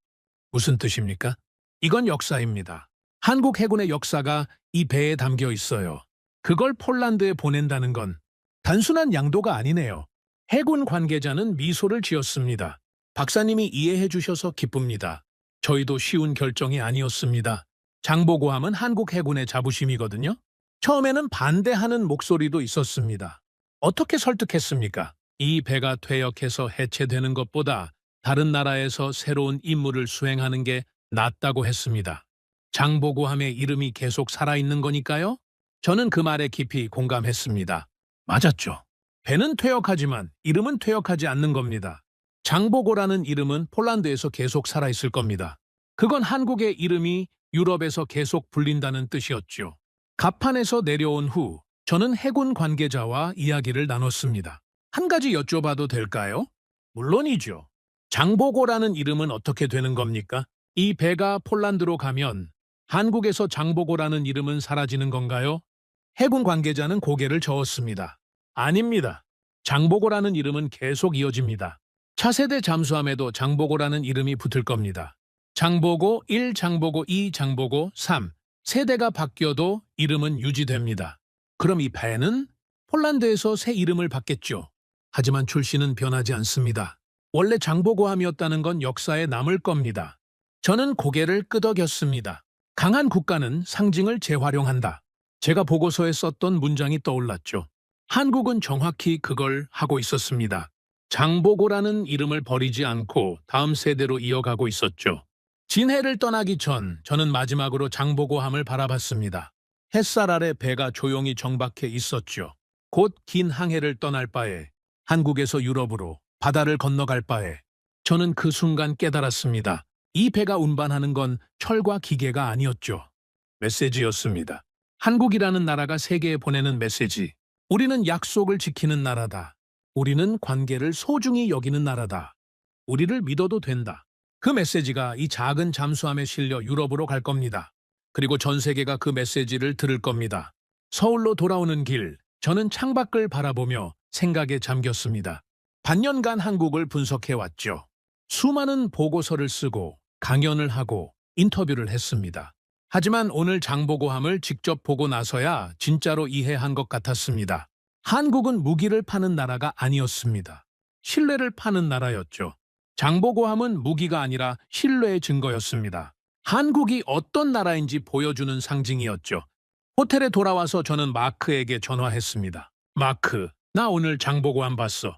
무슨 뜻입니까? 이건 역사입니다. 한국 해군의 역사가 이 배에 담겨 있어요. 그걸 폴란드에 보낸다는 건 단순한 양도가 아니네요. 해군 관계자는 미소를 지었습니다. 박사님이 이해해 주셔서 기쁩니다. 저희도 쉬운 결정이 아니었습니다. 장보고함은 한국 해군의 자부심이거든요. 처음에는 반대하는 목소리도 있었습니다. 어떻게 설득했습니까? 이 배가 퇴역해서 해체되는 것보다 다른 나라에서 새로운 임무를 수행하는 게 낫다고 했습니다. 장보고함의 이름이 계속 살아있는 거니까요? 저는 그 말에 깊이 공감했습니다. 맞았죠. 배는 퇴역하지만 이름은 퇴역하지 않는 겁니다. 장보고라는 이름은 폴란드에서 계속 살아있을 겁니다. 그건 한국의 이름이 유럽에서 계속 불린다는 뜻이었죠. 갑판에서 내려온 후 저는 해군 관계자와 이야기를 나눴습니다. 한 가지 여쭤봐도 될까요? 물론이죠. 장보고라는 이름은 어떻게 되는 겁니까? 이 배가 폴란드로 가면 한국에서 장보고라는 이름은 사라지는 건가요? 해군 관계자는 고개를 저었습니다. 아닙니다. 장보고라는 이름은 계속 이어집니다. 차세대 잠수함에도 장보고라는 이름이 붙을 겁니다. 장보고 1, 장보고 2, 장보고 3. 세대가 바뀌어도 이름은 유지됩니다. 그럼 이 배는 폴란드에서 새 이름을 받겠죠. 하지만 출신은 변하지 않습니다. 원래 장보고함이었다는 건 역사에 남을 겁니다. 저는 고개를 끄덕였습니다. 강한 국가는 상징을 재활용한다. 제가 보고서에 썼던 문장이 떠올랐죠. 한국은 정확히 그걸 하고 있었습니다. 장보고라는 이름을 버리지 않고 다음 세대로 이어가고 있었죠. 진해를 떠나기 전 저는 마지막으로 장보고함을 바라봤습니다. 햇살 아래 배가 조용히 정박해 있었죠. 곧 긴 항해를 떠날 바에 한국에서 유럽으로 바다를 건너갈 바에 저는 그 순간 깨달았습니다. 이 배가 운반하는 건 철과 기계가 아니었죠. 메시지였습니다. 한국이라는 나라가 세계에 보내는 메시지. 우리는 약속을 지키는 나라다. 우리는 관계를 소중히 여기는 나라다. 우리를 믿어도 된다. 그 메시지가 이 작은 잠수함에 실려 유럽으로 갈 겁니다. 그리고 전 세계가 그 메시지를 들을 겁니다. 서울로 돌아오는 길, 저는 창밖을 바라보며 생각에 잠겼습니다. 반년간 한국을 분석해왔죠. 수많은 보고서를 쓰고 강연을 하고 인터뷰를 했습니다. 하지만 오늘 장보고함을 직접 보고 나서야 진짜로 이해한 것 같았습니다. 한국은 무기를 파는 나라가 아니었습니다. 신뢰를 파는 나라였죠. 장보고함은 무기가 아니라 신뢰의 증거였습니다. 한국이 어떤 나라인지 보여주는 상징이었죠. 호텔에 돌아와서 저는 마크에게 전화했습니다. 마크, 나 오늘 장보고함 봤어.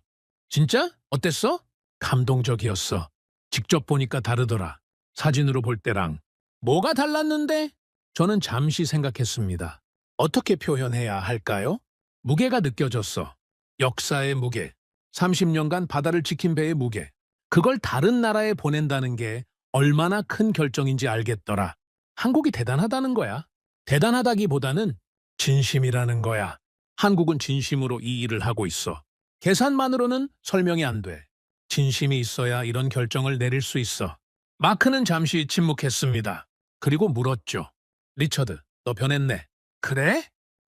진짜? 어땠어? 감동적이었어. 직접 보니까 다르더라. 사진으로 볼 때랑. 뭐가 달랐는데? 저는 잠시 생각했습니다. 어떻게 표현해야 할까요? 무게가 느껴졌어. 역사의 무게. 30년간 바다를 지킨 배의 무게. 그걸 다른 나라에 보낸다는 게 얼마나 큰 결정인지 알겠더라. 한국이 대단하다는 거야. 대단하다기보다는 진심이라는 거야. 한국은 진심으로 이 일을 하고 있어. 계산만으로는 설명이 안 돼. 진심이 있어야 이런 결정을 내릴 수 있어. 마크는 잠시 침묵했습니다. 그리고 물었죠. 리처드, 너 변했네. 그래?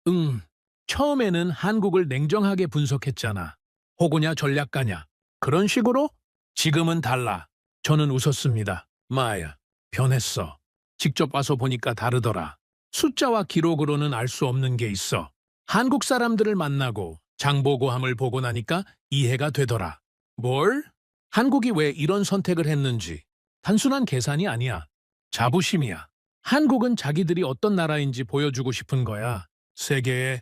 응. 처음에는 한국을 냉정하게 분석했잖아. 호구냐 전략가냐. 그런 식으로? 지금은 달라. 저는 웃었습니다. 마야, 변했어. 직접 와서 보니까 다르더라. 숫자와 기록으로는 알 수 없는 게 있어. 한국 사람들을 만나고 장보고함을 보고 나니까 이해가 되더라. 뭘? 한국이 왜 이런 선택을 했는지. 단순한 계산이 아니야. 자부심이야. 한국은 자기들이 어떤 나라인지 보여주고 싶은 거야. 세계에.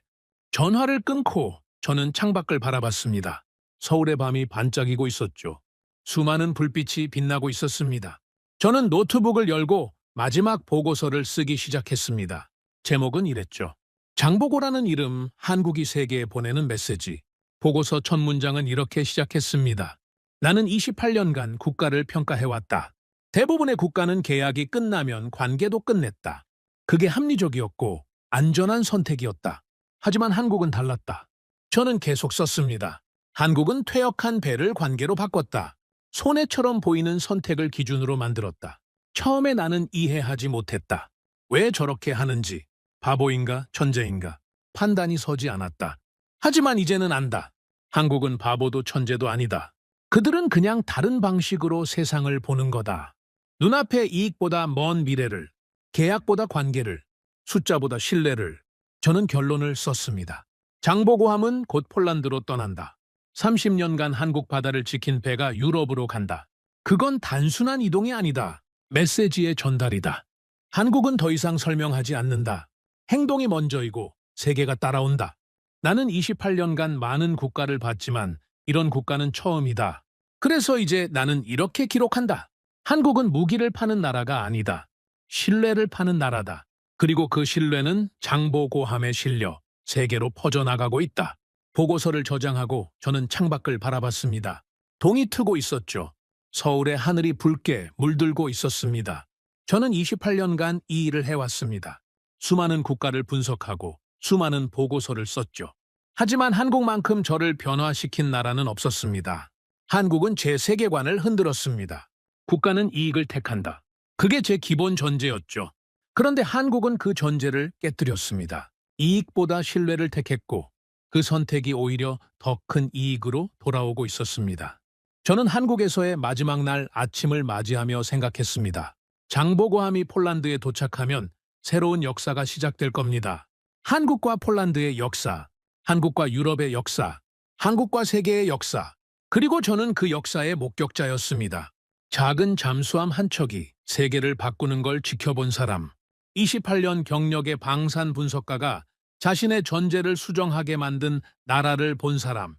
전화를 끊고 저는 창밖을 바라봤습니다. 서울의 밤이 반짝이고 있었죠. 수많은 불빛이 빛나고 있었습니다. 저는 노트북을 열고 마지막 보고서를 쓰기 시작했습니다. 제목은 이랬죠. 장보고라는 이름, 한국이 세계에 보내는 메시지. 보고서 첫 문장은 이렇게 시작했습니다. 나는 28년간 국가를 평가해왔다. 대부분의 국가는 계약이 끝나면 관계도 끝냈다. 그게 합리적이었고 안전한 선택이었다. 하지만 한국은 달랐다. 저는 계속 썼습니다. 한국은 퇴역한 배를 관계로 바꿨다. 손해처럼 보이는 선택을 기준으로 만들었다. 처음에 나는 이해하지 못했다. 왜 저렇게 하는지. 바보인가 천재인가. 판단이 서지 않았다. 하지만 이제는 안다. 한국은 바보도 천재도 아니다. 그들은 그냥 다른 방식으로 세상을 보는 거다. 눈앞의 이익보다 먼 미래를, 계약보다 관계를, 숫자보다 신뢰를. 저는 결론을 썼습니다. 장보고함은 곧 폴란드로 떠난다. 30년간 한국 바다를 지킨 배가 유럽으로 간다. 그건 단순한 이동이 아니다. 메시지의 전달이다. 한국은 더 이상 설명하지 않는다. 행동이 먼저이고 세계가 따라온다. 나는 28년간 많은 국가를 봤지만 이런 국가는 처음이다. 그래서 이제 나는 이렇게 기록한다. 한국은 무기를 파는 나라가 아니다. 신뢰를 파는 나라다. 그리고 그 신뢰는 장보고함에 실려 세계로 퍼져나가고 있다. 보고서를 저장하고 저는 창밖을 바라봤습니다. 동이 트고 있었죠. 서울의 하늘이 붉게 물들고 있었습니다. 저는 28년간 이 일을 해왔습니다. 수많은 국가를 분석하고 수많은 보고서를 썼죠. 하지만 한국만큼 저를 변화시킨 나라는 없었습니다. 한국은 제 세계관을 흔들었습니다. 국가는 이익을 택한다. 그게 제 기본 전제였죠. 그런데 한국은 그 전제를 깨뜨렸습니다. 이익보다 신뢰를 택했고 그 선택이 오히려 더 큰 이익으로 돌아오고 있었습니다. 저는 한국에서의 마지막 날 아침을 맞이하며 생각했습니다. 장보고함이 폴란드에 도착하면 새로운 역사가 시작될 겁니다. 한국과 폴란드의 역사, 한국과 유럽의 역사, 한국과 세계의 역사, 그리고 저는 그 역사의 목격자였습니다. 작은 잠수함 한 척이 세계를 바꾸는 걸 지켜본 사람, 28년 경력의 방산 분석가가 자신의 전제를 수정하게 만든 나라를 본 사람,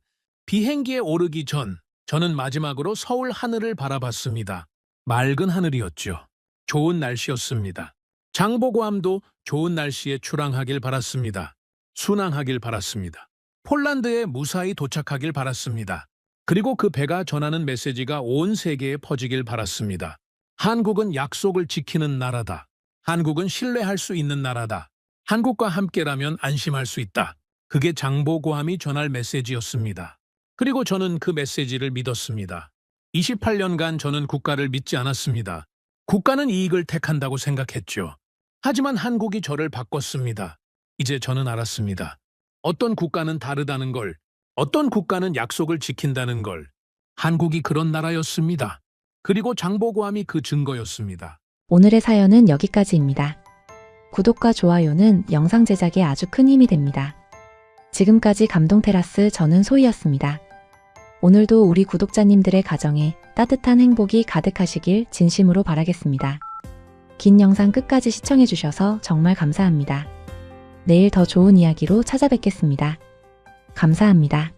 비행기에 오르기 전 저는 마지막으로 서울 하늘을 바라봤습니다. 맑은 하늘이었죠. 좋은 날씨였습니다. 장보고함도 좋은 날씨에 출항하길 바랐습니다. 순항하길 바랐습니다. 폴란드에 무사히 도착하길 바랐습니다. 그리고 그 배가 전하는 메시지가 온 세계에 퍼지길 바랐습니다. 한국은 약속을 지키는 나라다. 한국은 신뢰할 수 있는 나라다. 한국과 함께라면 안심할 수 있다. 그게 장보고함이 전할 메시지였습니다. 그리고 저는 그 메시지를 믿었습니다. 28년간 저는 국가를 믿지 않았습니다. 국가는 이익을 택한다고 생각했죠. 하지만 한국이 저를 바꿨습니다. 이제 저는 알았습니다. 어떤 국가는 다르다는 걸, 어떤 국가는 약속을 지킨다는 걸. 한국이 그런 나라였습니다. 그리고 장보고함이 그 증거였습니다. 오늘의 사연은 여기까지입니다. 구독과 좋아요는 영상 제작에 아주 큰 힘이 됩니다. 지금까지 감동테라스 저는 소희였습니다. 오늘도 우리 구독자님들의 가정에 따뜻한 행복이 가득하시길 진심으로 바라겠습니다. 긴 영상 끝까지 시청해주셔서 정말 감사합니다. 내일 더 좋은 이야기로 찾아뵙겠습니다. 감사합니다.